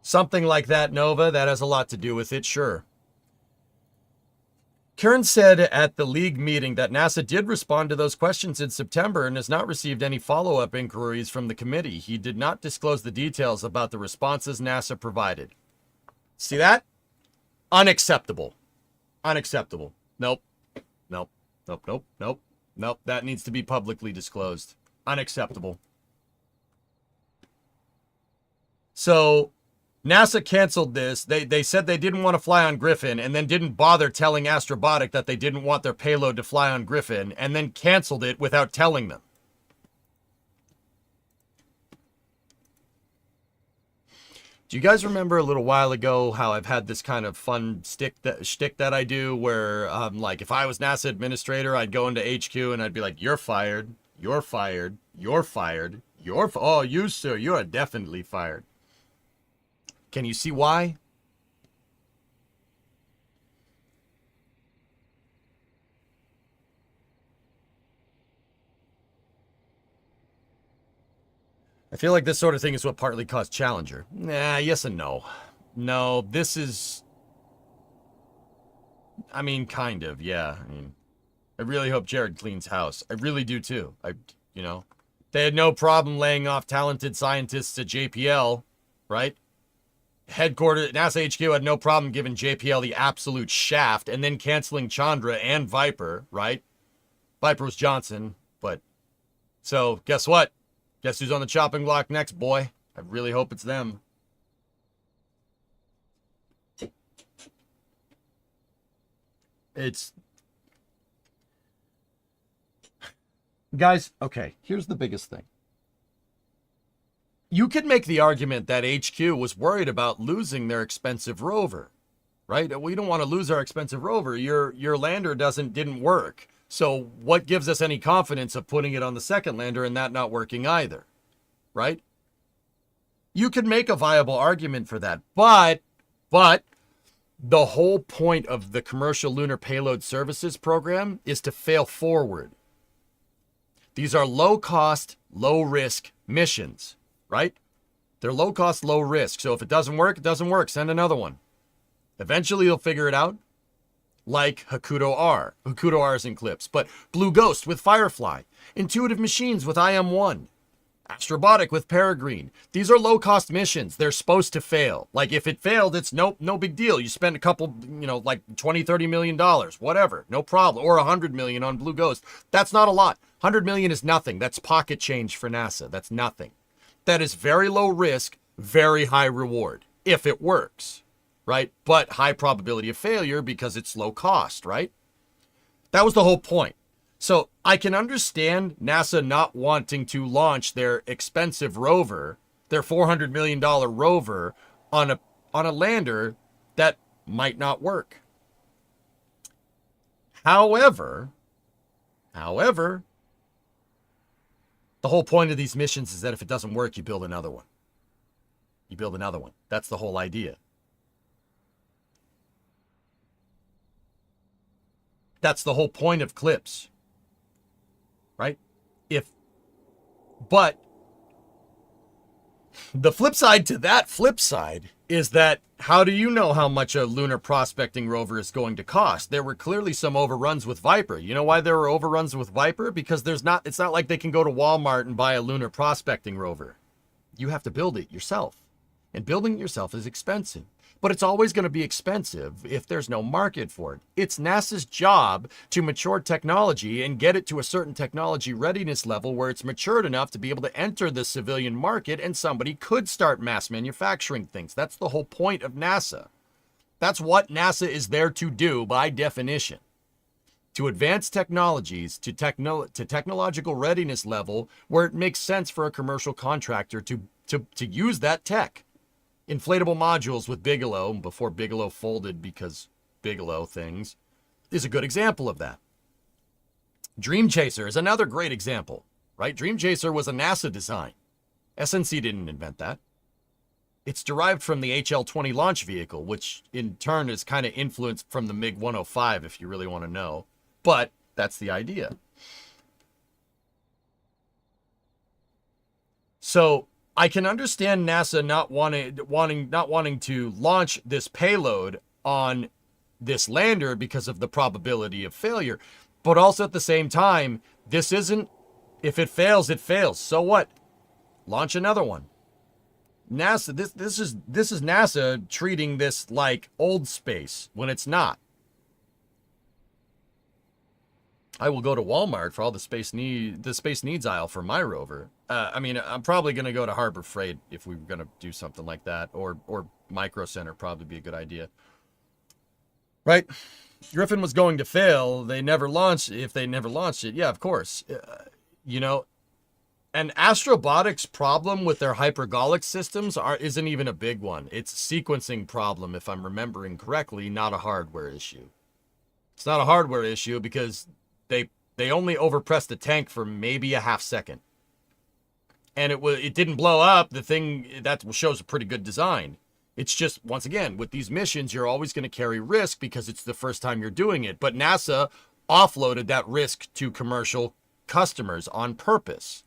Something like that, Nova, that has a lot to do with it, sure. Kern said at the league meeting that NASA did respond to those questions in September and has not received any follow-up inquiries from the committee. He did not disclose the details about the responses NASA provided. See that? Unacceptable. Unacceptable. Nope. Nope. Nope. Nope. Nope. Nope. That needs to be publicly disclosed. Unacceptable. So NASA canceled this. They said they didn't want to fly on Griffin and then didn't bother telling Astrobotic that they didn't want their payload to fly on Griffin and then canceled it without telling them. Do you guys remember a little while ago how I've had this kind of fun shtick that I do where, like, if I was NASA administrator, I'd go into HQ and I'd be like, you're fired, you're fired, you're fired, oh, you, sir, you are definitely fired. Can you see why? I feel like this sort of thing is what partly caused Challenger. Nah, yes and no. No, this is... I mean, kind of, yeah. I mean, I really hope Jared cleans house. I really do too. You know, they had no problem laying off talented scientists at JPL, right? Headquarters, NASA HQ had no problem giving JPL the absolute shaft and then canceling Chandra and Viper, right? Viper was Johnson, but... So, guess what? Guess who's on the chopping block next, boy? I really hope it's them. It's... Guys, okay, here's the biggest thing. You could make the argument that HQ was worried about losing their expensive rover, right? We don't want to lose our expensive rover. Your lander didn't work. So what gives us any confidence of putting it on the second lander and that not working either, right? You could make a viable argument for that, but the whole point of the Commercial Lunar Payload Services program is to fail forward. These are low-cost, low-risk missions, right? They're low-cost, low-risk. So if it doesn't work, it doesn't work. Send another one. Eventually, you'll figure it out. Like Hakuto R. Hakuto R is in clips. But Blue Ghost with Firefly. Intuitive Machines with IM-1. Astrobotic with Peregrine. These are low-cost missions. They're supposed to fail. Like, if it failed, it's no big deal. You spend a couple, like $20-30 million, whatever. No problem. Or $100 million on Blue Ghost. That's not a lot. $100 million is nothing. That's pocket change for NASA. That's nothing. That is very low risk, very high reward, if it works, right? But high probability of failure because it's low cost, right? That was the whole point. So I can understand NASA not wanting to launch their expensive rover, their $400 million rover, on a lander that might not work. However, the whole point of these missions is that if it doesn't work, you build another one. You build another one. That's the whole idea. That's the whole point of clips. Right? But the flip side to that flip side is that how do you know how much a lunar prospecting rover is going to cost? There were clearly some overruns with Viper. You know why there were overruns with Viper? Because it's not like they can go to Walmart and buy a lunar prospecting rover. You have to build it yourself. And building it yourself is expensive. But it's always going to be expensive if there's no market for it. It's NASA's job to mature technology and get it to a certain technology readiness level where it's matured enough to be able to enter the civilian market and somebody could start mass manufacturing things. That's the whole point of NASA. That's what NASA is there to do by definition. To advance technologies to technological readiness level where it makes sense for a commercial contractor to use that tech. Inflatable modules with Bigelow, before Bigelow folded because Bigelow things, is a good example of that. Dream Chaser is another great example, right? Dream Chaser was a NASA design. SNC didn't invent that. It's derived from the HL-20 launch vehicle, which in turn is kind of influenced from the MiG-105, if you really want to know. But that's the idea. So I can understand NASA not wanting to launch this payload on this lander because of the probability of failure. But also at the same time, this isn't, if it fails, it fails. So what? Launch another one. NASA, this is NASA treating this like old space when it's not. I will go to Walmart for all the space needs aisle for my rover. I mean, I'm probably going to go to Harbor Freight if we were going to do something like that, or Micro Center probably be a good idea. Right? Griffin was going to fail. They never launched. If they never launched it, yeah, of course. You know, and Astrobotic's problem with their hypergolic systems isn't even a big one. It's a sequencing problem, if I'm remembering correctly, not a hardware issue. It's not a hardware issue because they only overpressed the tank for maybe a half second. And it didn't blow up. The thing, that shows a pretty good design. It's just, once again, with these missions, you're always going to carry risk because it's the first time you're doing it. But NASA offloaded that risk to commercial customers on purpose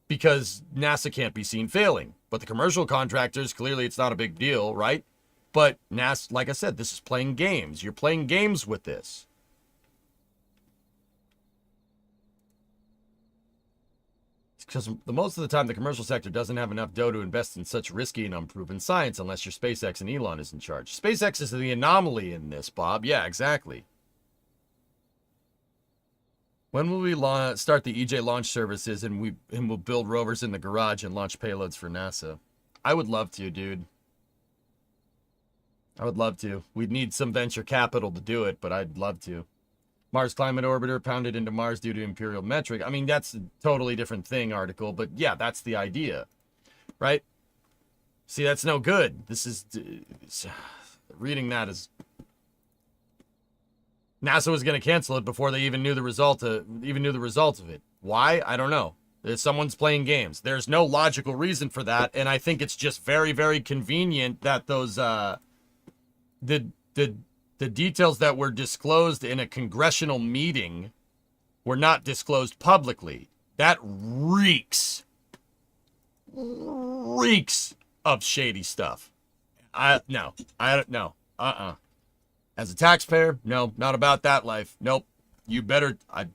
because NASA can't be seen failing. But the commercial contractors, clearly it's not a big deal, right? But NASA, like I said, this is playing games. You're playing games with this. Because most of the time, the commercial sector doesn't have enough dough to invest in such risky and unproven science unless your SpaceX and Elon is in charge. SpaceX is the anomaly in this, Bob. Yeah, exactly. When will we start the EJ launch services and we'll build rovers in the garage and launch payloads for NASA? I would love to, dude. I would love to. We'd need some venture capital to do it, but I'd love to. Mars Climate Orbiter pounded into Mars due to imperial metric. I mean, that's a totally different thing article, but yeah, that's the idea, right? See, that's no good. This is, reading that is, NASA was going to cancel it before they even knew the result of it. Why? I don't know. Someone's playing games. There's no logical reason for that, and I think it's just very, very convenient that those, the details that were disclosed in a congressional meeting were not disclosed publicly. That reeks of shady stuff. I don't know. As a taxpayer, no, not about that life. Nope. You better, I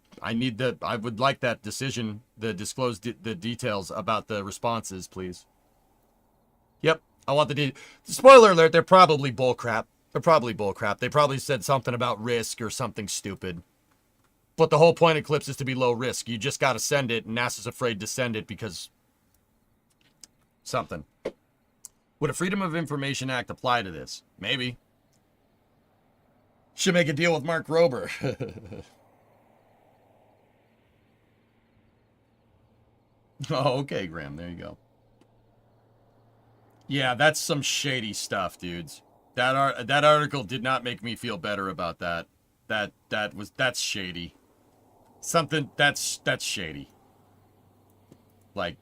would like that decision, the details about the responses, please. Yep. I want the spoiler alert, they're probably bullcrap. They're probably bullcrap. They probably said something about risk or something stupid. But the whole point of Eclipse is to be low risk. You just got to send it, and NASA's afraid to send it because something. Would a Freedom of Information Act apply to this? Maybe. Should make a deal with Mark Rober. Oh, okay, Graham. There you go. Yeah, that's some shady stuff, dudes. That article did not make me feel better about that. That's shady. Something that's shady. Like,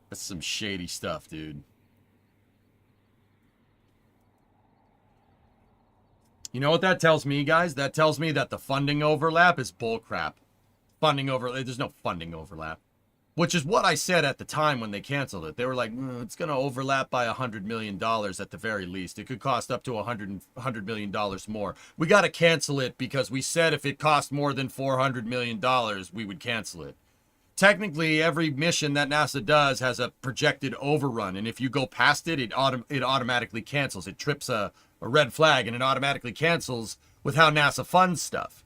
that's some shady stuff, dude. You know what that tells me, guys? That tells me that the funding overlap is bullcrap. There's no funding overlap. Which is what I said at the time when they canceled it. They were like, it's going to overlap by $100 million at the very least. It could cost up to $100 million more. We got to cancel it because we said if it cost more than $400 million, we would cancel it. Technically, every mission that NASA does has a projected overrun. And if you go past it, it automatically cancels. It trips a red flag and it automatically cancels with how NASA funds stuff.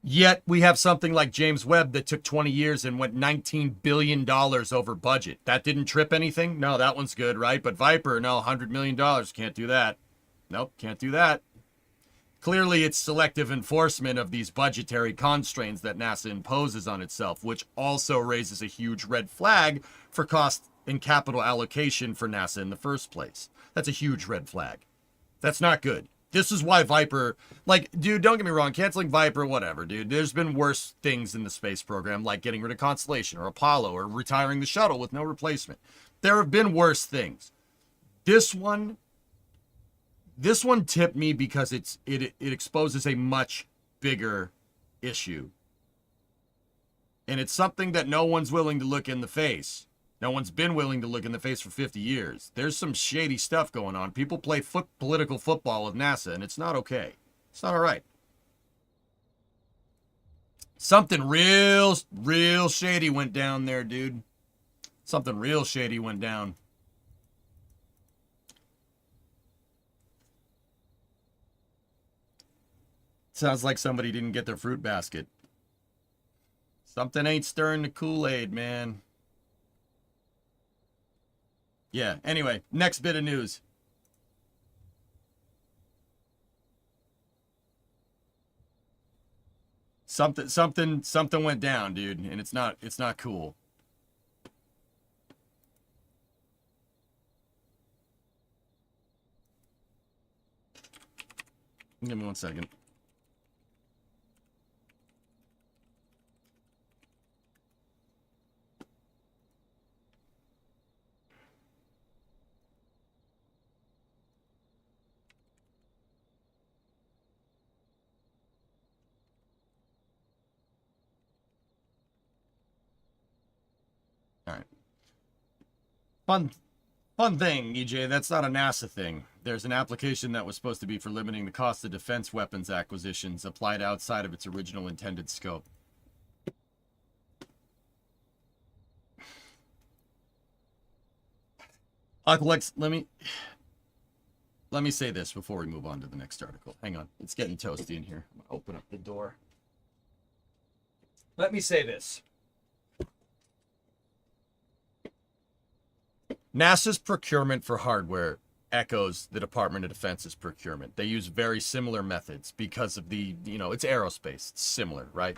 Yet we have something like James Webb that took 20 years and went $19 billion over budget. That didn't trip anything? No, that one's good, right? But Viper, no, $100 million. Can't do that. Nope, can't do that. Clearly, it's selective enforcement of these budgetary constraints that NASA imposes on itself, which also raises a huge red flag for cost and capital allocation for NASA in the first place. That's a huge red flag. That's not good. This is why Viper, like, dude, don't get me wrong, canceling Viper, whatever, dude. There's been worse things in the space program, like getting rid of Constellation or Apollo or retiring the shuttle with no replacement. There have been worse things. This one tipped me because it exposes a much bigger issue. And it's something that no one's willing to look in the face. No one's been willing to look in the face for 50 years. There's some shady stuff going on. People play political football with NASA, and it's not okay. It's not all right. Something real shady went down there, dude. Something real shady went down. Sounds like somebody didn't get their fruit basket. Something ain't stirring the Kool-Aid, man. Yeah, anyway, next bit of news. Something went down, dude, and it's not cool. Give me 1 second. All right. Fun thing, EJ. That's not a NASA thing. There's an application that was supposed to be for limiting the cost of defense weapons acquisitions applied outside of its original intended scope. Lex, let me say this before we move on to the next article. Hang on. It's getting toasty in here. I'm gonna open up the door. Let me say this. NASA's procurement for hardware echoes the Department of Defense's procurement. They use very similar methods because of the, it's aerospace. It's similar, right?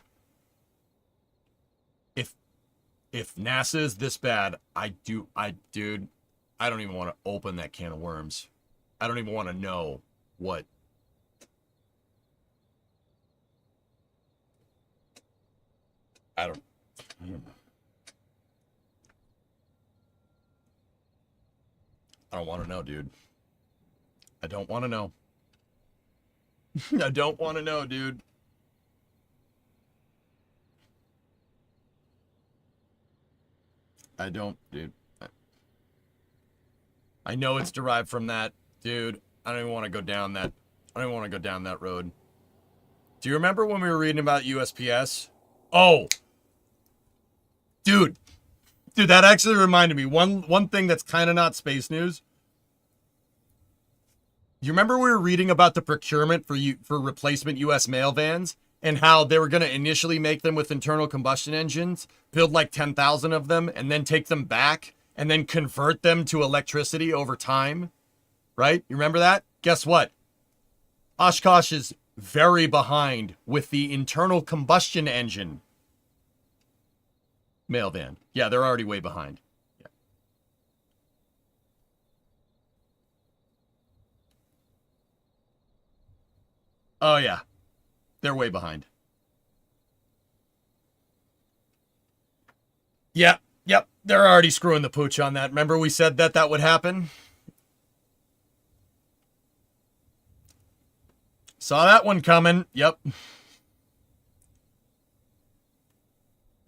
If NASA is this bad, dude, I don't even want to open that can of worms. I don't even want to know what. I don't want to know, dude. I don't want to know. I don't want to know, dude. I don't, dude. I know it's derived from that, dude. I don't even want to go down that. I don't even want to go down that road. Do you remember when we were reading about USPS? Oh, dude, that actually reminded me. One thing that's kind of not space news. You remember we were reading about the procurement for replacement U.S. mail vans and how they were going to initially make them with internal combustion engines, build like 10,000 of them, and then take them back and then convert them to electricity over time, right? You remember that? Guess what? Oshkosh is very behind with the internal combustion engine mail van. Yeah, they're already way behind. Yeah. Oh, yeah. They're way behind. Yep. They're already screwing the pooch on that. Remember we said that would happen? Saw that one coming. Yep.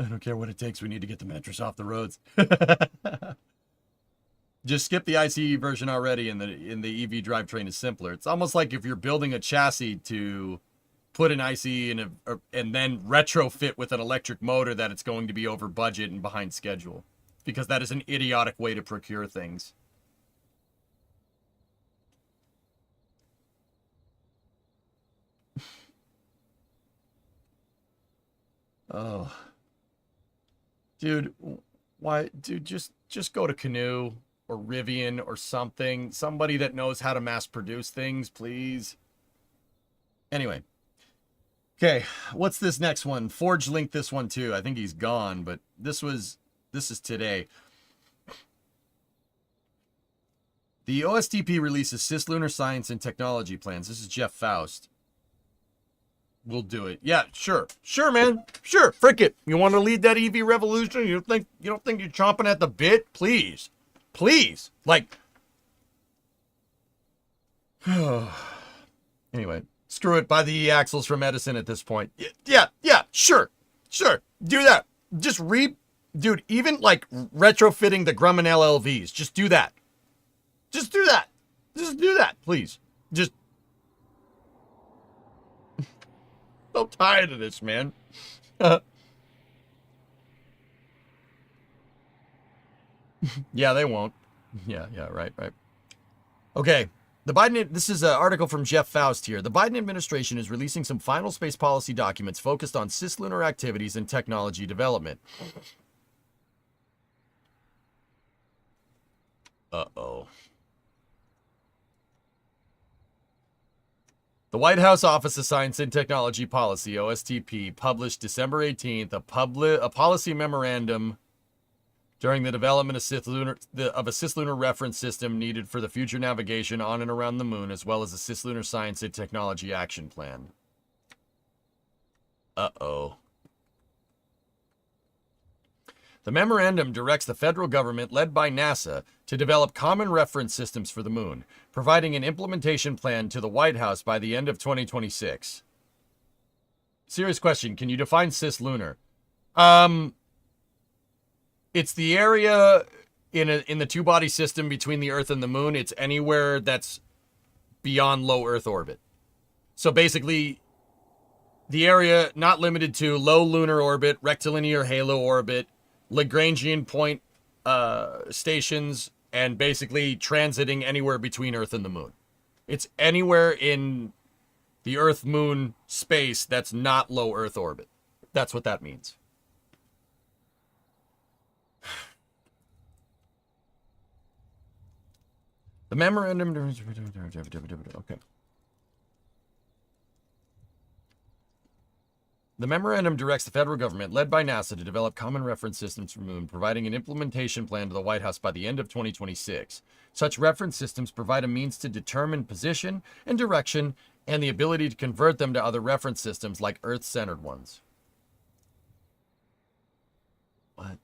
I don't care what it takes. We need to get the mattress off the roads. Just skip the ICE version already, and the EV drivetrain is simpler. It's almost like if you're building a chassis to put an ICE in and then retrofit with an electric motor, that it's going to be over budget and behind schedule, because that is an idiotic way to procure things. Oh. Dude, why? Dude, just go to Canoe or Rivian or something. Somebody that knows how to mass produce things, please. Anyway. Okay, what's this next one? Forge linked this one too. I think he's gone, but this is today. The OSTP releases cislunar science and technology plans. This is Jeff Faust. We'll do it. Yeah, sure, man, sure. Frick it. You want to lead that EV revolution? You don't think you're chomping at the bit? Please, like. Anyway, screw it. Buy the e-axles from Edison at this point. Yeah, sure. Do that. Just Dude, even like retrofitting the Grumman LLVs, just do that. Just do that. Just do that, please. Just. So tired of this, man. Yeah, they won't. Yeah, right. Okay. This is an article from Jeff Faust here. The Biden administration is releasing some final space policy documents focused on cislunar activities and technology development. Uh-oh. The White House Office of Science and Technology Policy, OSTP, published December 18th a policy memorandum during the development of a cislunar reference system needed for the future navigation on and around the moon, as well as a cislunar science and technology action plan. Uh-oh. The memorandum directs the federal government, led by NASA, to develop common reference systems for the moon, providing an implementation plan to the White House by the end of 2026. Serious question, can you define cislunar? It's the area in the two-body system between the Earth and the moon. It's anywhere that's beyond low Earth orbit. So basically, the area not limited to low lunar orbit, rectilinear halo orbit, Lagrangian point stations, and basically transiting anywhere between Earth and the moon. It's anywhere in the Earth-Moon space that's not low Earth orbit. That's what that means. The memorandum... Okay. The memorandum directs the federal government, led by NASA, to develop common reference systems for the moon, providing an implementation plan to the White House by the end of 2026. Such reference systems provide a means to determine position and direction and the ability to convert them to other reference systems like Earth-centered ones. What?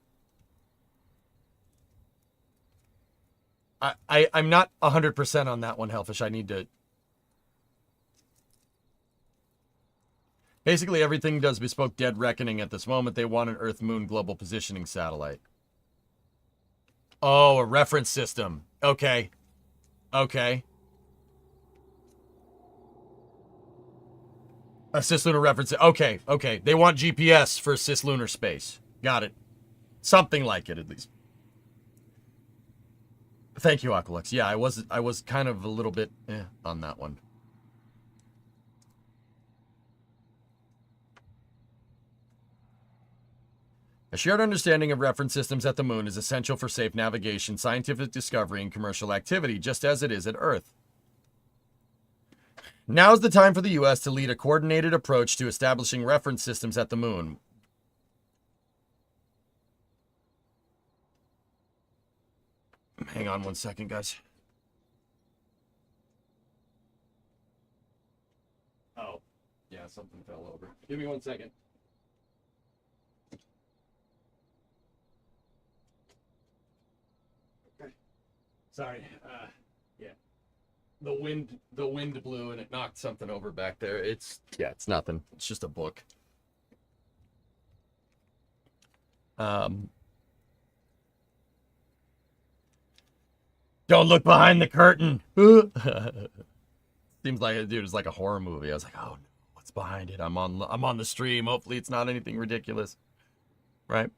I'm not 100% on that one, Hellfish. I need to... Basically, everything does bespoke dead reckoning at this moment. They want an Earth-Moon global positioning satellite. Oh, a reference system. Okay. Okay. A cislunar reference. Okay, okay. They want GPS for cislunar space. Got it. Something like it, at least. Thank you, Aqualux. Yeah, I was kind of a little bit on that one. A shared understanding of reference systems at the moon is essential for safe navigation, scientific discovery, and commercial activity, just as it is at Earth. Now's the time for the U.S. to lead a coordinated approach to establishing reference systems at the moon. Hang on one second, guys. Oh, yeah, something fell over. Give me 1 second. Okay. Sorry. Yeah. The wind blew and it knocked something over back there. It's nothing. It's just a book. Don't look behind the curtain. Seems like, dude, it's like a horror movie. I was like, oh no, what's behind it? I'm on the stream. Hopefully it's not anything ridiculous. Right?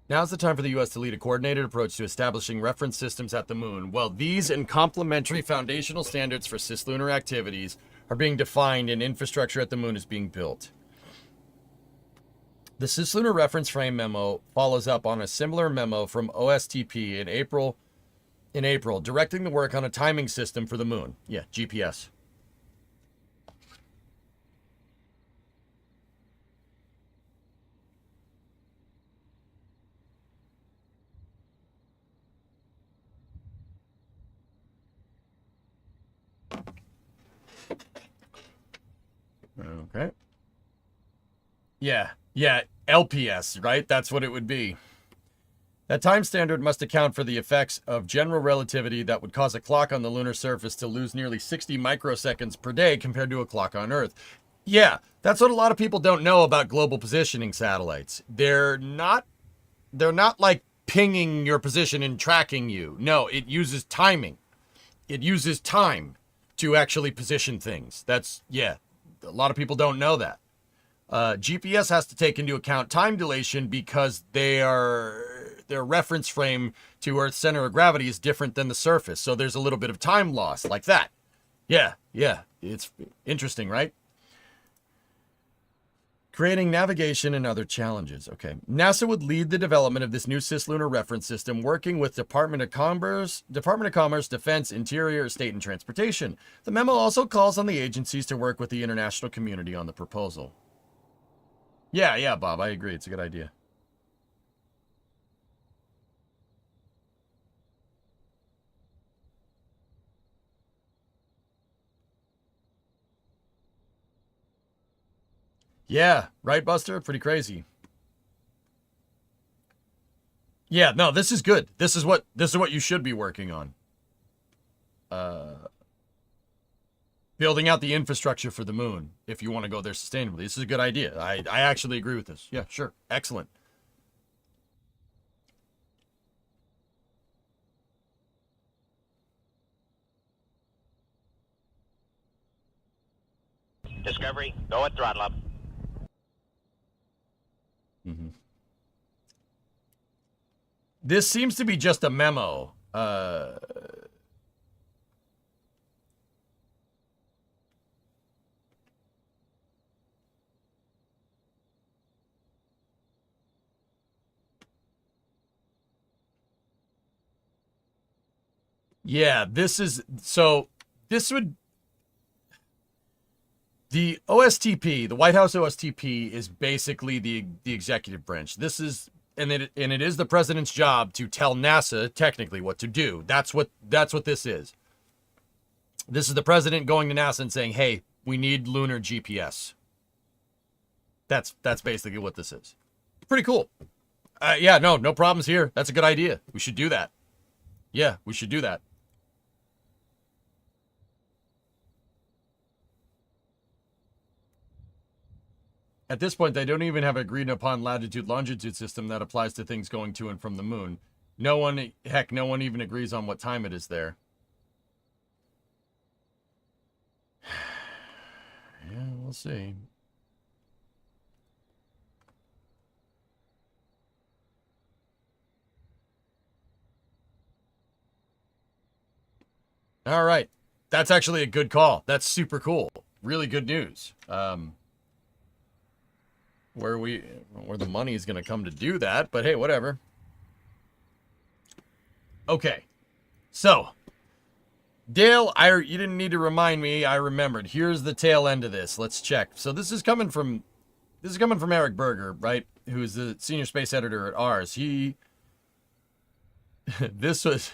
Now's the time for the U.S. to lead a coordinated approach to establishing reference systems at the moon. Well, these and complementary foundational standards for cislunar activities are being defined and infrastructure at the moon is being built. The Cislunar Reference Frame memo follows up on a similar memo from OSTP in April, directing the work on a timing system for the moon. Yeah, GPS. Okay. Yeah, LPS, right? That's what it would be. That time standard must account for the effects of general relativity that would cause a clock on the lunar surface to lose nearly 60 microseconds per day compared to a clock on Earth. Yeah, that's what a lot of people don't know about global positioning satellites. They're not like pinging your position and tracking you. No, it uses timing. It uses time to actually position things. A lot of people don't know that. GPS has to take into account time dilation because their reference frame to Earth's center of gravity is different than the surface. So there's a little bit of time loss like that. Yeah. It's interesting, right? Creating navigation and other challenges. Okay. NASA would lead the development of this new cislunar reference system, working with Department of Commerce, Defense, Interior, State, and Transportation. The memo also calls on the agencies to work with the international community on the proposal. Yeah, Bob, I agree. It's a good idea. Yeah, right, Buster? Pretty crazy. Yeah, no, this is good. This is what you should be working on. Building out the infrastructure for the moon if you want to go there sustainably. This is a good idea. I actually agree with this. Yeah, sure. Excellent. Discovery, go at throttle up. Mm-hmm. This seems to be just a memo. Yeah, this would the OSTP, the White House OSTP is basically the executive branch. This is and it is the president's job to tell NASA technically what to do. That's what this is. This is the president going to NASA and saying, "Hey, we need lunar GPS." That's basically what this is. Pretty cool. Yeah, no problems here. That's a good idea. We should do that. Yeah, we should do that. At this point, they don't even have an agreed upon latitude-longitude system that applies to things going to and from the moon. No one even agrees on what time it is there. Yeah, we'll see. All right. That's actually a good call. That's super cool. Really good news. Where the money is going to come to do that, but hey, whatever. Okay. So, Dale, you didn't need to remind me. I remembered. Here's the tail end of this. Let's check. So this is coming from Eric Berger, right? Who's the senior space editor at ours. This was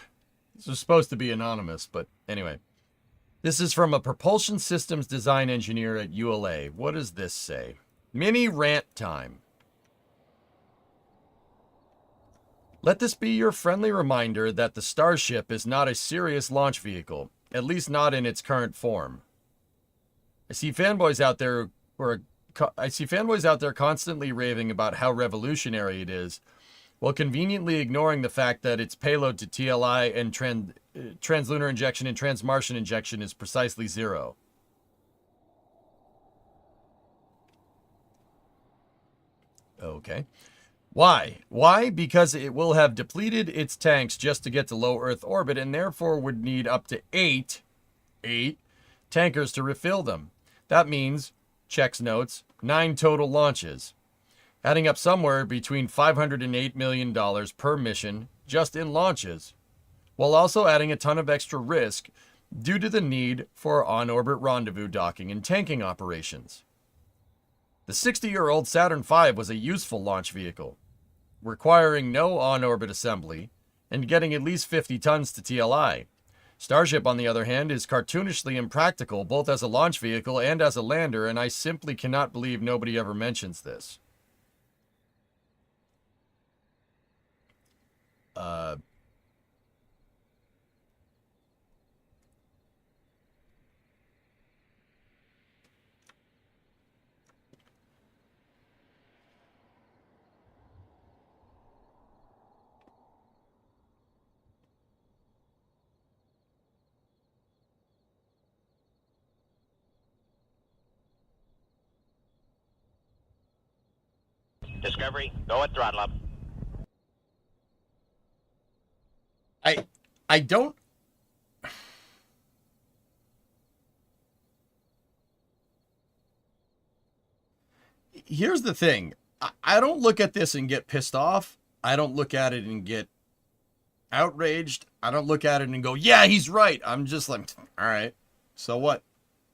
supposed to be anonymous, but anyway. This is from a propulsion systems design engineer at ULA. What does this say? Mini rant time. Let this be your friendly reminder that the Starship is not a serious launch vehicle, at least not in its current form. I see fanboys out there constantly raving about how revolutionary it is, while conveniently ignoring the fact that its payload to TLI and translunar injection and transmartian injection is precisely 0. Okay. Why? Why? Because it will have depleted its tanks just to get to low Earth orbit and therefore would need up to 8 tankers to refill them. That means, checks notes, 9 total launches, adding up somewhere between $508 million per mission just in launches, while also adding a ton of extra risk due to the need for on-orbit rendezvous docking and tanking operations. The 60-year-old Saturn V was a useful launch vehicle, requiring no on-orbit assembly and getting at least 50 tons to TLI. Starship, on the other hand, is cartoonishly impractical both as a launch vehicle and as a lander, and I simply cannot believe nobody ever mentions this. uh, Discovery, go at throttle up. I don't. Here's the thing. I don't look at this and get pissed off. I don't look at it and get outraged. I don't look at it and go, yeah, he's right. I'm just like, all right. So what?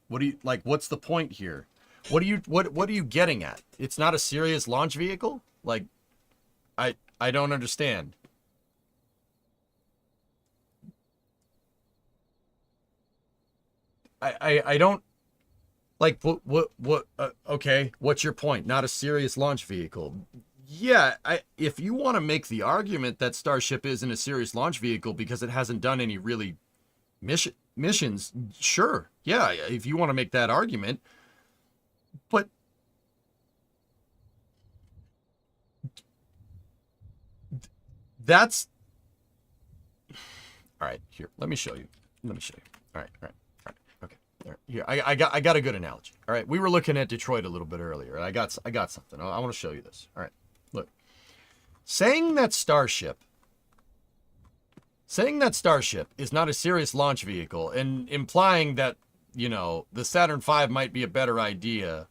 What do you like? What's the point here? What are you getting at? It's not a serious launch vehicle? Like, I don't understand. I don't like what okay, what's your point? Not a serious launch vehicle. Yeah, if you want to make the argument that Starship isn't a serious launch vehicle because it hasn't done any really missions, sure. Yeah, if you want to make that argument. But that's all right. Here, let me show you. All right. Okay. There. Here, I got a good analogy. All right, we were looking at Detroit a little bit earlier. I got something. I want to show you this. All right, look. Saying that Starship is not a serious launch vehicle and implying that, the Saturn V might be a better idea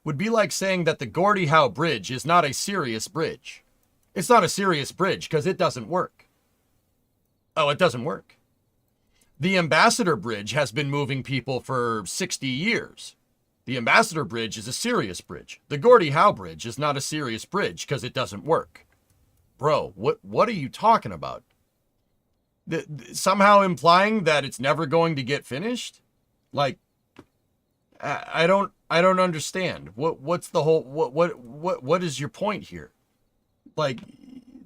would be like saying that the Gordie Howe Bridge is not a serious bridge. It's not a serious bridge because it doesn't work. Oh, it doesn't work. The Ambassador Bridge has been moving people for 60 years. The Ambassador Bridge is a serious bridge. The Gordie Howe Bridge is not a serious bridge because it doesn't work. Bro, what are you talking about? Somehow implying that it's never going to get finished? Like, I don't understand. What's the whole what is your point here? Like,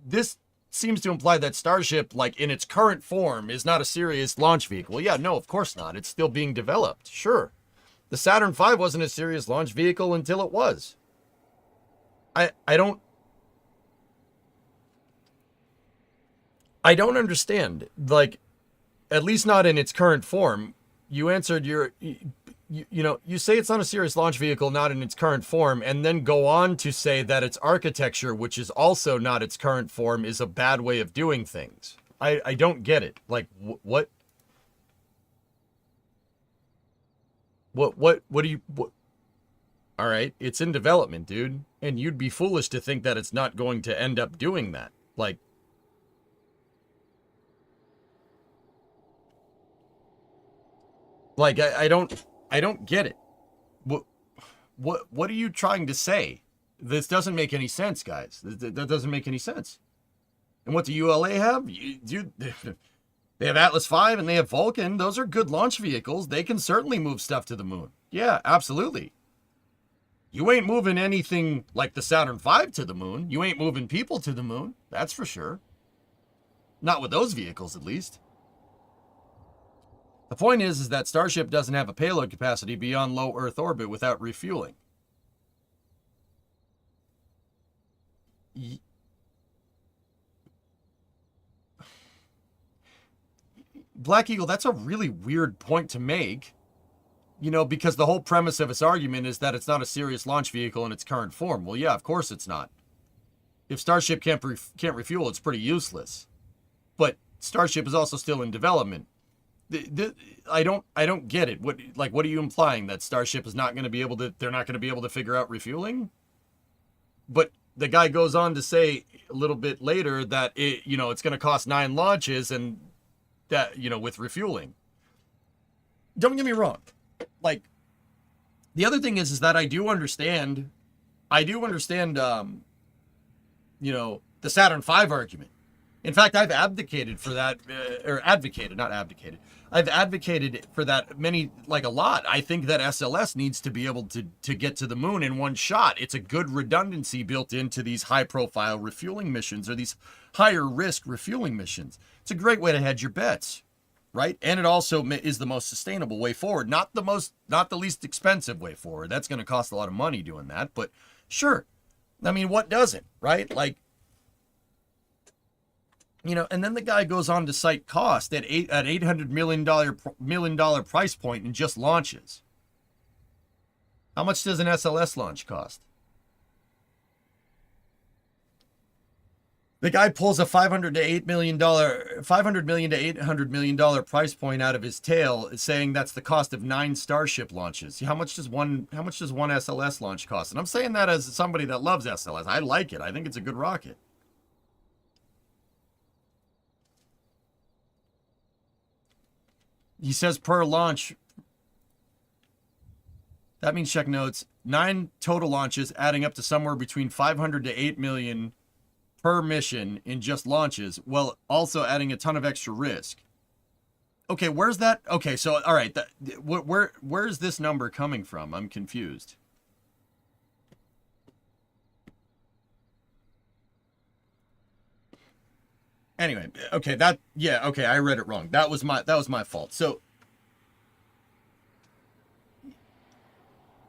this seems to imply that Starship, like in its current form, is not a serious launch vehicle. Well, yeah, no, of course not. It's still being developed. Sure. The Saturn V wasn't a serious launch vehicle until it was. I don't understand. Like, at least not in its current form. You answered you say it's not a serious launch vehicle, not in its current form, and then go on to say that its architecture, which is also not its current form, is a bad way of doing things. I don't get it. Like, what do you... All right, it's in development, dude. And you'd be foolish to think that it's not going to end up doing that. Like... I don't get it. What are you trying to say? This doesn't make any sense, guys. That doesn't make any sense. And what do ULA have? They have Atlas V and they have Vulcan. Those are good launch vehicles. They can certainly move stuff to the moon. Yeah, absolutely. You ain't moving anything like the Saturn V to the moon. You ain't moving people to the moon. That's for sure. Not with those vehicles, at least. The point is that Starship doesn't have a payload capacity beyond low Earth orbit without refueling. Black Eagle, that's a really weird point to make. Because the whole premise of its argument is that it's not a serious launch vehicle in its current form. Well, yeah, of course it's not. If Starship can't refuel, it's pretty useless. But Starship is also still in development. I don't get it. What are you implying? That Starship is not going to be able to, they're not going to be able to figure out refueling? But the guy goes on to say a little bit later that it's going to cost 9 launches and that, with refueling. Don't get me wrong. Like, the other thing is that I do understand, the Saturn V argument. In fact, I've advocated for that, or advocated, not abdicated. I've advocated for that a lot. I think that SLS needs to be able to get to the moon in one shot. It's a good redundancy built into these high-profile refueling missions or these higher-risk refueling missions. It's a great way to hedge your bets, right? And it also is the most sustainable way forward, not the least expensive way forward. That's going to cost a lot of money doing that, but sure. I mean, what doesn't, right? Like, you know, and then the guy goes on to cite cost at $800 million price point and just launches. How much does an SLS launch cost? The guy pulls a $500 million to $800 million price point out of his tail, saying that's the cost of 9 Starship launches. How much does one SLS launch cost? And I'm saying that as somebody that loves SLS. I like it. I think it's a good rocket. He says per launch. That means, check notes, 9 total launches adding up to somewhere between 500 to 8 million per mission in just launches, while also adding a ton of extra risk. Okay, where's that? Okay, so all right, where's this number coming from? I'm confused. Anyway, okay, okay, I read it wrong. That was my fault.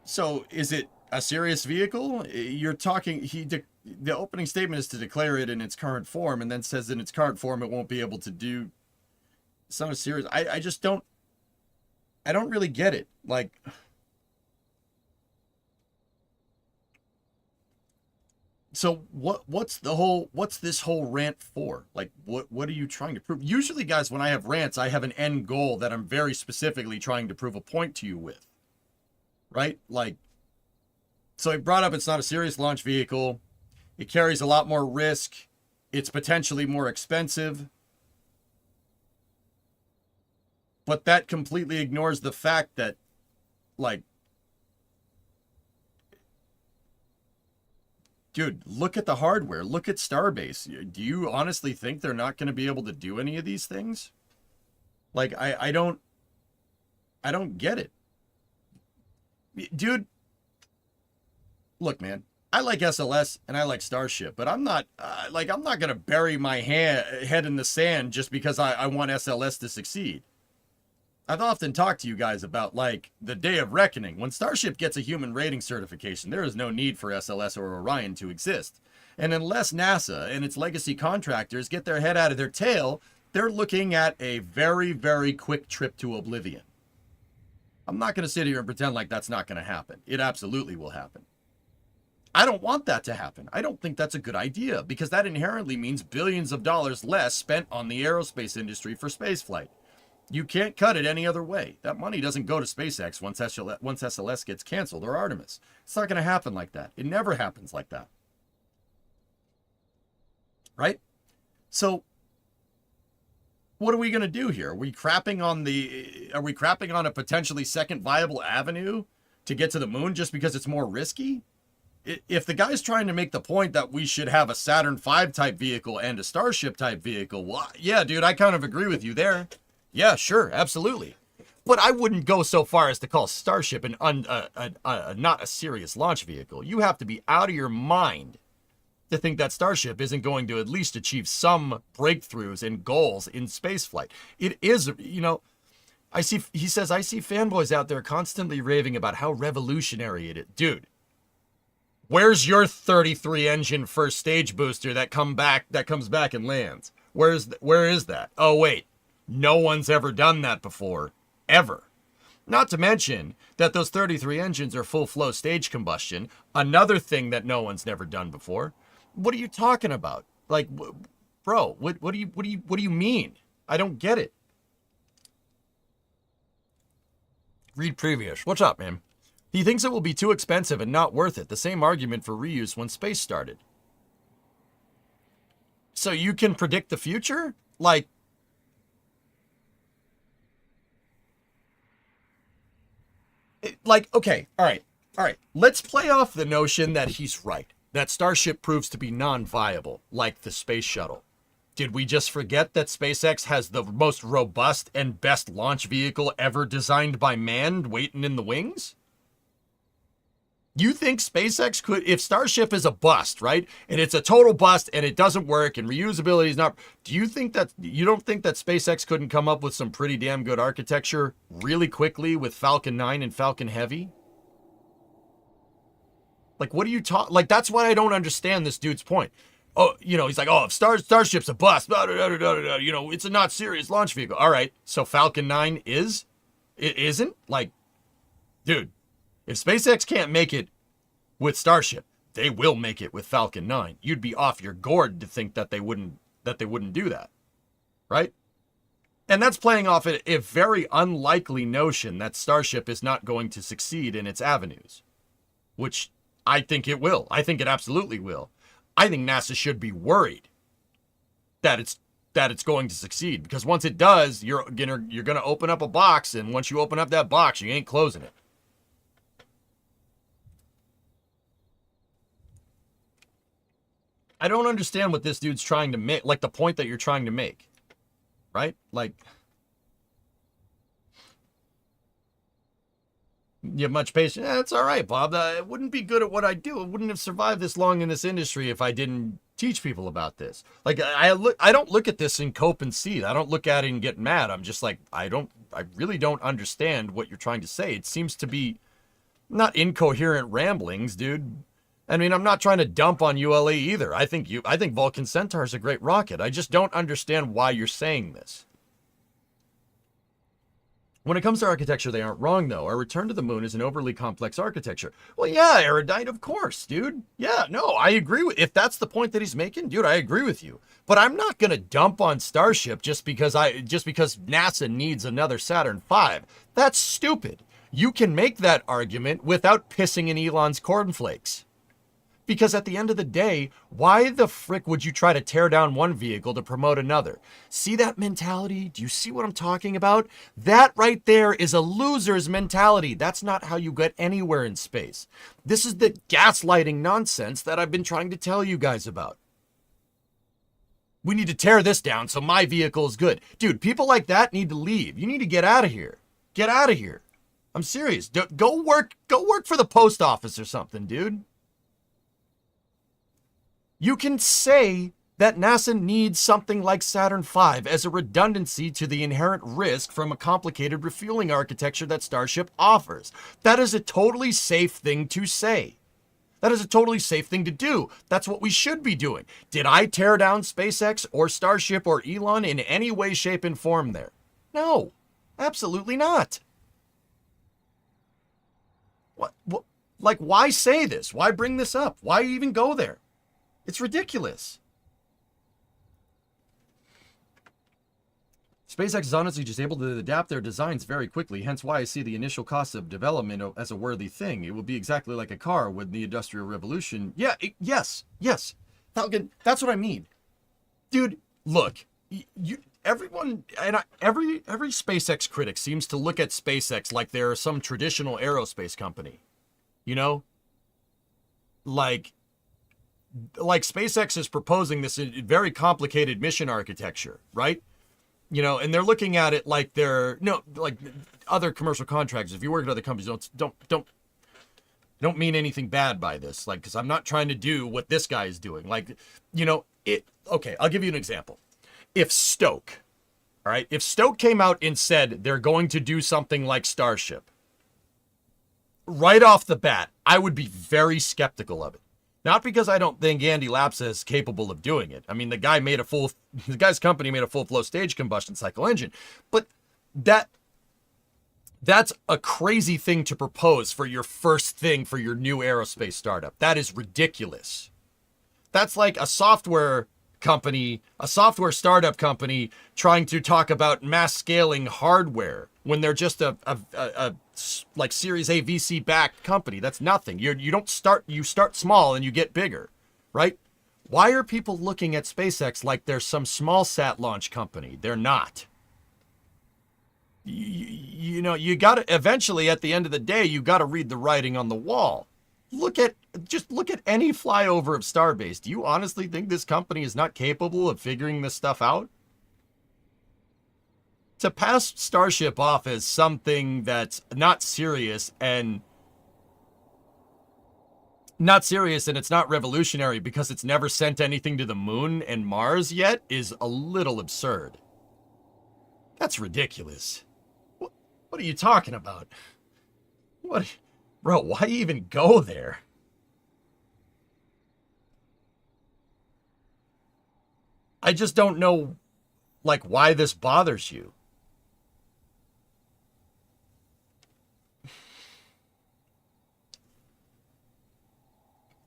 So is it a serious vehicle? You're talking, the opening statement is to declare it in its current form, and then says in its current form it won't be able to do. It's not a serious. I just don't. I don't really get it. Like, so what's this whole rant for? Like, what are you trying to prove? Usually, guys, when I have rants, I have an end goal that I'm very specifically trying to prove a point to you with. Right? Like, so I brought up it's not a serious launch vehicle. It carries a lot more risk. It's potentially more expensive. But that completely ignores the fact that, like, dude, look at the hardware. Look at Starbase. Do you honestly think they're not going to be able to do any of these things? Like, I don't get it. Dude, look, man, I like SLS and I like Starship, but I'm not going to bury my head in the sand just because I want SLS to succeed. I've often talked to you guys about, like, the day of reckoning. When Starship gets a human rating certification, there is no need for SLS or Orion to exist. And unless NASA and its legacy contractors get their head out of their tail, they're looking at a very, very quick trip to oblivion. I'm not going to sit here and pretend like that's not going to happen. It absolutely will happen. I don't want that to happen. I don't think that's a good idea, because that inherently means billions of dollars less spent on the aerospace industry for spaceflight. You can't cut it any other way. That money doesn't go to SpaceX once SLS gets canceled, or Artemis. It's not going to happen like that. It never happens like that. Right? So, what are we going to do here? Are we crapping on a potentially second viable avenue to get to the moon just because it's more risky? If the guy's trying to make the point that we should have a Saturn V type vehicle and a Starship type vehicle, well, yeah, dude, I kind of agree with you there. Yeah, sure, absolutely. But I wouldn't go so far as to call Starship not a serious launch vehicle. You have to be out of your mind to think that Starship isn't going to at least achieve some breakthroughs and goals in spaceflight. It is, you know, he says, I see fanboys out there constantly raving about how revolutionary it is. Dude, where's your 33 engine first stage booster that comes back and lands? Where is that? Oh, wait. No one's ever done that before. Ever. Not to mention that those 33 engines are full flow stage combustion. Another thing that no one's never done before. What are you talking about? Like, bro, what do you mean? I don't get it. Read previous. What's up, man? He thinks it will be too expensive and not worth it. The same argument for reuse when space started. So you can predict the future? Like, okay, all right. Let's play off the notion that he's right. That Starship proves to be non-viable, like the space shuttle. Did we just forget that SpaceX has the most robust and best launch vehicle ever designed by man waiting in the wings? You think SpaceX could, if Starship is a bust, right? And it's a total bust and it doesn't work and reusability is not, you don't think that SpaceX couldn't come up with some pretty damn good architecture really quickly with Falcon 9 and Falcon Heavy? Like, what are you talking, like, that's why I don't understand this dude's point. Oh, he's like, oh, if Starship's a bust, blah, blah, blah, blah, blah, it's a not serious launch vehicle. All right, so Falcon 9 is? It isn't? Like, dude. If SpaceX can't make it with Starship, they will make it with Falcon 9. You'd be off your gourd to think that they wouldn't do that. Right? And that's playing off a very unlikely notion that Starship is not going to succeed in its avenues. Which I think it will. I think it absolutely will. I think NASA should be worried that it's going to succeed, because once it does, you're gonna open up a box, and once you open up that box, you ain't closing it. I don't understand what this dude's trying to make, like the point that you're trying to make, right? Like, you have much patience? It's all right, Bob. I wouldn't be good at what I do. I wouldn't have survived this long in this industry if I didn't teach people about this. Like, I don't look at this and cope and seethe. I don't look at it and get mad. I'm just like, I really don't understand what you're trying to say. It seems to be not incoherent ramblings, dude. I mean, I'm not trying to dump on ULA either. I think Vulcan Centaur is a great rocket. I just don't understand why you're saying this. When it comes to architecture, they aren't wrong, though. Our return to the moon is an overly complex architecture. Well, yeah, erudite, of course, dude. Yeah, no, I agree with, if that's the point that he's making, dude, I agree with you. But I'm not going to dump on Starship just because NASA needs another Saturn V. That's stupid. You can make that argument without pissing in Elon's cornflakes. Because at the end of the day, why the frick would you try to tear down one vehicle to promote another? See that mentality? Do you see what I'm talking about? That right there is a loser's mentality. That's not how you get anywhere in space. This is the gaslighting nonsense that I've been trying to tell you guys about. We need to tear this down so my vehicle is good. Dude, people like that need to leave. You need to get out of here. Get out of here. I'm serious. Go work for the post office or something, dude. You can say that NASA needs something like Saturn V as a redundancy to the inherent risk from a complicated refueling architecture that Starship offers. That is a totally safe thing to say. That is a totally safe thing to do. That's what we should be doing. Did I tear down SpaceX or Starship or Elon in any way, shape, and form there? No, absolutely not. What? Like, why say this? Why bring this up? Why even go there? It's ridiculous. SpaceX is honestly just able to adapt their designs very quickly, hence why I see the initial cost of development as a worthy thing. It will be exactly like a car with the Industrial Revolution. Yeah, yes. Falcon, that's what I mean. Dude, look, everyone, and every SpaceX critic seems to look at SpaceX like they're some traditional aerospace company. You know? Like SpaceX is proposing this very complicated mission architecture, right? And they're looking at it like like other commercial contractors. If you work at other companies, don't mean anything bad by this. Like, because I'm not trying to do what this guy is doing. Like, okay, I'll give you an example. If Stoke came out and said they're going to do something like Starship, right off the bat, I would be very skeptical of it. Not because I don't think Andy Lapsa is capable of doing it. I mean, the guy's company made a full flow stage combustion cycle engine. But that's a crazy thing to propose for your first thing for your new aerospace startup. That is ridiculous. That's like a software startup company trying to talk about mass scaling hardware when they're just a like Series A VC backed company. That's nothing. You start small and you get bigger, right? Why are people looking at SpaceX like they're some small sat launch company? They're not. You got to eventually, at the end of the day, you got to read the writing on the wall. just look at any flyover of Starbase. Do you honestly think this company is not capable of figuring this stuff out? To pass Starship off as something that's not serious and it's not revolutionary because it's never sent anything to the moon and Mars yet is a little absurd. That's ridiculous. What are you talking about? What? Bro, why even go there? I just don't know, like, why this bothers you.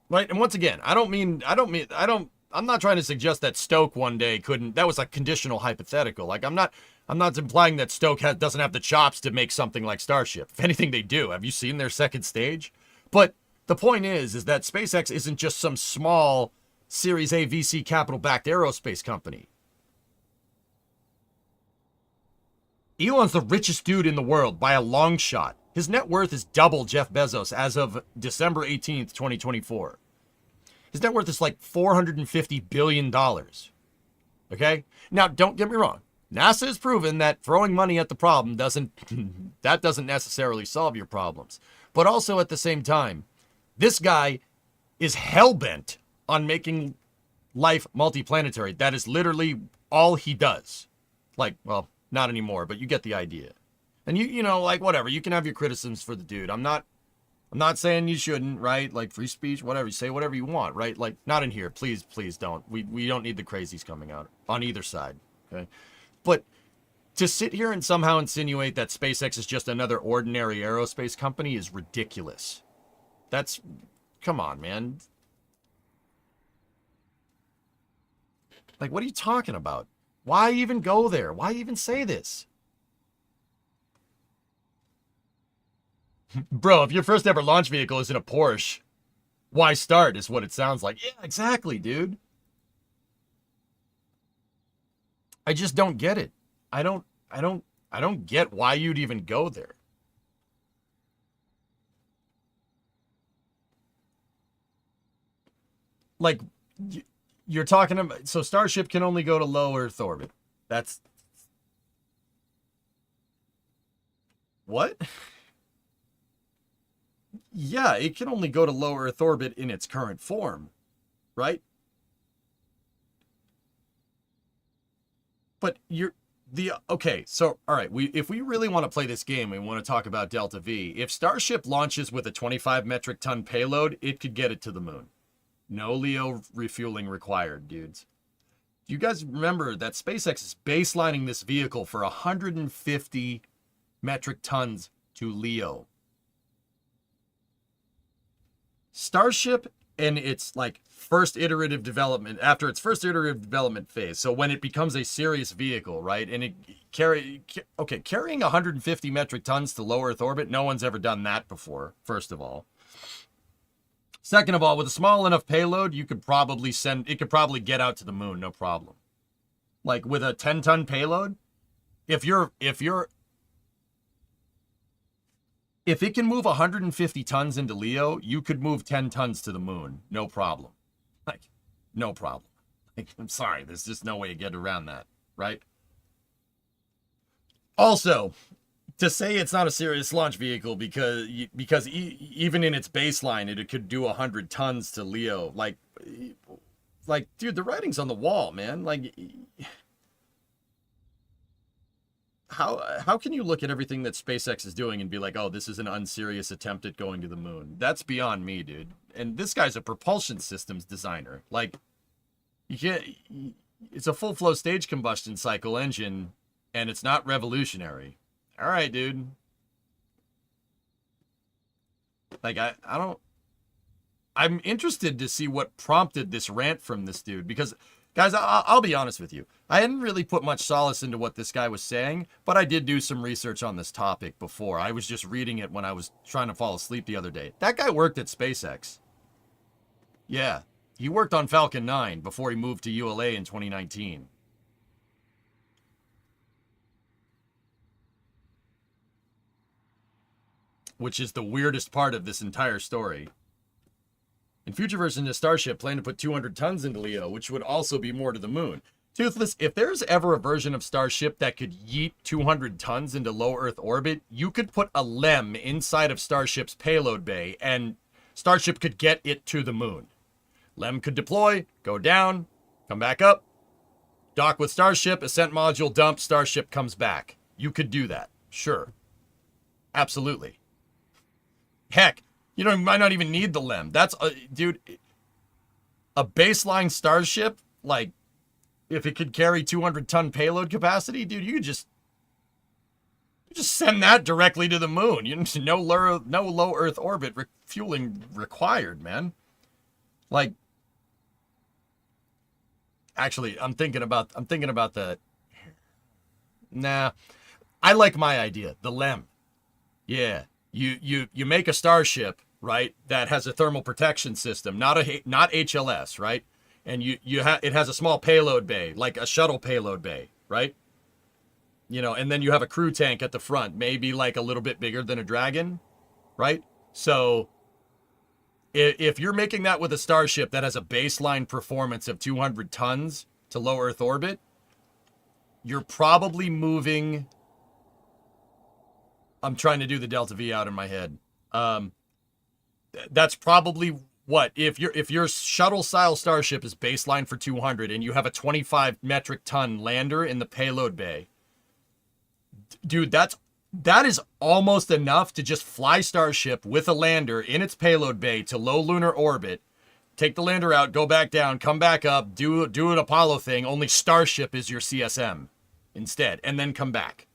Right? And once again, I'm not trying to suggest that Stoke one day couldn't, that was a conditional hypothetical. Like, I'm not implying that Stoke doesn't have the chops to make something like Starship. If anything, they do. Have you seen their second stage? But the point is that SpaceX isn't just some small Series A VC capital-backed aerospace company. Elon's the richest dude in the world by a long shot. His net worth is double Jeff Bezos as of December 18th, 2024. His net worth is like $450 billion. Okay? Now, don't get me wrong. NASA has proven that throwing money at the problem doesn't necessarily solve your problems. But also at the same time, this guy is hell-bent on making life multiplanetary. That is literally all he does. Like, well, not anymore, but you get the idea. And you know, like, whatever, you can have your criticisms for the dude. I'm not saying you shouldn't, right? Like, free speech, whatever, you say whatever you want, right? Like, not in here. Please don't. We don't need the crazies coming out on either side, okay? But to sit here and somehow insinuate that SpaceX is just another ordinary aerospace company is ridiculous. Come on, man. Like, what are you talking about? Why even go there? Why even say this? Bro, if your first ever launch vehicle is in a Porsche, why start is what it sounds like. Yeah, exactly, dude. I just don't get it. I don't get why you'd even go there. Like, you're talking about, so Starship can only go to low Earth orbit. That's what? Yeah, it can only go to low Earth orbit in its current form, right? But okay, so all right, if we really want to play this game, we want to talk about Delta V. If Starship launches with a 25 metric ton payload, it could get it to the moon. No LEO refueling required, dudes. Do you guys remember that SpaceX is baselining this vehicle for 150 metric tons to LEO? Starship in its like first iterative development, after its first iterative development phase, so when it becomes a serious vehicle, right? And carrying 150 metric tons to low Earth orbit, no one's ever done that before, first of all. Second of all, with a small enough payload, it could probably get out to the moon, no problem. Like with a 10-ton payload, if it can move 150 tons into LEO, you could move 10 tons to the moon, no problem. Like, no problem. Like, I'm sorry, there's just no way to get around that, right? Also, to say it's not a serious launch vehicle because even in its baseline, it could do 100 tons to LEO. Like, dude, the writing's on the wall, man. Like, how can you look at everything that SpaceX is doing and be like, oh, this is an unserious attempt at going to the moon? That's beyond me, dude. And this guy's a propulsion systems designer. Like, you can't. It's a full flow stage combustion cycle engine, and it's not revolutionary. All right, dude. Like, I'm interested to see what prompted this rant from this dude, because, guys, I'll be honest with you. I hadn't really put much solace into what this guy was saying, but I did do some research on this topic before. I was just reading it when I was trying to fall asleep the other day. That guy worked at SpaceX. Yeah, he worked on Falcon 9 before he moved to ULA in 2019. Which is the weirdest part of this entire story. In future versions of Starship, plan to put 200 tons into Leo, which would also be more to the moon. Toothless, if there's ever a version of Starship that could yeet 200 tons into low Earth orbit, you could put a LEM inside of Starship's payload bay, and Starship could get it to the moon. LEM could deploy, go down, come back up, dock with Starship, ascent module dump, Starship comes back. You could do that. Sure. Absolutely. Heck, you might not even need the LEM. That's, dude, a baseline Starship, like, if it could carry 200-ton payload capacity, dude, you could just send that directly to the moon. No low Earth orbit refueling required, man. Like, actually, I'm thinking about the. Nah, I like my idea, the LEM. Yeah, you make a Starship, right, that has a thermal protection system, not HLS, right, and it has a small payload bay, like a shuttle payload bay, right. And then you have a crew tank at the front, maybe like a little bit bigger than a Dragon, right? So if you're making that with a Starship that has a baseline performance of 200 tons to low Earth orbit, you're probably moving. I'm trying to do the Delta V out in my head. That's probably what if your shuttle style Starship is baseline for 200 and you have a 25 metric ton lander in the payload bay. Dude, that is almost enough to just fly Starship with a lander in its payload bay to low lunar orbit, take the lander out, go back down, come back up, do an Apollo thing, only Starship is your CSM instead, and then come back.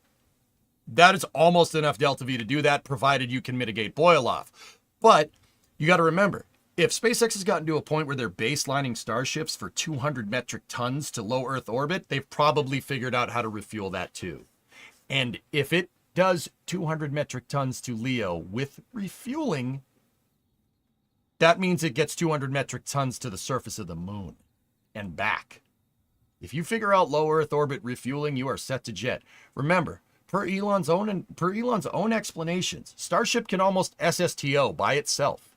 That is almost enough Delta V to do that, provided you can mitigate boil off. But you got to remember, if SpaceX has gotten to a point where they're baselining Starships for 200 metric tons to low Earth orbit, they've probably figured out how to refuel that too. And if it does 200 metric tons to Leo with refueling, that means it gets 200 metric tons to the surface of the moon and back. If you figure out low Earth orbit refueling, you are set to jet. Remember, per Elon's own explanations, Starship can almost SSTO by itself.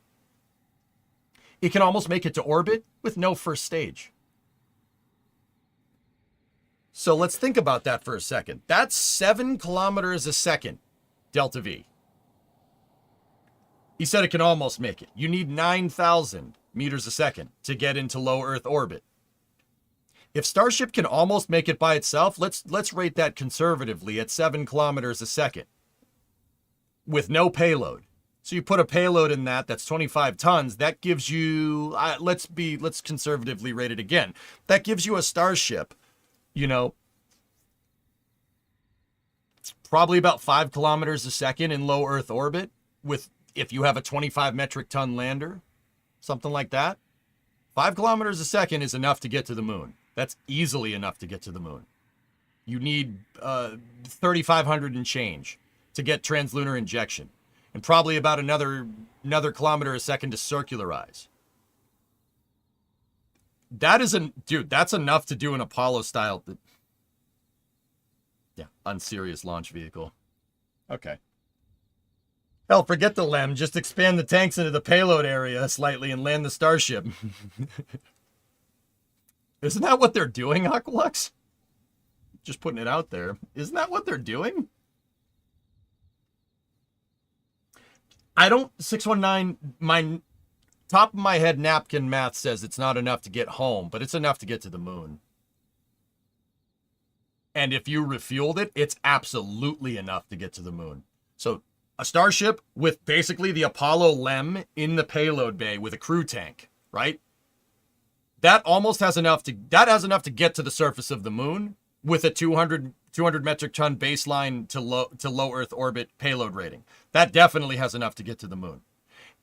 It can almost make it to orbit with no first stage. So let's think about that for a second. That's 7 kilometers a second, Delta V. He said it can almost make it. You need 9,000 meters a second to get into low Earth orbit. If Starship can almost make it by itself, let's rate that conservatively at 7 kilometers a second with no payload. So you put a payload in that's 25 tons. That gives you, let's conservatively rate it again. That gives you a Starship, probably about 5 kilometers a second in low Earth orbit if you have a 25 metric ton lander, something like that. 5 kilometers a second is enough to get to the moon. That's easily enough to get to the moon. You need 3,500 and change to get translunar injection, and probably about another kilometer a second to circularize. That's enough to do an Apollo style. Yeah, unserious launch vehicle. Okay. Hell, forget the LEM. Just expand the tanks into the payload area slightly and land the Starship. Isn't that what they're doing, Aqualux? Just putting it out there. Isn't that what they're doing? 619, my top of my head napkin math says it's not enough to get home, but it's enough to get to the moon. And if you refueled it, it's absolutely enough to get to the moon. So a Starship with basically the Apollo LEM in the payload bay with a crew tank, right? That almost has enough to get to the surface of the moon with a 200 metric ton baseline to low Earth orbit payload rating. That definitely has enough to get to the moon.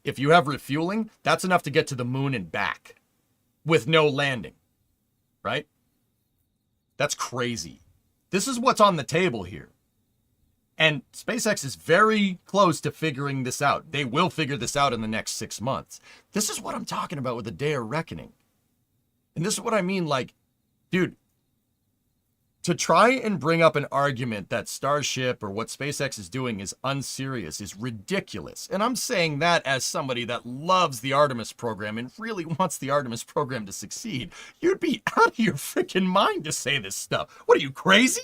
If you have refueling, that's enough to get to the moon and back with no landing, right? That's crazy. This is what's on the table here. And SpaceX is very close to figuring this out. They will figure this out in the next 6 months. This is what I'm talking about with the day of reckoning. And this is what I mean, like, dude, to try and bring up an argument that Starship or what SpaceX is doing is unserious is ridiculous. And I'm saying that as somebody that loves the Artemis program and really wants the Artemis program to succeed. You'd be out of your freaking mind to say this stuff. What are you, crazy?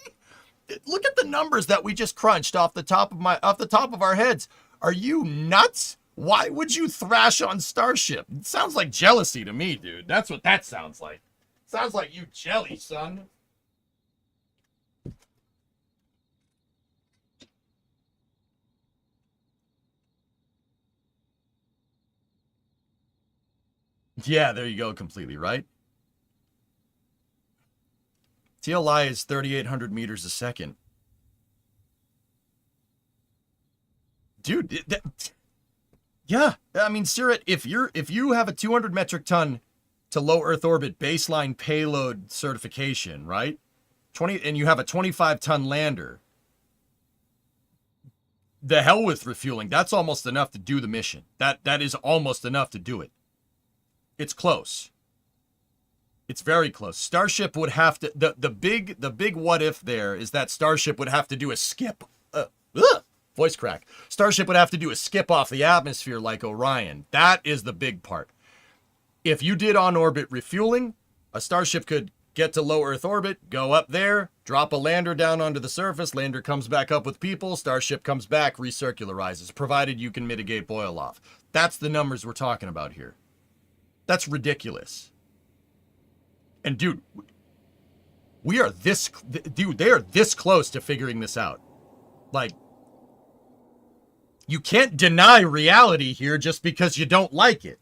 Look at the numbers that we just crunched off the top of our heads. Are you nuts? Why would you thrash on Starship? It sounds like jealousy to me, dude. That's what that sounds like. Sounds like you jelly, son. Yeah, there you go, completely right. TLI is 3,800 meters a second. Dude, yeah, I mean, Sirit, if you have a 200 metric ton to low Earth orbit baseline payload certification, right? And you have a 25 ton lander. The hell with refueling. That's almost enough to do the mission. That is almost enough to do it. It's close. It's very close. Starship would have to the big what if there is that Starship would have to do a skip. Voice crack. Starship would have to do a skip off the atmosphere like Orion. That is the big part. If you did on-orbit refueling, a Starship could get to low Earth orbit, go up there, drop a lander down onto the surface, lander comes back up with people, Starship comes back, recircularizes, provided you can mitigate boil off. That's the numbers we're talking about here. That's ridiculous. And dude, they are this close to figuring this out. Like, you can't deny reality here just because you don't like it.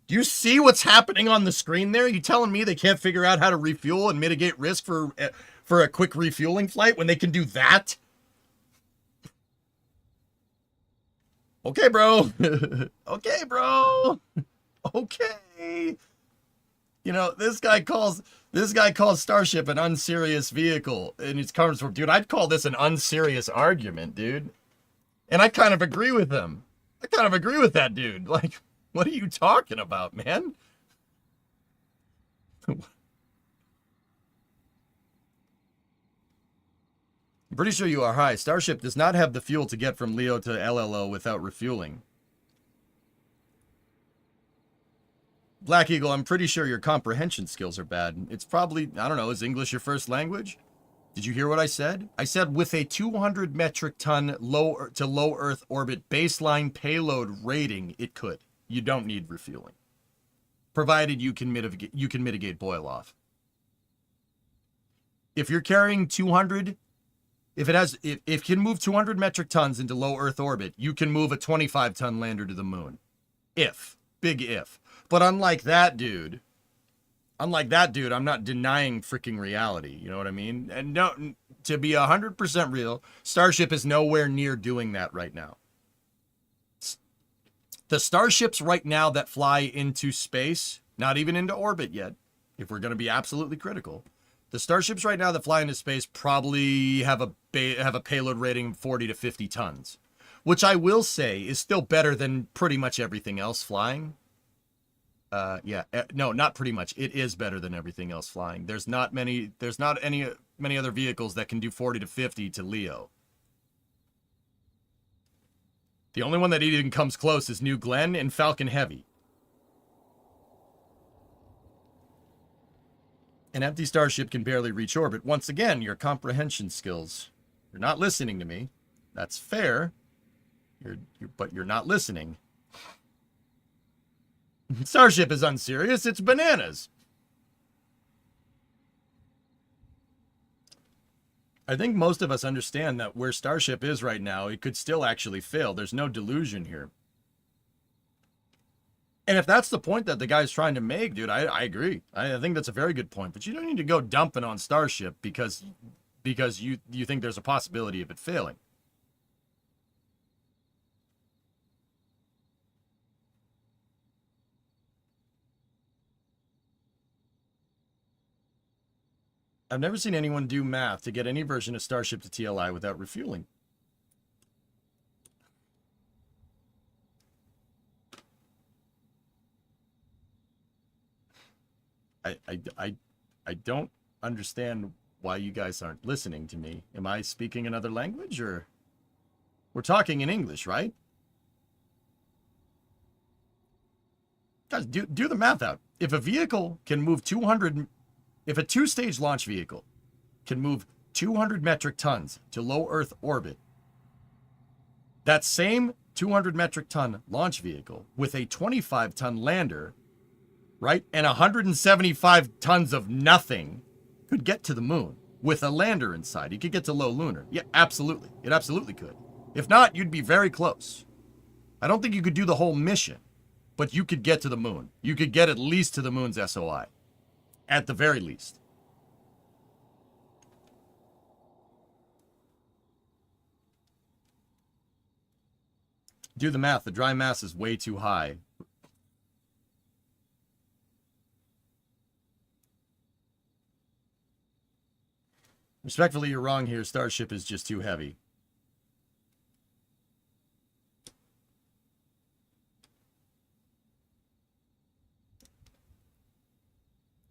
Do you see what's happening on the screen there? You telling me they can't figure out how to refuel and mitigate risk for a quick refueling flight when they can do that? Okay, bro. Okay, bro. Okay. You know, this guy calls Starship an unserious vehicle, and it's comes from, dude, I'd call this an unserious argument, dude. And I kind of agree with him. I kind of agree with that dude. Like, what are you talking about, man? I'm pretty sure you are high. Starship does not have the fuel to get from LEO to LLO without refueling. Black Eagle, I'm pretty sure your comprehension skills are bad. It's probably, I don't know, is English your first language? Did you hear what I said? I said with a 200 metric ton low Earth orbit baseline payload rating, it could. You don't need refueling, provided you can mitigate boil off. If you're carrying 200, if it can move 200 metric tons into low Earth orbit, you can move a 25 ton lander to the moon. Big if. But unlike that dude, I'm not denying freaking reality. You know what I mean? And no, to be 100% real, Starship is nowhere near doing that right now. The Starships right now that fly into space, not even into orbit yet, if we're going to be absolutely critical, the Starships right now that fly into space probably have a payload rating of 40 to 50 tons, which I will say is still better than pretty much everything else flying. No, not pretty much. It is better than everything else flying. There's not many other vehicles that can do 40 to 50 to LEO. The only one that even comes close is New Glenn and Falcon Heavy. An empty Starship can barely reach orbit. Once again, your comprehension skills. You're not listening to me. That's fair. But you're not listening. Starship is unserious. It's bananas. I think most of us understand that where Starship is right now, it could still actually fail. There's no delusion here. And if that's the point that the guy's trying to make, dude, I agree. I think that's a very good point. But you don't need to go dumping on Starship because you think there's a possibility of it failing. I've never seen anyone do math to get any version of Starship to TLI without refueling. I don't understand why you guys aren't listening to me. Am I speaking another language, or we're talking in English, right? Guys, do the math out. If a vehicle can move 200, if a two-stage launch vehicle can move 200 metric tons to low Earth orbit, that same 200 metric ton launch vehicle with a 25-ton lander, right, and 175 tons of nothing could get to the moon with a lander inside. You could get to low lunar. Yeah, absolutely. It absolutely could. If not, you'd be very close. I don't think you could do the whole mission, but you could get to the moon. You could get at least to the moon's SOI. At the very least. Do the math. The dry mass is way too high. Respectfully, you're wrong here. Starship is just too heavy.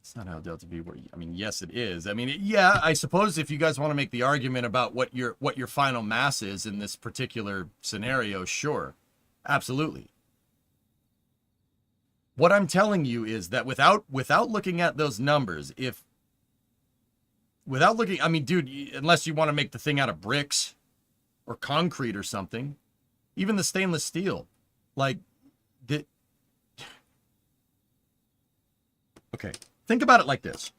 It's not how Delta V works. I mean, yes, it is. I mean, yeah, I suppose if you guys want to make the argument about what your final mass is in this particular scenario, sure. Absolutely. What I'm telling you is that without looking at those numbers, I mean, dude, unless you want to make the thing out of bricks or concrete or something, even the stainless steel, like, okay, think about it like this.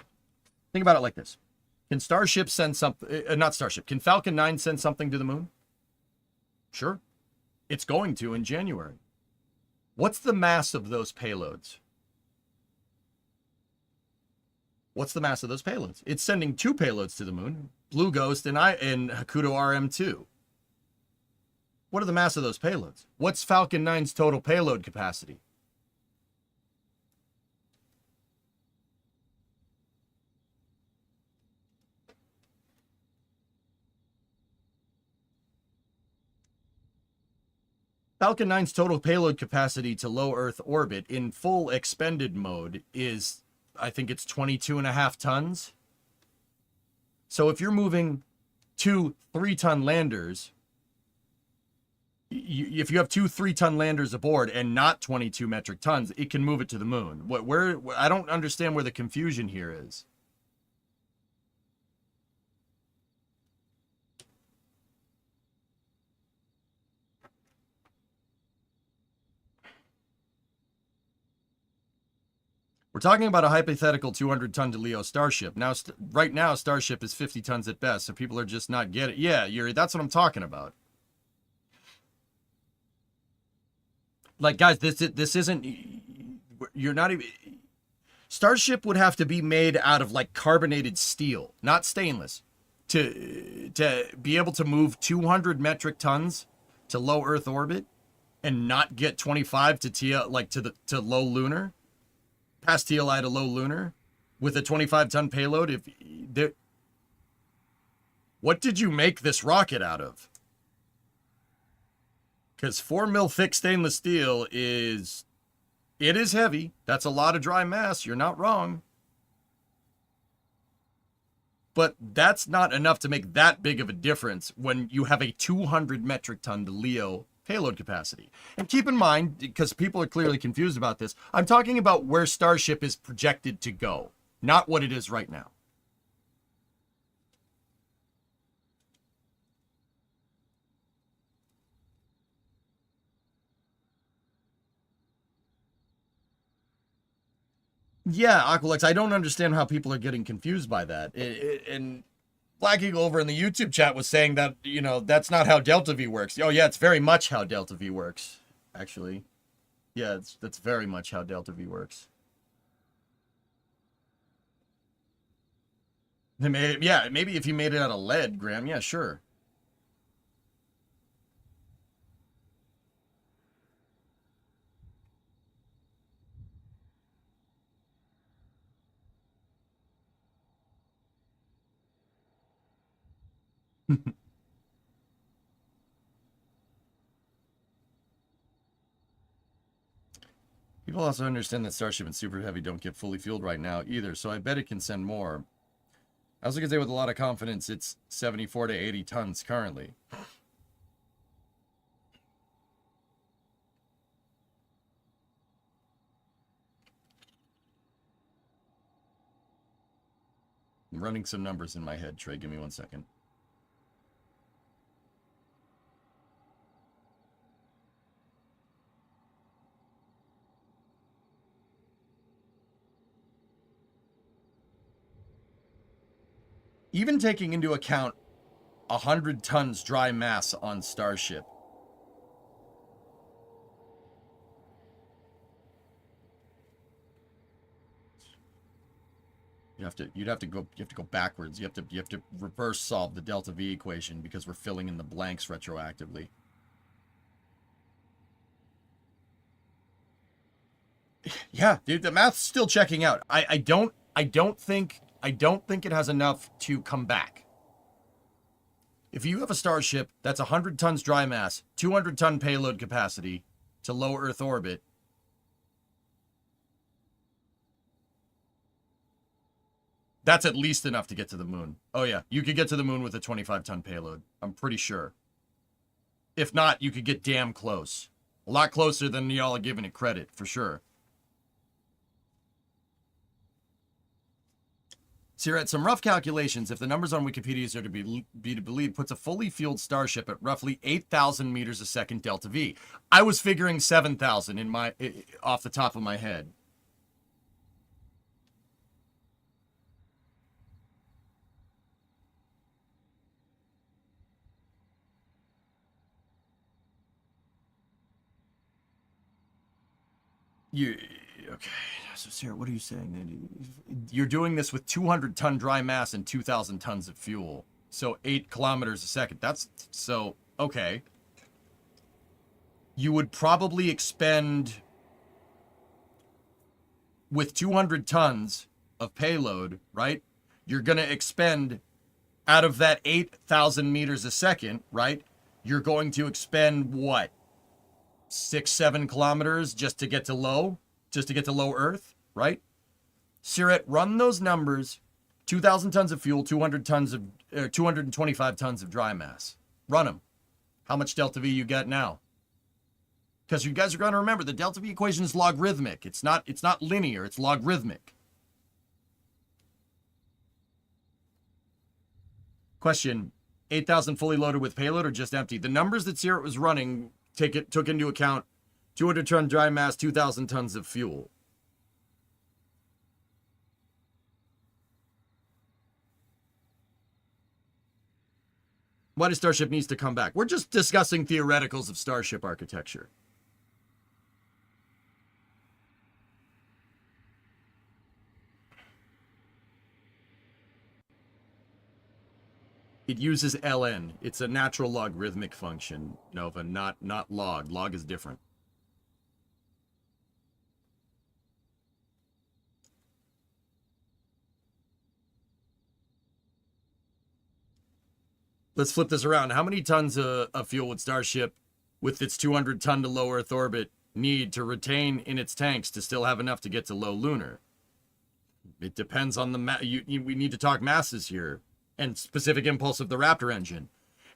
Can Starship send something, not Starship, can Falcon 9 send something to the moon? Sure. It's going to in January. What's the mass of those payloads? What's the mass of those payloads? It's sending 2 payloads to the moon, Blue Ghost and Hakuto RM2. What are the mass of those payloads? What's Falcon 9's total payload capacity? Falcon 9's total payload capacity to low Earth orbit in full expended mode is, I think it's 22.5 tons. So if you're moving 2 3-ton landers, if you have 2 3-ton landers aboard and not 22 metric tons, it can move it to the moon. I don't understand where the confusion here is. We're talking about a hypothetical 200-ton DeLeo Starship. Now, right now, Starship is 50 tons at best, so people are just not getting it. Yeah, Yuri, that's what I'm talking about. Like, guys, this isn't... You're not even... Starship would have to be made out of, like, carbonated steel, not stainless, to be able to move 200 metric tons to low Earth orbit and not get 25 to low lunar. Past TLI to low lunar with a 25-ton payload. What did you make this rocket out of? Because 4 mil thick stainless steel is heavy. That's a lot of dry mass. You're not wrong. But that's not enough to make that big of a difference when you have a 200 metric ton DeLeo payload capacity. And keep in mind, because people are clearly confused about this, I'm talking about where Starship is projected to go, not what it is right now. Yeah, Aqualex, I don't understand how people are getting confused by that. And Black Eagle over in the YouTube chat was saying that, that's not how Delta V works. Oh, yeah, it's very much how Delta V works, actually. Yeah, that's very much how Delta V works. Yeah, maybe if you made it out of lead, Graham, yeah, sure. People also understand that Starship and Super Heavy don't get fully fueled right now either, so I bet it can send more. I also can say with a lot of confidence it's 74 to 80 tons currently. I'm running some numbers in my head, Trey. Give me 1 second. Even taking into account 100 tons dry mass on Starship. You have to go backwards. You have to reverse solve the delta V equation because we're filling in the blanks retroactively. Yeah, dude, the math's still checking out. I don't think it has enough to come back. If you have a Starship that's 100 tons dry mass, 200 ton payload capacity to low Earth orbit, that's at least enough to get to the moon. Oh yeah, you could get to the moon with a 25 ton payload. I'm pretty sure. If not, you could get damn close. A lot closer than y'all are giving it credit, for sure. So you're at some rough calculations. If the numbers on Wikipedia are to be believed, puts a fully fueled Starship at roughly 8,000 meters a second delta V. I was figuring 7,000 in my off the top of my head. Okay, so Sarah, what are you saying? You're doing this with 200 ton dry mass and 2,000 tons of fuel. So 8 kilometers a second. That's so, okay. You would probably expend, with 200 tons of payload, right? You're going to expend, out of that 8,000 meters a second, right? You're going to expend what? 6-7 kilometers just to get to low Earth, right? Siret, run those numbers. 2,000 tons of fuel, 225 tons of dry mass. Run them. How much delta V you get now? Because you guys are going to remember the delta V equation is logarithmic. It's not linear. It's logarithmic. Question: 8,000 fully loaded with payload or just empty? The numbers that Siret was running took into account 200 ton dry mass, 2,000 tons of fuel. Why does Starship needs to come back? We're just discussing theoreticals of Starship architecture. It uses ln. It's a natural logarithmic function, Nova, not log. Log is different. Let's flip this around. How many tons of fuel would Starship, with its 200 ton to low Earth orbit, need to retain in its tanks to still have enough to get to low lunar? It depends on the we need to talk masses here and specific impulse of the Raptor engine.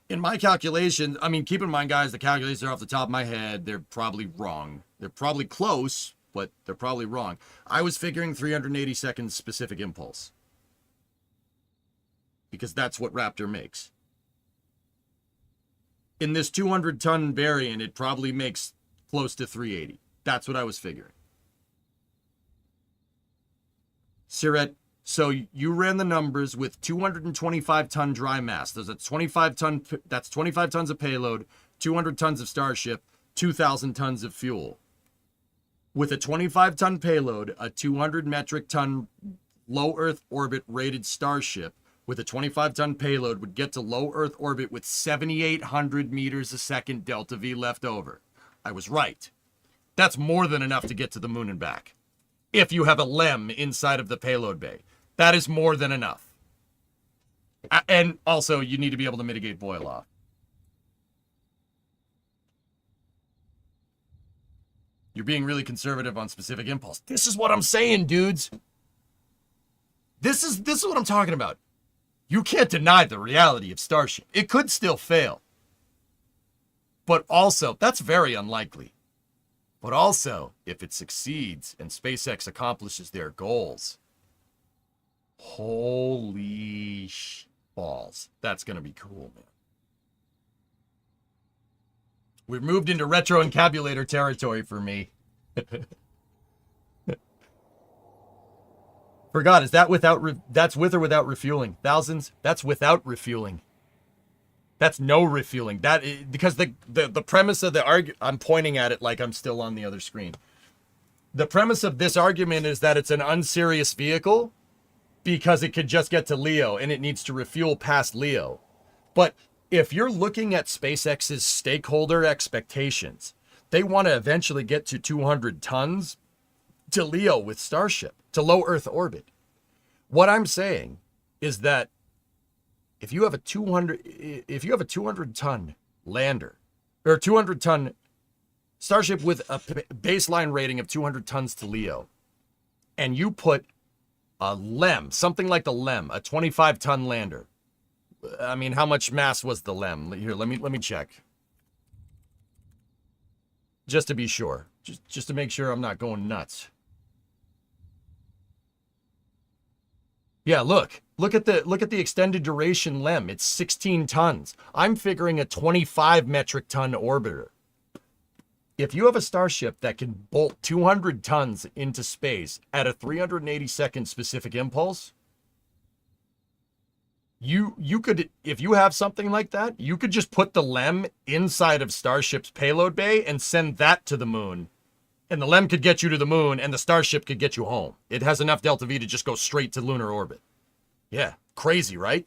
In my calculations, I mean, keep in mind, guys, the calculations are off the top of my head. They're probably wrong. They're probably close, but they're probably wrong. I was figuring 380 seconds specific impulse, because that's what Raptor makes. In this 200 ton variant, it probably makes close to 380. That's what I was figuring. Siret, so you ran the numbers with 225 ton dry mass. That's 25 tons of payload, 200 tons of Starship, 2,000 tons of fuel. With a 25 ton payload, a 200 metric ton low Earth orbit rated Starship with a 25 ton payload would get to low Earth orbit with 7,800 meters a second delta V left over. I was right. That's more than enough to get to the moon and back. If you have a LEM inside of the payload bay, that is more than enough. And also, you need to be able to mitigate boil off. You're being really conservative on specific impulse. This is what I'm saying, dudes. This is what I'm talking about. You can't deny the reality of Starship. It could still fail. But also, that's very unlikely. But also, if it succeeds and SpaceX accomplishes their goals, holy balls. That's going to be cool, man. We've moved into retro encabulator territory for me. Forgot, is that that's with or without refueling? Thousands? That's without refueling. That's no refueling. Because the premise of the argument, I'm pointing at it like I'm still on the other screen. The premise of this argument is that it's an unserious vehicle because it could just get to Leo and it needs to refuel past Leo. But if you're looking at SpaceX's stakeholder expectations, they want to eventually get to 200 tons to Leo with Starship, to low Earth orbit. What I'm saying is that if you have a 200 ton lander or 200 ton Starship with a baseline rating of 200 tons to Leo, and you put a LEM, something like the LEM, a 25 ton lander. I mean, how much mass was the LEM? Here, let me check. Just to be sure. Just to make sure I'm not going nuts. Yeah, look at the extended duration LEM. It's 16 tons. I'm figuring a 25 metric ton orbiter. If you have a Starship that can bolt 200 tons into space at a 380-second specific impulse, you could, if you have something like that, you could just put the LEM inside of Starship's payload bay and send that to the moon. And the LEM could get you to the moon, and the Starship could get you home. It has enough delta V to just go straight to lunar orbit. Yeah, crazy, right?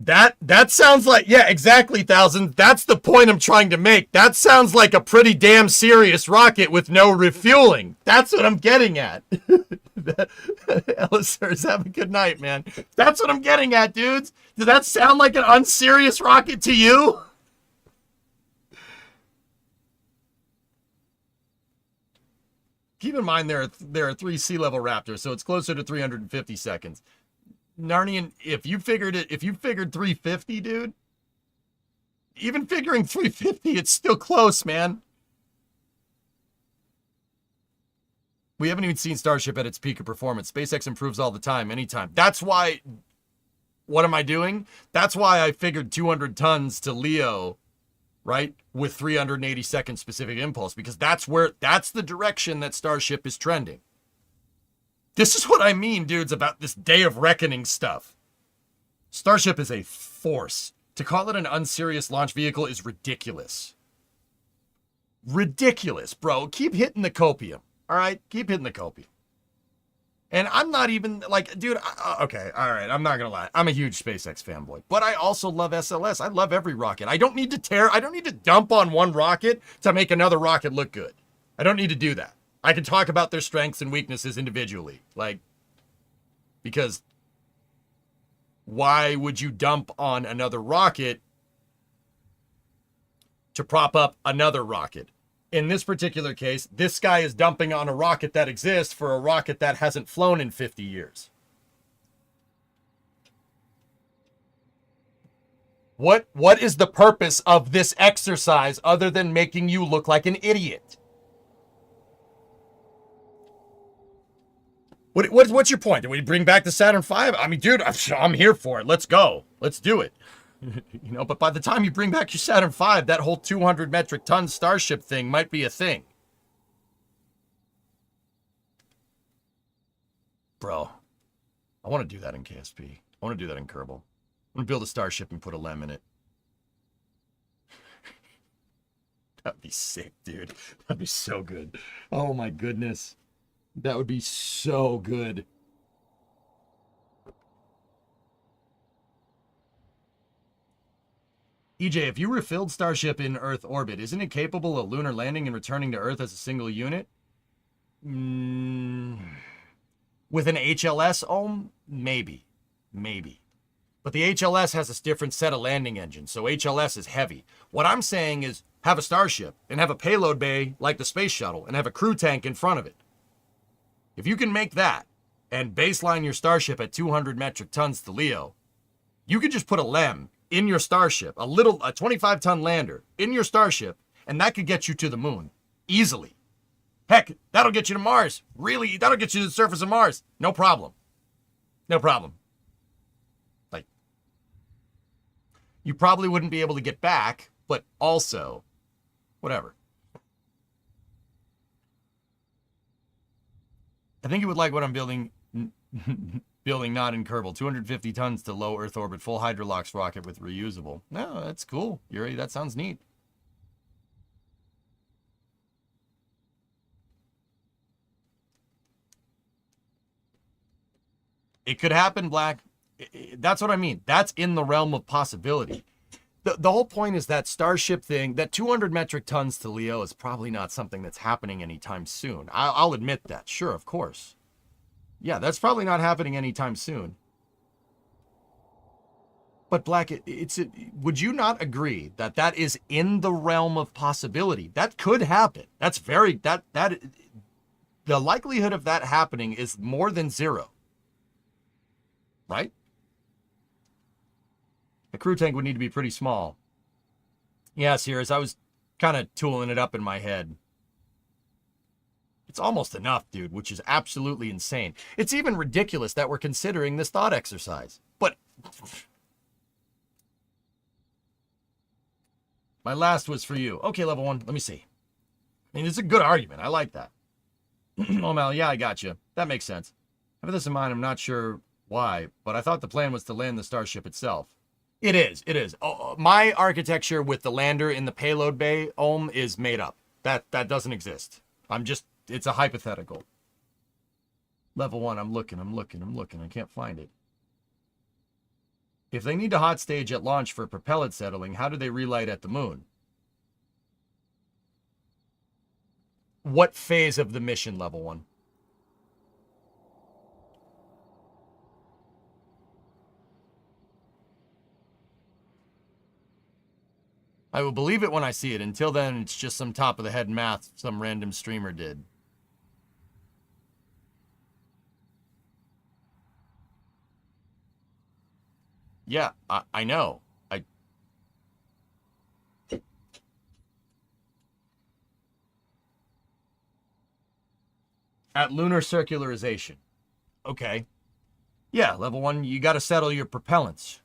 That sounds like, yeah, exactly, 1,000. That's the point I'm trying to make. That sounds like a pretty damn serious rocket with no refueling. That's what I'm getting at. Ellisers, have a good night, man. That's what I'm getting at, dudes. Does that sound like an unserious rocket to you? Keep in mind there are 3 sea level Raptors, so it's closer to 350 seconds. Narnian, if you figured 350, dude, even figuring 350, it's still close, man. We haven't even seen Starship at its peak of performance. SpaceX improves all the time, anytime. That's why, what am I doing? That's why I figured 200 tons to Leo, right? With 380-second specific impulse, because that's the direction that Starship is trending. This is what I mean, dudes, about this Day of Reckoning stuff. Starship is a force. To call it an unserious launch vehicle is ridiculous. Ridiculous, bro. Keep hitting the copium. All right? Keep hitting the copium. And I'm not even, like, dude, okay, all right, I'm not going to lie. I'm a huge SpaceX fanboy. But I also love SLS. I love every rocket. I don't need to dump on one rocket to make another rocket look good. I don't need to do that. I can talk about their strengths and weaknesses individually. Like, because why would you dump on another rocket to prop up another rocket? In this particular case, this guy is dumping on a rocket that exists for a rocket that hasn't flown in 50 years. What is the purpose of this exercise other than making you look like an idiot? What's your point? Do we bring back the Saturn V? I mean, dude, I'm here for it. Let's go. Let's do it. You know, but by the time you bring back your Saturn V, that whole 200 metric ton Starship thing might be a thing. Bro, I want to do that in KSP. I want to do that in Kerbal. I'm going to build a Starship and put a LEM in it. That'd be sick, dude. That'd be so good. Oh my goodness. That would be so good. EJ, if you refilled Starship in Earth orbit, isn't it capable of lunar landing and returning to Earth as a single unit? With an HLS ohm? Maybe. Maybe. But the HLS has a different set of landing engines, so HLS is heavy. What I'm saying is have a Starship and have a payload bay like the space shuttle and have a crew tank in front of it. If you can make that and baseline your Starship at 200 metric tons to LEO, you could just put a LEM in your Starship, a 25-ton lander in your Starship, and that could get you to the moon easily. Heck, that'll get you to Mars. Really, that'll get you to the surface of Mars. No problem. No problem. Like, you probably wouldn't be able to get back, but also, whatever. I think you would like what I'm building. Building not in Kerbal. 250 tons to low Earth orbit. Full Hydrolox rocket with reusable. No, that's cool, Yuri. That sounds neat. It could happen, Black. That's what I mean. That's in the realm of possibility. The whole point is that Starship thing, that 200 metric tons to LEO is probably not something that's happening anytime soon. I'll admit that. Sure, of course. Yeah, that's probably not happening anytime soon. But Black, would you not agree that that is in the realm of possibility? That could happen. That's the likelihood of that happening is more than zero. Right? The crew tank would need to be pretty small. Yeah, Sirius, I was kind of tooling it up in my head. It's almost enough, dude, which is absolutely insane. It's even ridiculous that we're considering this thought exercise. But my last was for you. Okay, level 1, let me see. I mean, it's a good argument. I like that. Oh, Mel, yeah, I got you. That makes sense. Having this in mind, I'm not sure why, but I thought the plan was to land the Starship itself. It is. Oh, my architecture with the lander in the payload bay, is made up. That doesn't exist. It's a hypothetical. Level 1, I'm looking. I can't find it. If they need to hot stage at launch for propellant settling, how do they relight at the moon? What phase of the mission, level 1? I will believe it when I see it. Until then, it's just some top-of-the-head math some random streamer did. Yeah, I know. At lunar circularization. Okay. Yeah, level 1, you got to settle your propellants.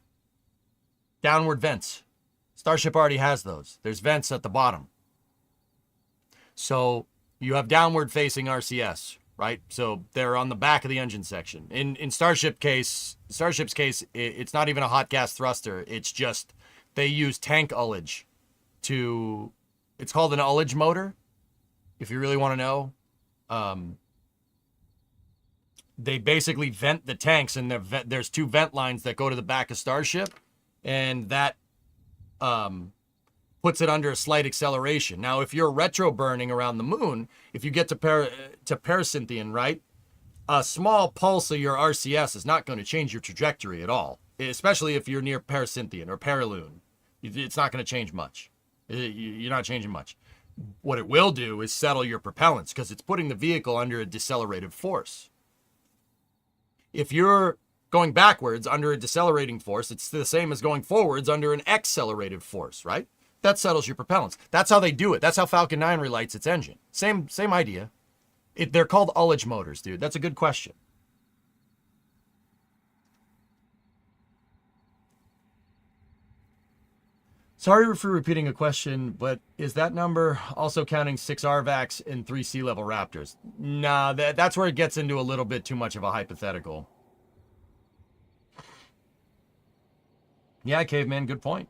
Downward vents. Starship already has those. There's vents at the bottom. So you have downward facing RCS, right? So they're on the back of the engine section. In Starship's case, it's not even a hot gas thruster. It's just they use tank ullage to, it's called an ullage motor, if you really want to know. They basically vent the tanks, and there's 2 vent lines that go to the back of Starship, and that puts it under a slight acceleration. Now, if you're retro burning around the moon, if you get to parasynthion, right, a small pulse of your RCS is not going to change your trajectory at all, especially if you're near parasynthion or paraloon. It's not going to change much. You're not changing much. What it will do is settle your propellants, because it's putting the vehicle under a decelerative force. If you're going backwards under a decelerating force, it's the same as going forwards under an accelerative force, right? That settles your propellants. That's how they do it. That's how Falcon 9 relights its engine. Same idea. They're called ullage motors, dude. That's a good question. Sorry for repeating a question, but is that number also counting 6 RVACs and 3 sea-level Raptors? Nah, that's where it gets into a little bit too much of a hypothetical. Yeah, Caveman, good point.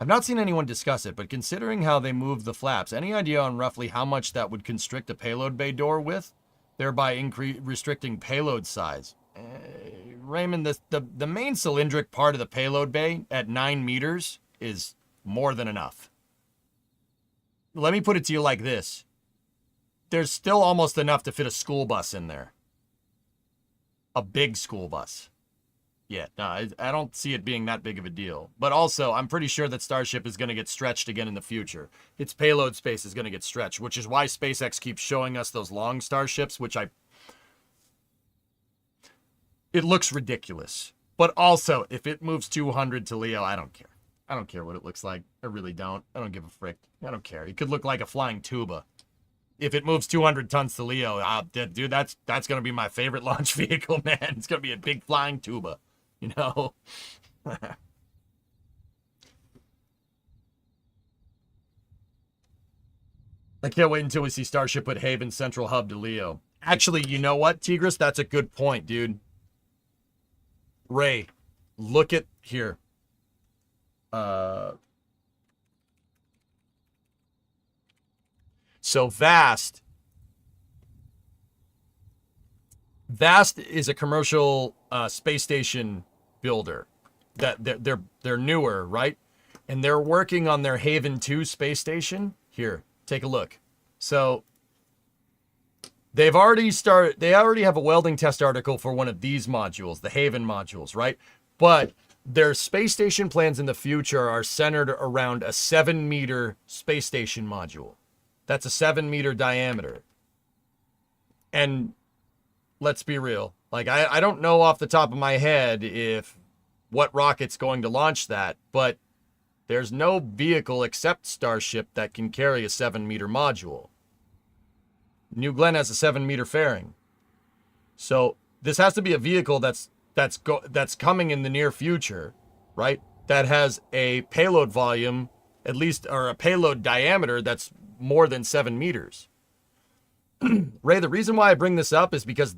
I've not seen anyone discuss it, but considering how they move the flaps, any idea on roughly how much that would constrict a payload bay door with, thereby restricting payload size? Raymond, the main cylindric part of the payload bay at 9 meters is more than enough. let me put it to you like this. There's still almost enough to fit a school bus in there. A big school bus. Yeah, no, I don't see it being that big of a deal. But also, I'm pretty sure that Starship is going to get stretched again in the future. Its payload space is going to get stretched, which is why SpaceX keeps showing us those long Starships, which it looks ridiculous. But also, if it moves 200 to Leo, I don't care. I don't care what it looks like. I really don't. I don't give a frick. I don't care. It could look like a flying tuba. If it moves 200 tons to Leo, dude, that's going to be my favorite launch vehicle, man. It's going to be a big flying tuba. You know? I can't wait until we see Starship put Haven Central Hub to Leo. Actually, you know what, Tigris? That's a good point, dude. Ray, look at here. So Vast is a commercial space station builder that they're newer, right? And they're working on their Haven 2 space station. Here, take a look. So they already have a welding test article for one of these modules, the Haven modules, right? But their space station plans in the future are centered around a 7-meter space station module. That's a 7-meter diameter. And let's be real. Like, I don't know off the top of my head if what rocket's going to launch that, but there's no vehicle except Starship that can carry a 7-meter module. New Glenn has a 7-meter fairing. So this has to be a vehicle that's coming in the near future, right? That has a payload volume, at least, or a payload diameter that's more than 7 meters. Ray, the reason why I bring this up is because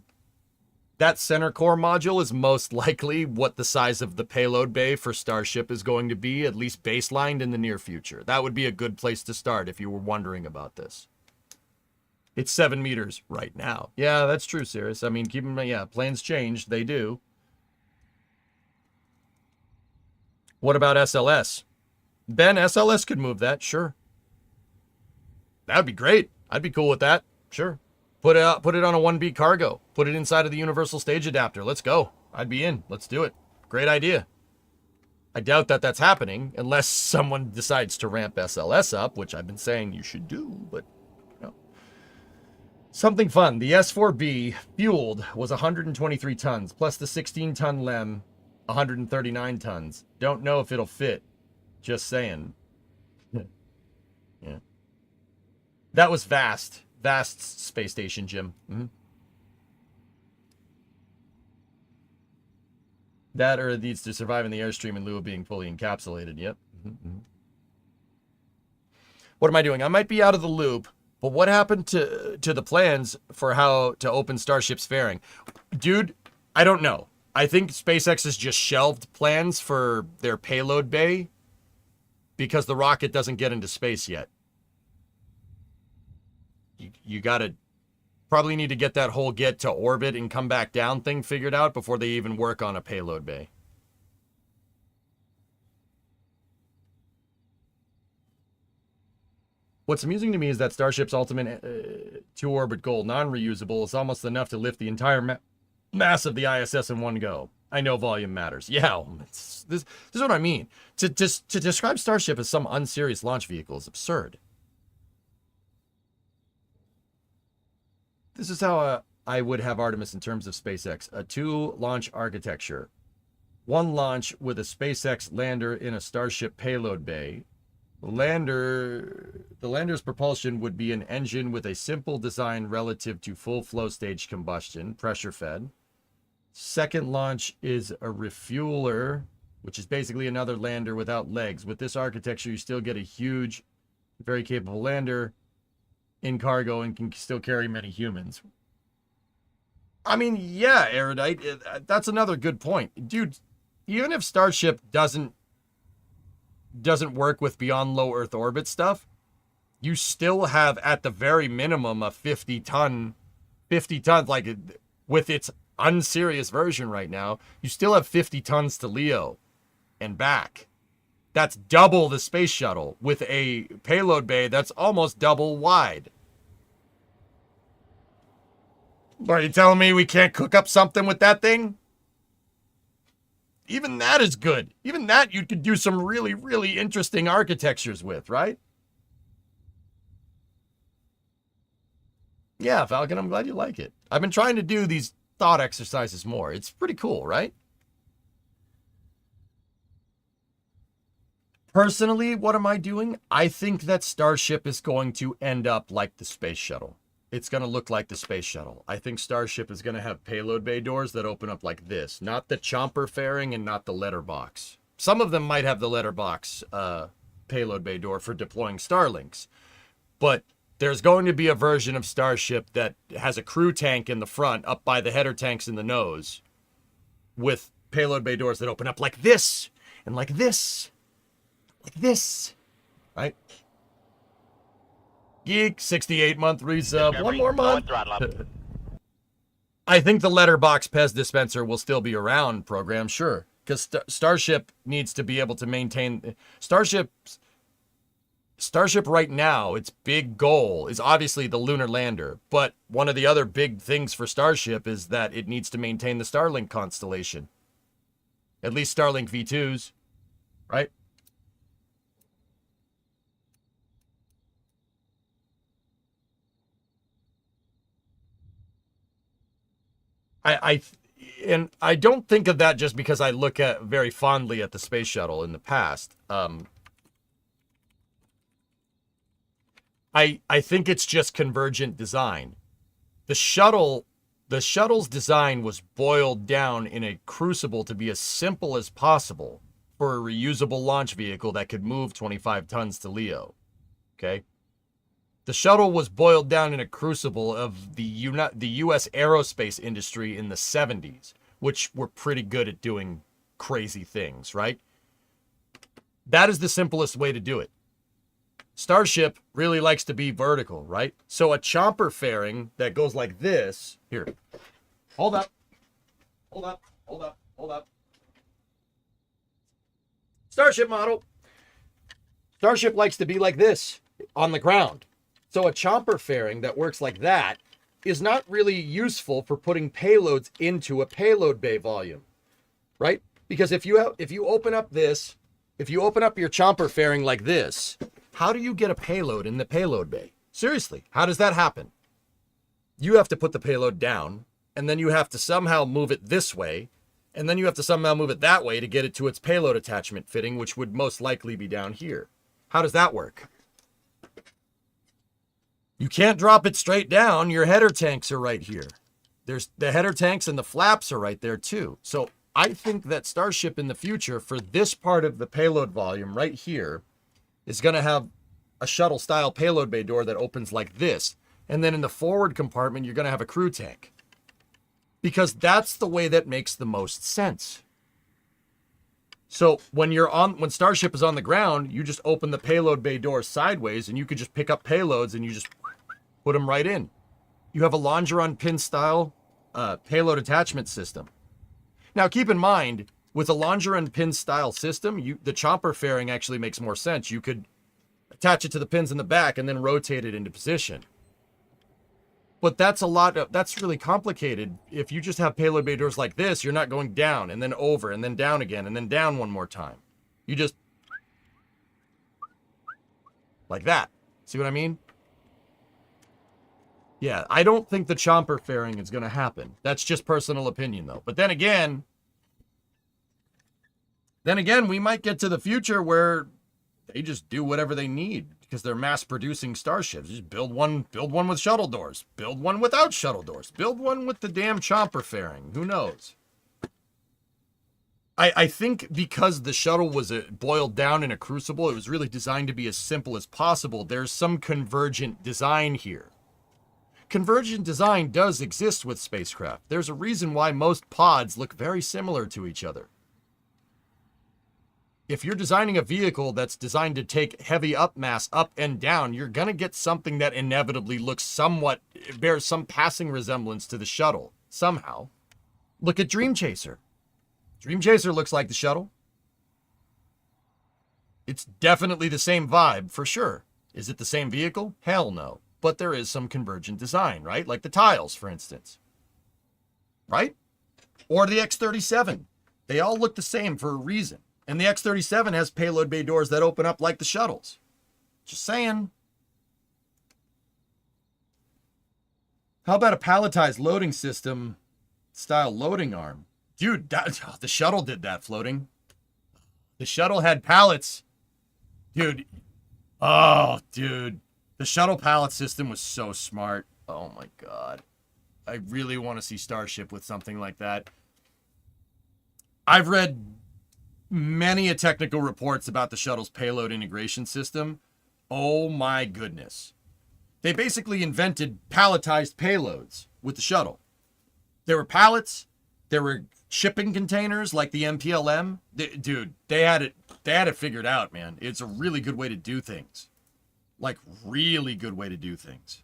that center core module is most likely what the size of the payload bay for Starship is going to be, at least baselined in the near future. That would be a good place to start if you were wondering about this. It's 7 meters right now. Yeah, that's true, Cirrus. I mean, keep in mind, yeah, plans change. They do. What about SLS? Ben, SLS could move that, sure. That would be great. I'd be cool with that. Sure. Put it on a 1B cargo. Put it inside of the universal stage adapter. Let's go. I'd be in. Let's do it. Great idea. I doubt that that's happening unless someone decides to ramp SLS up, which I've been saying you should do, but you know. Something fun. The S4B fueled was 123 tons, plus the 16-ton LEM, 139 tons. Don't know if it'll fit. Just saying. Yeah. That was Vast. Vast's space station, Jim. Mm-hmm. That or it needs to survive in the airstream in lieu of being fully encapsulated. Yep. Mm-hmm. What am I doing? I might be out of the loop, but what happened to the plans for how to open Starship's fairing? Dude, I don't know. I think SpaceX has just shelved plans for their payload bay because the rocket doesn't get into space yet. You gotta probably need to get that whole get to orbit and come back down thing figured out before they even work on a payload bay. What's amusing to me is that Starship's ultimate two-orbit goal, non-reusable, is almost enough to lift the entire mass of the ISS in one go. I know volume matters. Yeah, this is what I mean. To describe Starship as some unserious launch vehicle is absurd. This is how I would have Artemis in terms of SpaceX. A 2-launch architecture. 1 launch with a SpaceX lander in a Starship payload bay. The lander's propulsion would be an engine with a simple design relative to full flow stage combustion, pressure fed. Second launch is a refueler, which is basically another lander without legs. With this architecture, you still get a huge, very capable lander in cargo and can still carry many humans. I mean, yeah, Erudite, that's another good point. Dude, even if Starship doesn't work with beyond low Earth orbit stuff, you still have at the very minimum a 50 ton, like with its unserious version right now, you still have 50 tons to Leo and back. That's double the space shuttle with a payload bay that's almost double wide. Are you telling me we can't cook up something with that thing? Even that is good. Even that you could do some really, really interesting architectures with, right? Yeah, Falcon, I'm glad you like it. I've been trying to do these thought exercises more. It's pretty cool, right? Personally, what am I doing? I think that Starship is going to end up like the space shuttle. It's going to look like the space shuttle. I think Starship is going to have payload bay doors that open up like this. Not the chomper fairing and not the letterbox. Some of them might have the letterbox payload bay door for deploying Starlinks. But there's going to be a version of Starship that has a crew tank in the front up by the header tanks in the nose with payload bay doors that open up like this and like this. Like this. Right? Geek, 68-month resub. One more month. I think the letterbox Pez dispenser will still be around, program, sure. Because Starship needs to be able to maintain... Starship right now, its big goal is obviously the lunar lander. But one of the other big things for Starship is that it needs to maintain the Starlink constellation. At least Starlink V2s, right? I don't think of that just because I look at very fondly at the space shuttle in the past. I think it's just convergent design. The shuttle's design was boiled down in a crucible to be as simple as possible for a reusable launch vehicle that could move 25 tons to LEO. Okay? The shuttle was boiled down in a crucible of the U.S. aerospace industry in the 70s, which were pretty good at doing crazy things, right? That is the simplest way to do it. Starship really likes to be vertical, right? So a chomper fairing that goes like this, here, hold up. Starship model. Starship likes to be like this on the ground. So a chomper fairing that works like that is not really useful for putting payloads into a payload bay volume, right? Because if you open up your chomper fairing like this, how do you get a payload in the payload bay? Seriously, how does that happen? You have to put the payload down, and then you have to somehow move it this way, and then you have to somehow move it that way to get it to its payload attachment fitting, which would most likely be down here. How does that work? You can't drop it straight down. Your header tanks are right here. There's the header tanks and the flaps are right there too. So I think that Starship in the future for this part of the payload volume right here is going to have a shuttle style payload bay door that opens like this. And then in the forward compartment, you're going to have a crew tank. Because that's the way that makes the most sense. So when Starship is on the ground, you just open the payload bay door sideways and you could just pick up payloads and you just put them right in. You have a longeron pin style payload attachment system. Now keep in mind, with a longeron pin style system, the chomper fairing actually makes more sense. You could attach it to the pins in the back and then rotate it into position. But that's really complicated. If you just have payload bay doors like this, you're not going down and then over and then down again and then down one more time. You just like that. See what I mean? Yeah, I don't think the chomper fairing is going to happen. That's just personal opinion though. But then again, we might get to the future where they just do whatever they need because they're mass producing starships. Just build one with shuttle doors, build one without shuttle doors, build one with the damn chomper fairing. Who knows? I think because the shuttle was boiled down in a crucible, it was really designed to be as simple as possible. There's some convergent design here. Convergent design does exist with spacecraft. There's a reason why most pods look very similar to each other. If you're designing a vehicle that's designed to take heavy up mass up and down, you're going to get something that inevitably bears some passing resemblance to the shuttle, somehow. Look at Dream Chaser. Dream Chaser looks like the shuttle. It's definitely the same vibe, for sure. Is it the same vehicle? Hell no. But there is some convergent design, right? Like the tiles, for instance. Right? Or the X-37. They all look the same for a reason. And the X-37 has payload bay doors that open up like the shuttles. Just saying. How about a palletized loading system style loading arm? Dude, the shuttle did that floating. The shuttle had pallets. Dude. Oh, dude. The shuttle pallet system was so smart. Oh my God. I really want to see Starship with something like that. I've read many a technical reports about the shuttle's payload integration system. Oh my goodness. They basically invented palletized payloads with the shuttle. There were pallets. There were shipping containers like the MPLM. Dude, they had it figured out, man. It's a really good way to do things. Like, really good way to do things.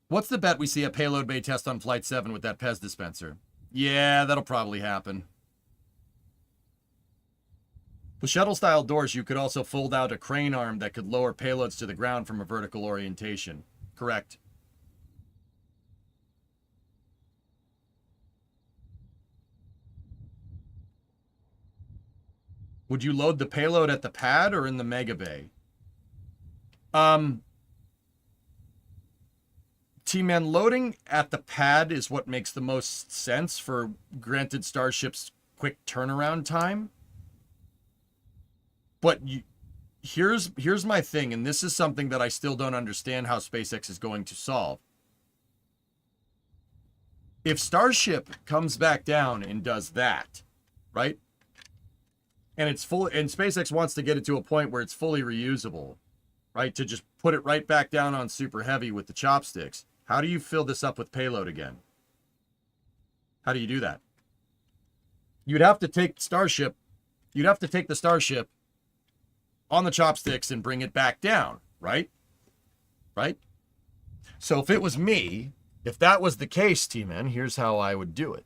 What's the bet we see a payload bay test on Flight 7 with that Pez dispenser? Yeah, that'll probably happen. With shuttle-style doors, you could also fold out a crane arm that could lower payloads to the ground from a vertical orientation. Correct. Would you load the payload at the pad or in the mega bay? T-Man, loading at the pad is what makes the most sense for granted Starship's quick turnaround time. But here's my thing, and this is something that I still don't understand how SpaceX is going to solve. If Starship comes back down and does that, right? And it's full, and SpaceX wants to get it to a point where it's fully reusable, right? To just put it right back down on Super Heavy with the chopsticks. How do you fill this up with payload again? How do you do that? You'd have to take Starship. You'd have to take the Starship on the chopsticks and bring it back down, right? Right? So if it was me, if that was the case, T-Man, here's how I would do it.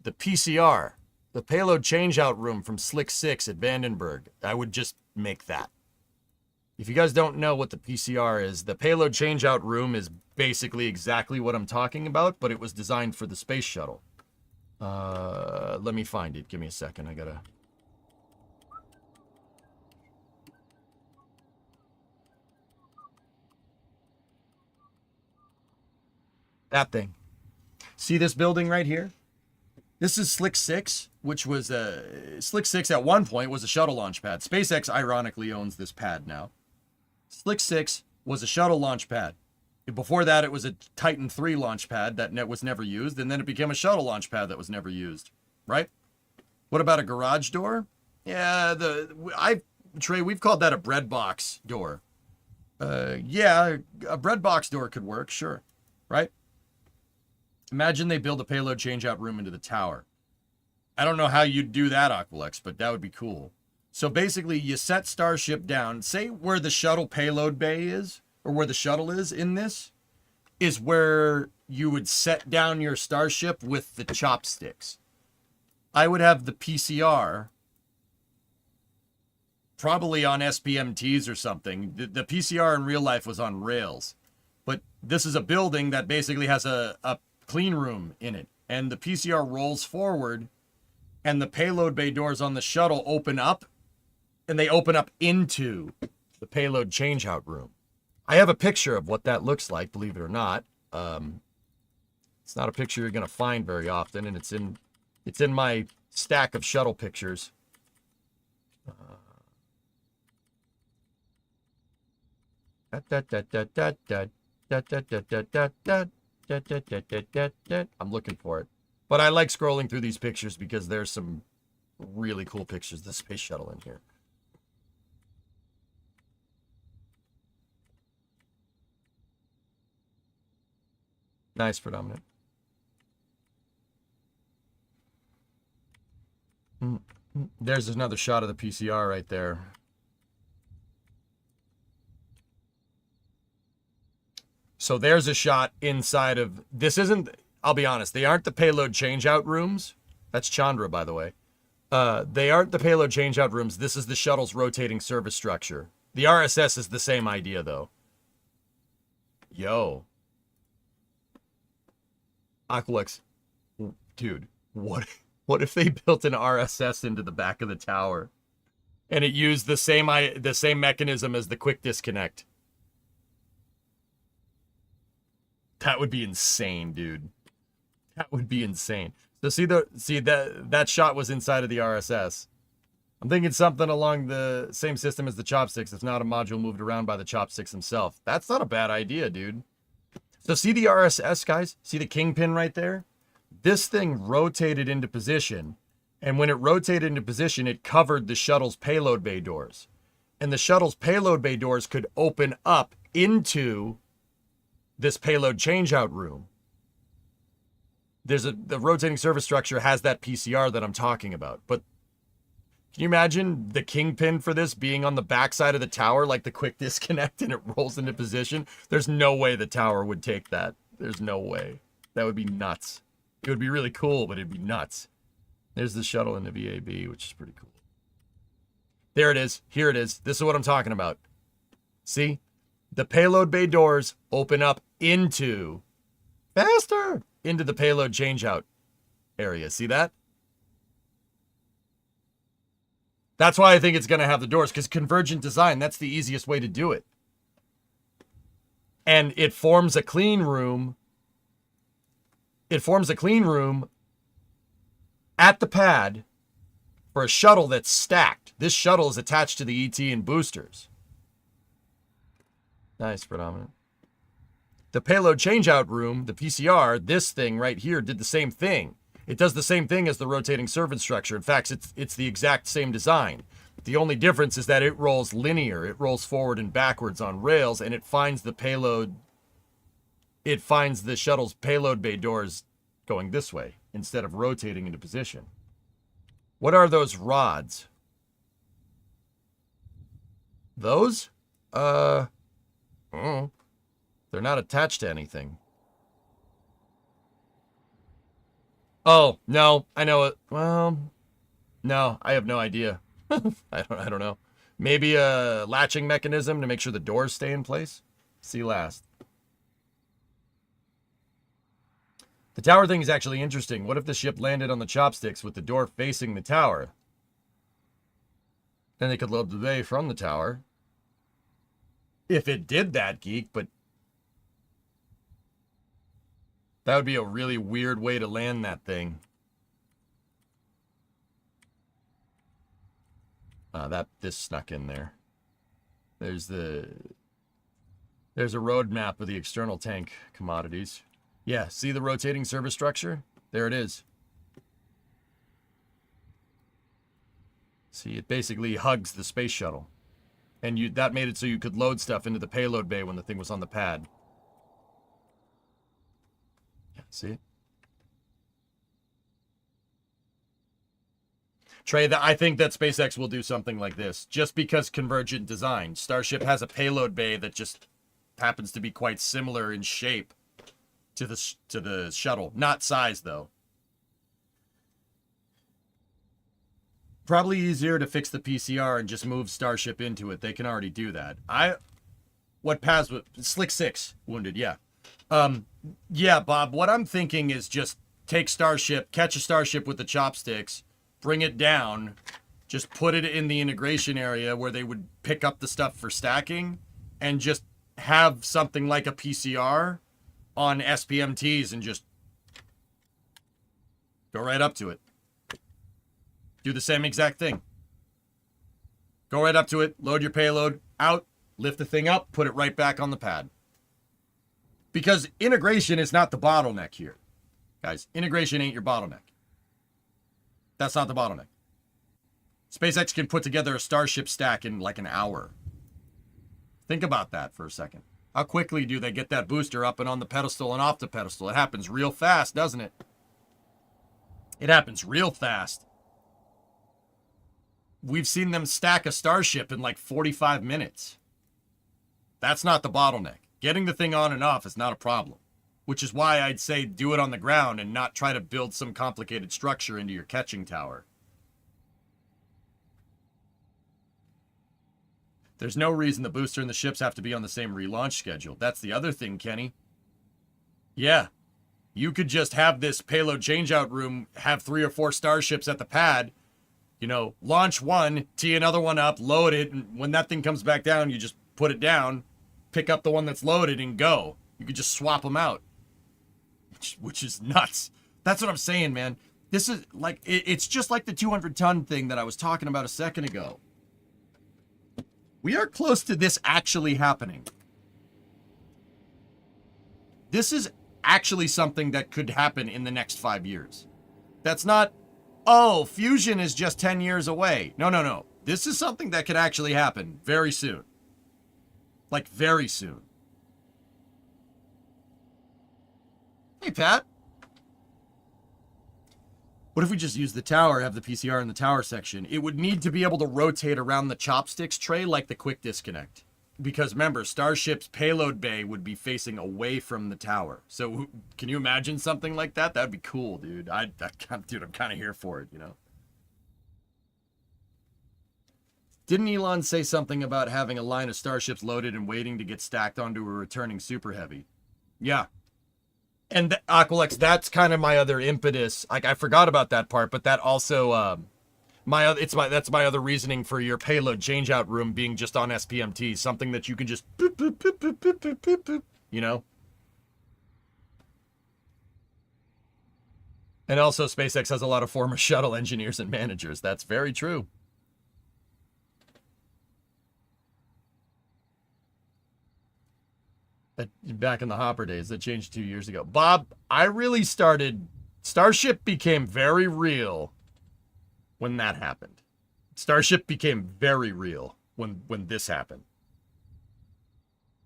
The PCR, the payload changeout room from Slick 6 at Vandenberg, I would just make that. If you guys don't know what the PCR is, the payload changeout room is basically exactly what I'm talking about, but it was designed for the space shuttle. Let me find it. Give me a second. I gotta... That thing. See this building right here? This is Slick 6, which was Slick 6 at one point was a shuttle launch pad. SpaceX ironically owns this pad now. Slick 6 was a shuttle launch pad. Before that, it was a Titan 3 launch pad that was never used, and then it became a shuttle launch pad that was never used, right? What about a garage door? Yeah, Trey, we've called that a bread box door. Yeah, a bread box door could work, sure, right? Imagine they build a payload changeout room into the tower. I don't know how you'd do that, Aqualex, but that would be cool. So basically, you set Starship down. Say where the shuttle payload bay is, or where the shuttle is in this, is where you would set down your Starship with the chopsticks. I would have the PCR probably on SPMTs or something. The PCR in real life was on rails. But this is a building that basically has a clean room in it. And the PCR rolls forward, and the payload bay doors on the shuttle open up, and they open up into the payload changeout room. I have a picture of what that looks like, believe it or not. It's not a picture you're going to find very often, and it's in my stack of shuttle pictures. I'm looking for it. But I like scrolling through these pictures because there's some really cool pictures of the space shuttle in here. Nice, Predominant. There's another shot of the PCR right there. So there's a shot inside of... This isn't... I'll be honest. They aren't the payload changeout rooms. That's Chandra, by the way. They aren't the payload changeout rooms. This is the shuttle's rotating service structure. The RSS is the same idea, though. Yo. Aqualex. Dude, what if they built an RSS into the back of the tower? And it used the same mechanism as the quick disconnect. That would be insane, dude. That would be insane. So see that shot was inside of the RSS. I'm thinking something along the same system as the chopsticks. It's not a module moved around by the chopsticks himself. That's not a bad idea, dude. So see the RSS, guys? See the kingpin right there? This thing rotated into position. And when it rotated into position, it covered the shuttle's payload bay doors. And the shuttle's payload bay doors could open up into this payload changeout room. The rotating service structure has that PCR that I'm talking about. But can you imagine the kingpin for this being on the backside of the tower like the quick disconnect and it rolls into position? There's no way the tower would take that. There's no way. That would be nuts. It would be really cool, but it'd be nuts. There's the shuttle in the VAB, which is pretty cool. There it is. Here it is. This is what I'm talking about. See? The payload bay doors open up into the payload changeout area. See that? That's why I think it's going to have the doors, because convergent design, that's the easiest way to do it. And it forms a clean room. It forms a clean room at the pad for a shuttle that's stacked. This shuttle is attached to the ET and boosters. Nice, predominant. The payload changeout room, the PCR, this thing right here did the same thing. It does the same thing as the rotating servant structure. In fact, it's the exact same design. The only difference is that it rolls linear. It rolls forward and backwards on rails, and it finds the payload. It finds the shuttle's payload bay doors going this way instead of rotating into position. What are those rods? Those? Oh. They're not attached to anything. Oh, no, I know it. Well, no, I have no idea. I don't know. Maybe a latching mechanism to make sure the doors stay in place? See last. The tower thing is actually interesting. What if the ship landed on the chopsticks with the door facing the tower? Then they could load the bay from the tower. If it did that, geek, but that would be a really weird way to land that thing. This snuck in there. There's a road map of the external tank commodities. Yeah, see the rotating service structure? There it is. See, it basically hugs the space shuttle. And that made it so you could load stuff into the payload bay when the thing was on the pad. Yeah, see? Trey, I think that SpaceX will do something like this. Just because convergent design. Starship has a payload bay that just happens to be quite similar in shape to the shuttle. Not size, though. Probably easier to fix the PCR and just move Starship into it. They can already do that. What paths would... Slick 6 wounded, yeah. Yeah, Bob, what I'm thinking is just take Starship, catch a Starship with the chopsticks, bring it down, just put it in the integration area where they would pick up the stuff for stacking, and just have something like a PCR on SPMTs and just go right up to it. Do the same exact thing. Go right up to it, load your payload, out, lift the thing up, put it right back on the pad. Because integration is not the bottleneck here. Guys, integration ain't your bottleneck. That's not the bottleneck. SpaceX can put together a Starship stack in like an hour. Think about that for a second. How quickly do they get that booster up and on the pedestal and off the pedestal? It happens real fast, doesn't it? It happens real fast. We've seen them stack a Starship in like 45 minutes. That's not the bottleneck. Getting the thing on and off is not a problem. Which is why I'd say do it on the ground and not try to build some complicated structure into your catching tower. There's no reason the booster and the ships have to be on the same relaunch schedule. That's the other thing, Kenny. Yeah. You could just have this payload changeout room, have 3 or 4 starships at the pad, you know, launch one, tee another one up, load it, and when that thing comes back down, you just put it down, pick up the one that's loaded, and go. You could just swap them out. Which is nuts. That's what I'm saying, man. This is like, it's just like the 200-ton thing that I was talking about a second ago. We are close to this actually happening. This is actually something that could happen in the next 5 years. That's not, oh, fusion is just 10 years away. No, no, no. This is something that could actually happen very soon. Like, very soon. Hey, Pat. What if we just use the tower, have the PCR in the tower section? It would need to be able to rotate around the chopsticks tray like the quick disconnect. Because remember, Starship's payload bay would be facing away from the tower. So can you imagine something like that? That'd be cool, dude. Dude, I'm kind of here for it, you know? Didn't Elon say something about having a line of Starships loaded and waiting to get stacked onto a returning Super Heavy? Yeah. And Aqualex, that's kind of my other impetus. Like, I forgot about that part, but that also, that's my other reasoning for your payload changeout room being just on SPMT, something that you can just boop, boop, boop, boop, boop, boop, boop, boop, you know? And also, SpaceX has a lot of former shuttle engineers and managers. That's very true. Back in the Hopper days, that changed 2 years ago. Bob, I really started... Starship became very real when that happened. Starship became very real when this happened.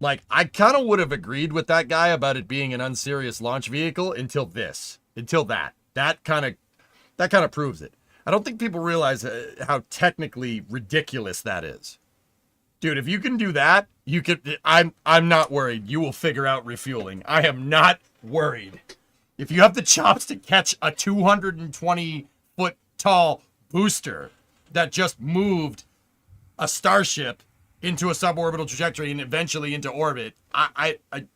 Like, I kind of would have agreed with that guy about it being an unserious launch vehicle until this. Until that. That kind of proves it. I don't think people realize how technically ridiculous that is. Dude, if you can do that, you could... I'm not worried. You will figure out refueling. I am not worried. If you have the chops to catch a 220-foot tall booster that just moved a Starship into a suborbital trajectory and eventually into orbit,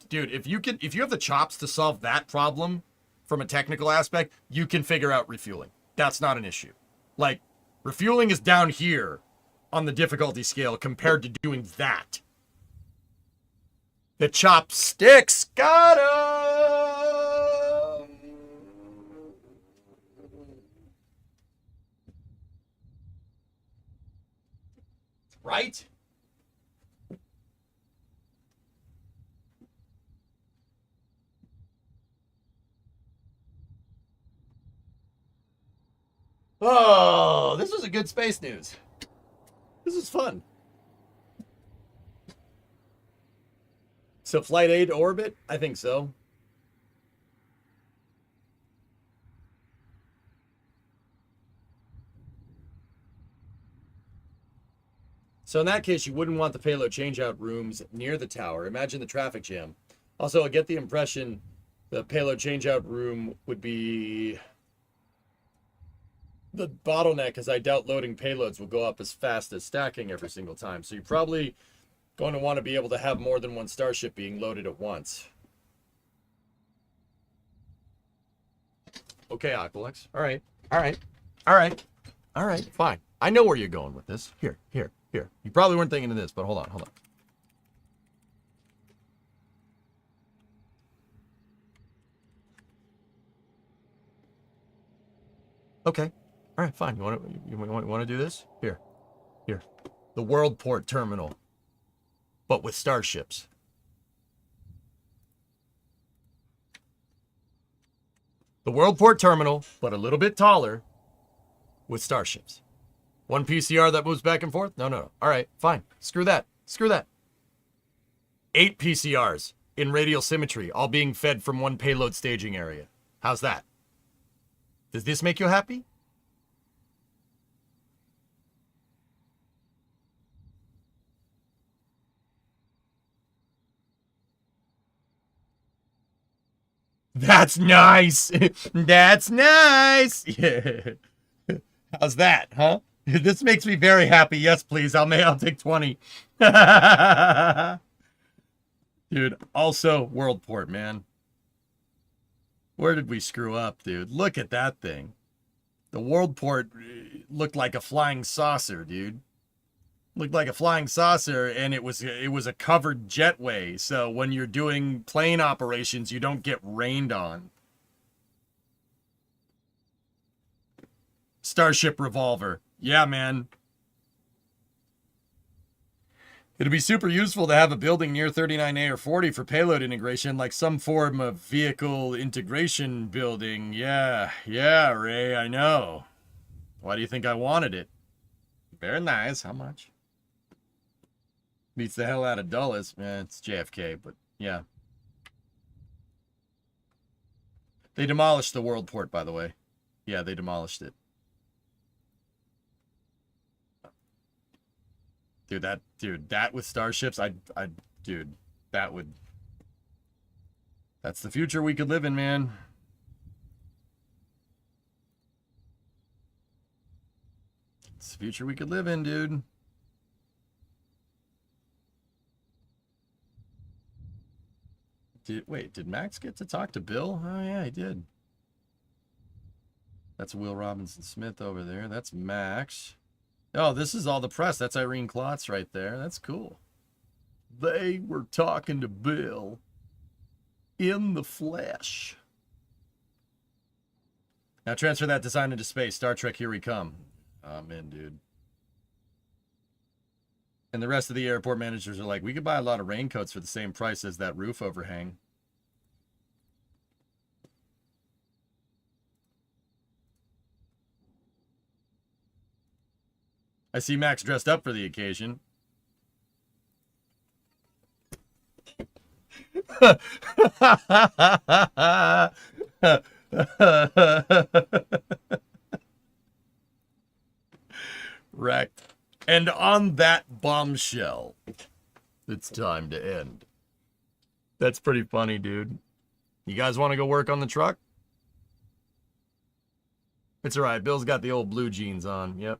dude, if you have the chops to solve that problem from a technical aspect, you can figure out refueling. That's not an issue. Like, refueling is down here on the difficulty scale compared to doing that. The chopsticks got him! Right? Oh, this was a good space news. This is fun. So Flight 8 orbit? I think so. So in that case, you wouldn't want the payload changeout rooms near the tower. Imagine the traffic jam. Also, I get the impression the payload changeout room would be the bottleneck, because I doubt loading payloads will go up as fast as stacking every single time. So you're probably going to want to be able to have more than one Starship being loaded at once. Okay, Aqualex. All right. All right. All right. All right. Fine. I know where you're going with this. Here. You probably weren't thinking of this, but hold on. Okay. All right, fine. You want to do this? Here. The Worldport terminal, but with starships. The Worldport terminal, but a little bit taller, with starships. One PCR that moves back and forth? No. All right, fine. Screw that. 8 PCRs in radial symmetry, all being fed from one payload staging area. How's that? Does this make you happy? That's nice. That's nice. Yeah. How's that, huh? This makes me very happy. Yes, please. I'll take 20. Dude, also Worldport, man. Where did we screw up, dude? Look at that thing. The Worldport looked like a flying saucer, dude. Looked like a flying saucer, and it was a covered jetway. So when you're doing plane operations, you don't get rained on. Starship Revolver. Yeah, man. It'd be super useful to have a building near 39A or 40 for payload integration, like some form of vehicle integration building. Yeah, Ray, I know. Why do you think I wanted it? Very nice. How much? Beats the hell out of Dulles. It's JFK, but yeah. They demolished the Worldport, by the way. Yeah, they demolished it. Dude, that with starships, that's the future we could live in, man. It's the future we could live in, dude. Did Max get to talk to Bill? Oh, yeah, he did. That's Will Robinson Smith over there. That's Max. Oh, this is all the press. That's Irene Klotz right there. That's cool. They were talking to Bill in the flesh. Now transfer that design into space. Star Trek, here we come. I'm in, dude. And the rest of the airport managers are like, we could buy a lot of raincoats for the same price as that roof overhang. I see Max dressed up for the occasion. Wrecked. And on that bombshell, it's time to end. That's pretty funny, dude. You guys want to go work on the truck? It's all right. Bill's got the old blue jeans on. Yep.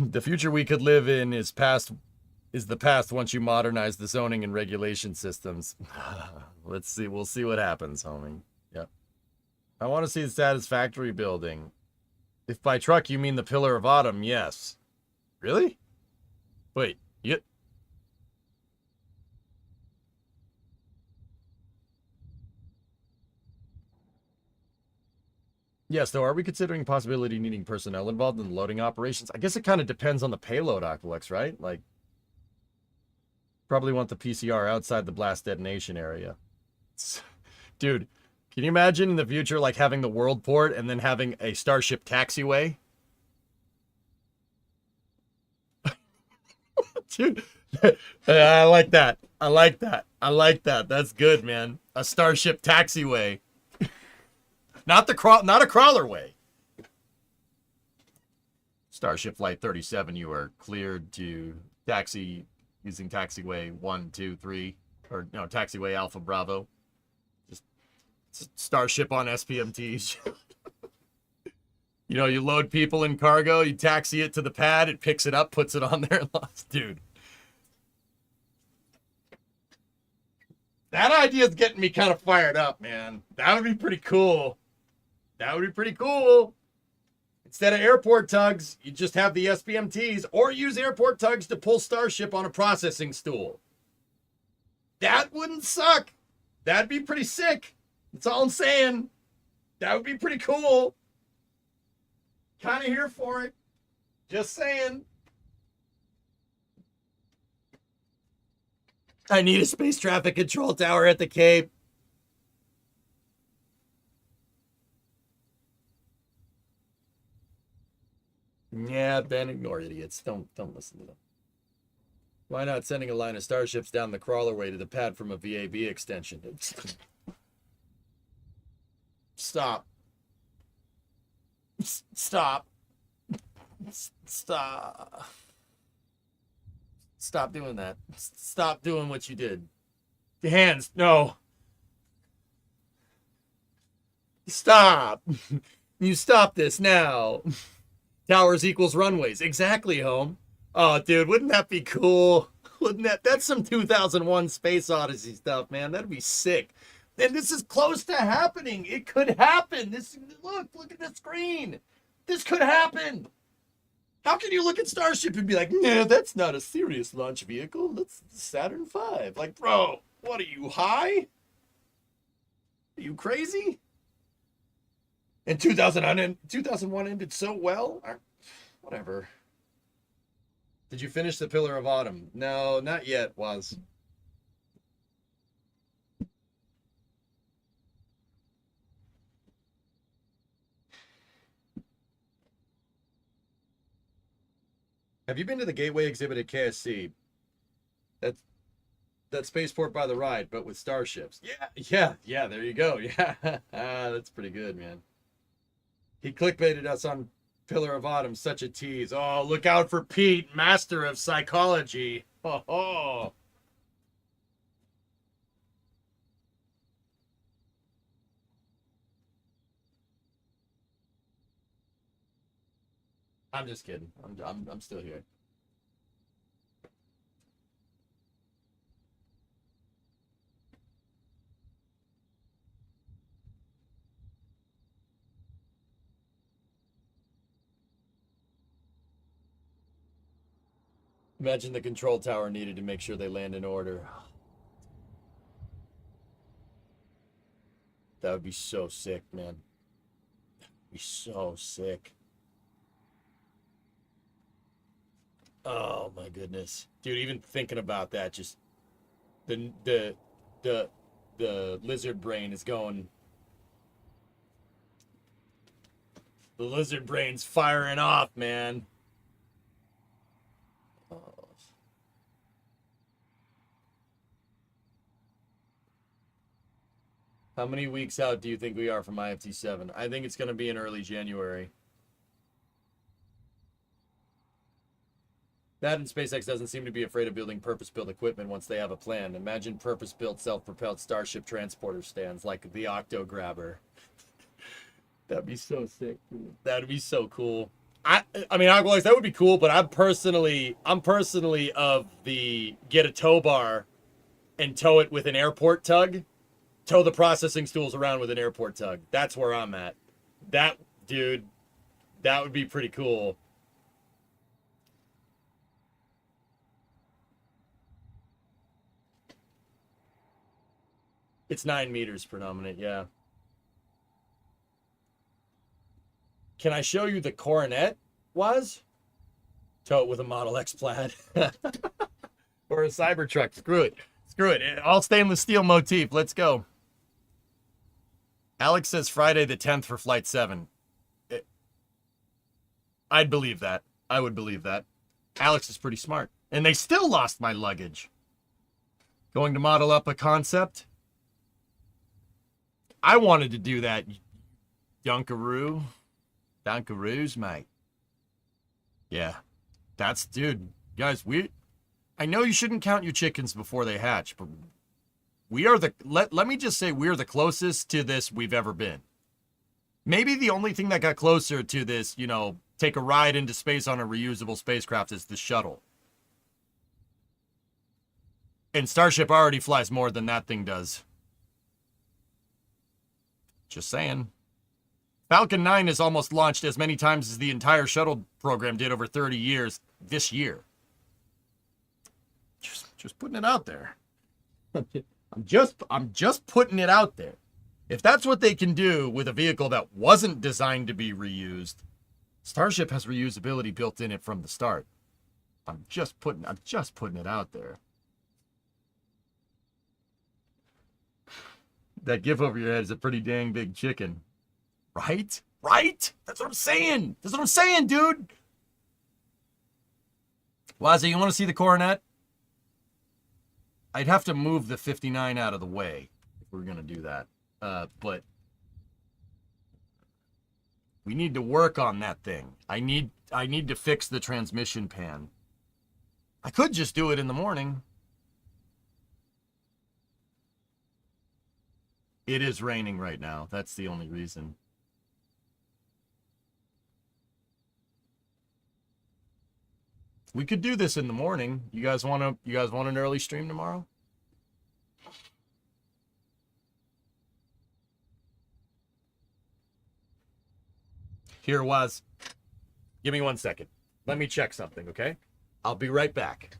The future we could live in is the past once you modernize the zoning and regulation systems. Let's see. We'll see what happens, homie. Yep. I want to see the Satisfactory building. If by truck you mean the Pillar of Autumn, yes. Really? Wait, you... Yes, though, are we considering possibility needing personnel involved in the loading operations? I guess it kind of depends on the payload, Aqualex, right? Like, probably want the PCR outside the blast detonation area. Dude, can you imagine in the future, like, having the Worldport and then having a Starship taxiway? Dude, I like that. That's good, man. A Starship taxiway. Not a crawler way. Starship Flight 37, you are cleared to taxi using taxiway 1, 2, 3, or no, taxiway Alpha Bravo. Just Starship on SPMTs. You know, you load people in cargo, you taxi it to the pad, it picks it up, puts it on there, and lost. Dude. That idea is getting me kind of fired up, man. That would be pretty cool. Instead of airport tugs, you just have the SPMTs, or use airport tugs to pull Starship on a processing stool. That wouldn't suck. That'd be pretty sick. That's all I'm saying. That would be pretty cool. Kind of here for it. Just saying. I need a space traffic control tower at the Cape. Yeah, Ben, ignore idiots. Don't listen to them. Why not sending a line of starships down the crawlerway to the pad from a VAB extension? Stop. Stop doing that. Stop doing what you did. Hands, no. Stop. You stop this now. Towers equals runways. Exactly, home. Oh, dude, wouldn't that be cool? That's some 2001 Space Odyssey stuff, man. That'd be sick. And this is close to happening. It could happen. Look at the screen. This could happen. How can you look at Starship and be like, no, that's not a serious launch vehicle. That's Saturn V. Like, bro, what are you, high? Are you crazy? And 2001 ended so well? Whatever. Did you finish The Pillar of Autumn? No, not yet, was. Have you been to the Gateway exhibit at KSC? That spaceport by the ride, but with starships. Yeah, there you go. Yeah, that's pretty good, man. He clickbaited us on Pillar of Autumn, such a tease. Oh, look out for Pete, master of psychology. Oh. I'm just kidding. I'm still here. Imagine the control tower needed to make sure they land in order. That would be so sick, man. That'd be so sick. Oh my goodness, dude! Even thinking about that, just the lizard brain is going. The lizard brain's firing off, man. How many weeks out do you think we are from IFT7? I think it's going to be in early January. That and SpaceX doesn't seem to be afraid of building purpose-built equipment once they have a plan. Imagine purpose-built self-propelled Starship transporter stands like the Octo Grabber. That'd be so sick, dude. That'd be so cool. I mean, Aqualize, that would be cool, but I'm personally of the get a tow bar and tow it with an airport tug. Tow the processing stools around with an airport tug. That's where I'm at. That, dude, that would be pretty cool. It's 9 meters predominant, yeah. Can I show you the coronet was? Tow it with a Model X plaid. Or a Cybertruck. Screw it. Screw it. All stainless steel motif. Let's go. Alex says Friday the 10th for Flight 7. I'd believe that. I would believe that. Alex is pretty smart. And they still lost my luggage. Going to model up a concept? I wanted to do that. Dunkaroos, mate. Yeah. That's, dude. Guys, I know you shouldn't count your chickens before they hatch, but we are let me just say we're the closest to this we've ever been. Maybe the only thing that got closer to this, take a ride into space on a reusable spacecraft is the shuttle. And Starship already flies more than that thing does. Just saying. Falcon 9 has almost launched as many times as the entire shuttle program did over 30 years this year. Just putting it out there. I'm just putting it out there. If that's what they can do with a vehicle that wasn't designed to be reused, Starship has reusability built in it from the start. I'm just putting it out there. That gif over your head is a pretty dang big chicken. Right? Right? That's what I'm saying. That's what I'm saying, dude. Wazzy, you want to see the coronet? I'd have to move the 59 out of the way if we're going to do that. But we need to work on that thing. I need to fix the transmission pan. I could just do it in the morning. It is raining right now. That's the only reason. We could do this in the morning. You guys want an early stream tomorrow? Here was. Give me 1 second. Let me check something, okay? I'll be right back.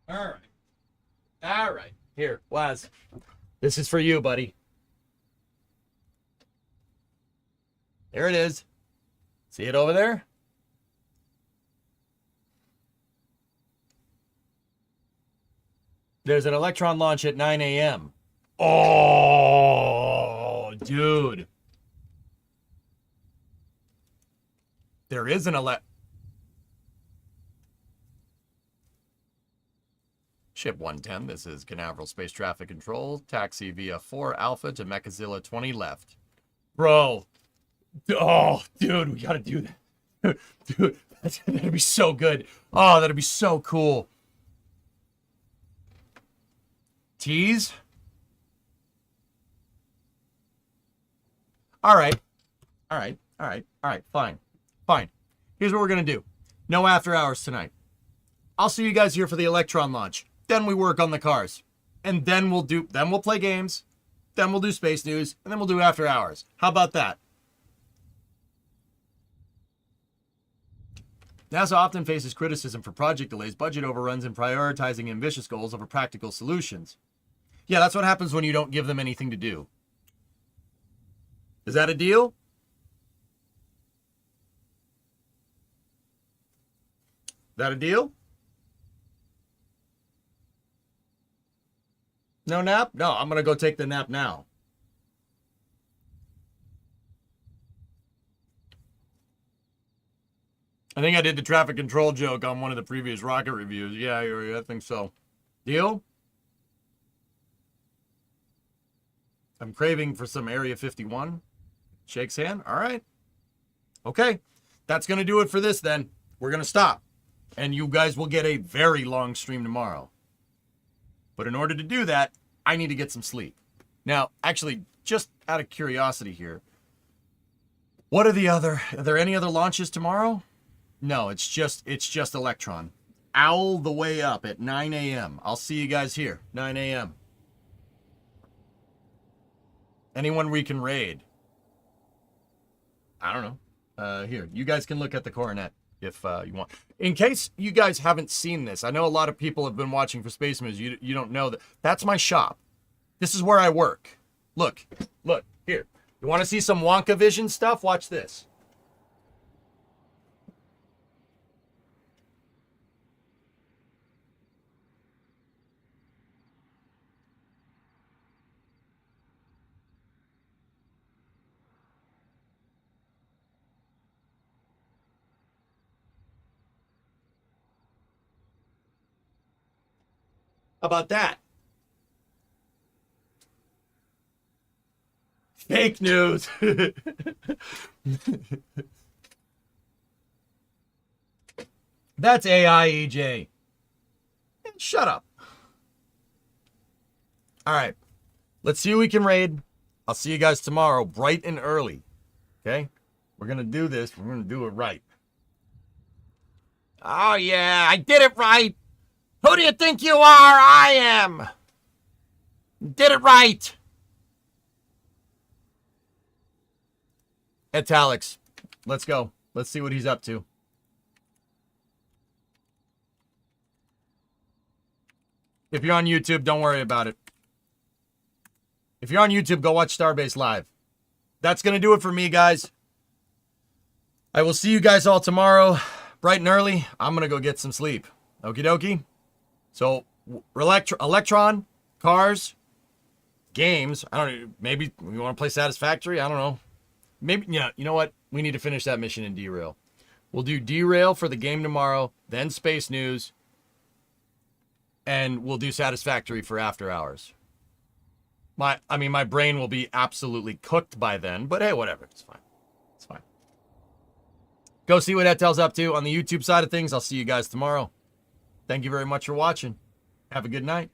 All right. All right. Here, Waz. This is for you, buddy. There it is. See it over there? There's an Electron launch at 9 a.m. Oh, dude. There is an Ship 110, this is Canaveral Space Traffic Control. Taxi via 4 Alpha to Mechazilla 20 left. Bro. Oh, dude, we gotta do that. Dude, that'd be so good. Oh, that'd be so cool. Tease? All right. All right. All right. All right. Fine. Fine. Here's what we're going to do. No after hours tonight. I'll see you guys here for the Electron launch. Then we work on the cars. And then we'll play games. Then we'll do space news. And then we'll do after hours. How about that? NASA often faces criticism for project delays, budget overruns, and prioritizing ambitious goals over practical solutions. Yeah, that's what happens when you don't give them anything to do. Is that a deal? Is that a deal? No nap? No, I'm going to go take the nap now. I think I did the traffic control joke on one of the previous rocket reviews. Yeah, I think so. Deal? I'm craving for some Area 51. Shakes hand. All right. Okay. That's going to do it for this then. We're going to stop. And you guys will get a very long stream tomorrow. But in order to do that, I need to get some sleep. Now, actually, just out of curiosity here, are there any other launches tomorrow? No, it's just Electron. Owl the way up at 9 a.m. I'll see you guys here, 9 a.m. Anyone we can raid? I don't know. Here, you guys can look at the Coronet if you want. In case you guys haven't seen this, I know a lot of people have been watching for Space Moves. You don't know that. That's my shop. This is where I work. Look, here. You want to see some Wonka Vision stuff? Watch this. How about that? Fake news. That's AI, EJ. Shut up. All right. Let's see who we can raid. I'll see you guys tomorrow, bright and early. Okay? We're going to do this. We're going to do it right. Oh, yeah. I did it right. Who do you think you are? I am. Did it right. It's Alex. Let's go. Let's see what he's up to. If you're on YouTube, don't worry about it. If you're on YouTube, go watch Starbase Live. That's going to do it for me, guys. I will see you guys all tomorrow, bright and early. I'm going to go get some sleep. Okie dokie. So, Electron, cars, games. I don't know. Maybe we want to play Satisfactory. I don't know. Maybe, yeah, you know what? We need to finish that mission in Derail. We'll do Derail for the game tomorrow, then Space News, and we'll do Satisfactory for After Hours. My brain will be absolutely cooked by then, but hey, whatever. It's fine. It's fine. Go see what Etel's up to on the YouTube side of things. I'll see you guys tomorrow. Thank you very much for watching. Have a good night.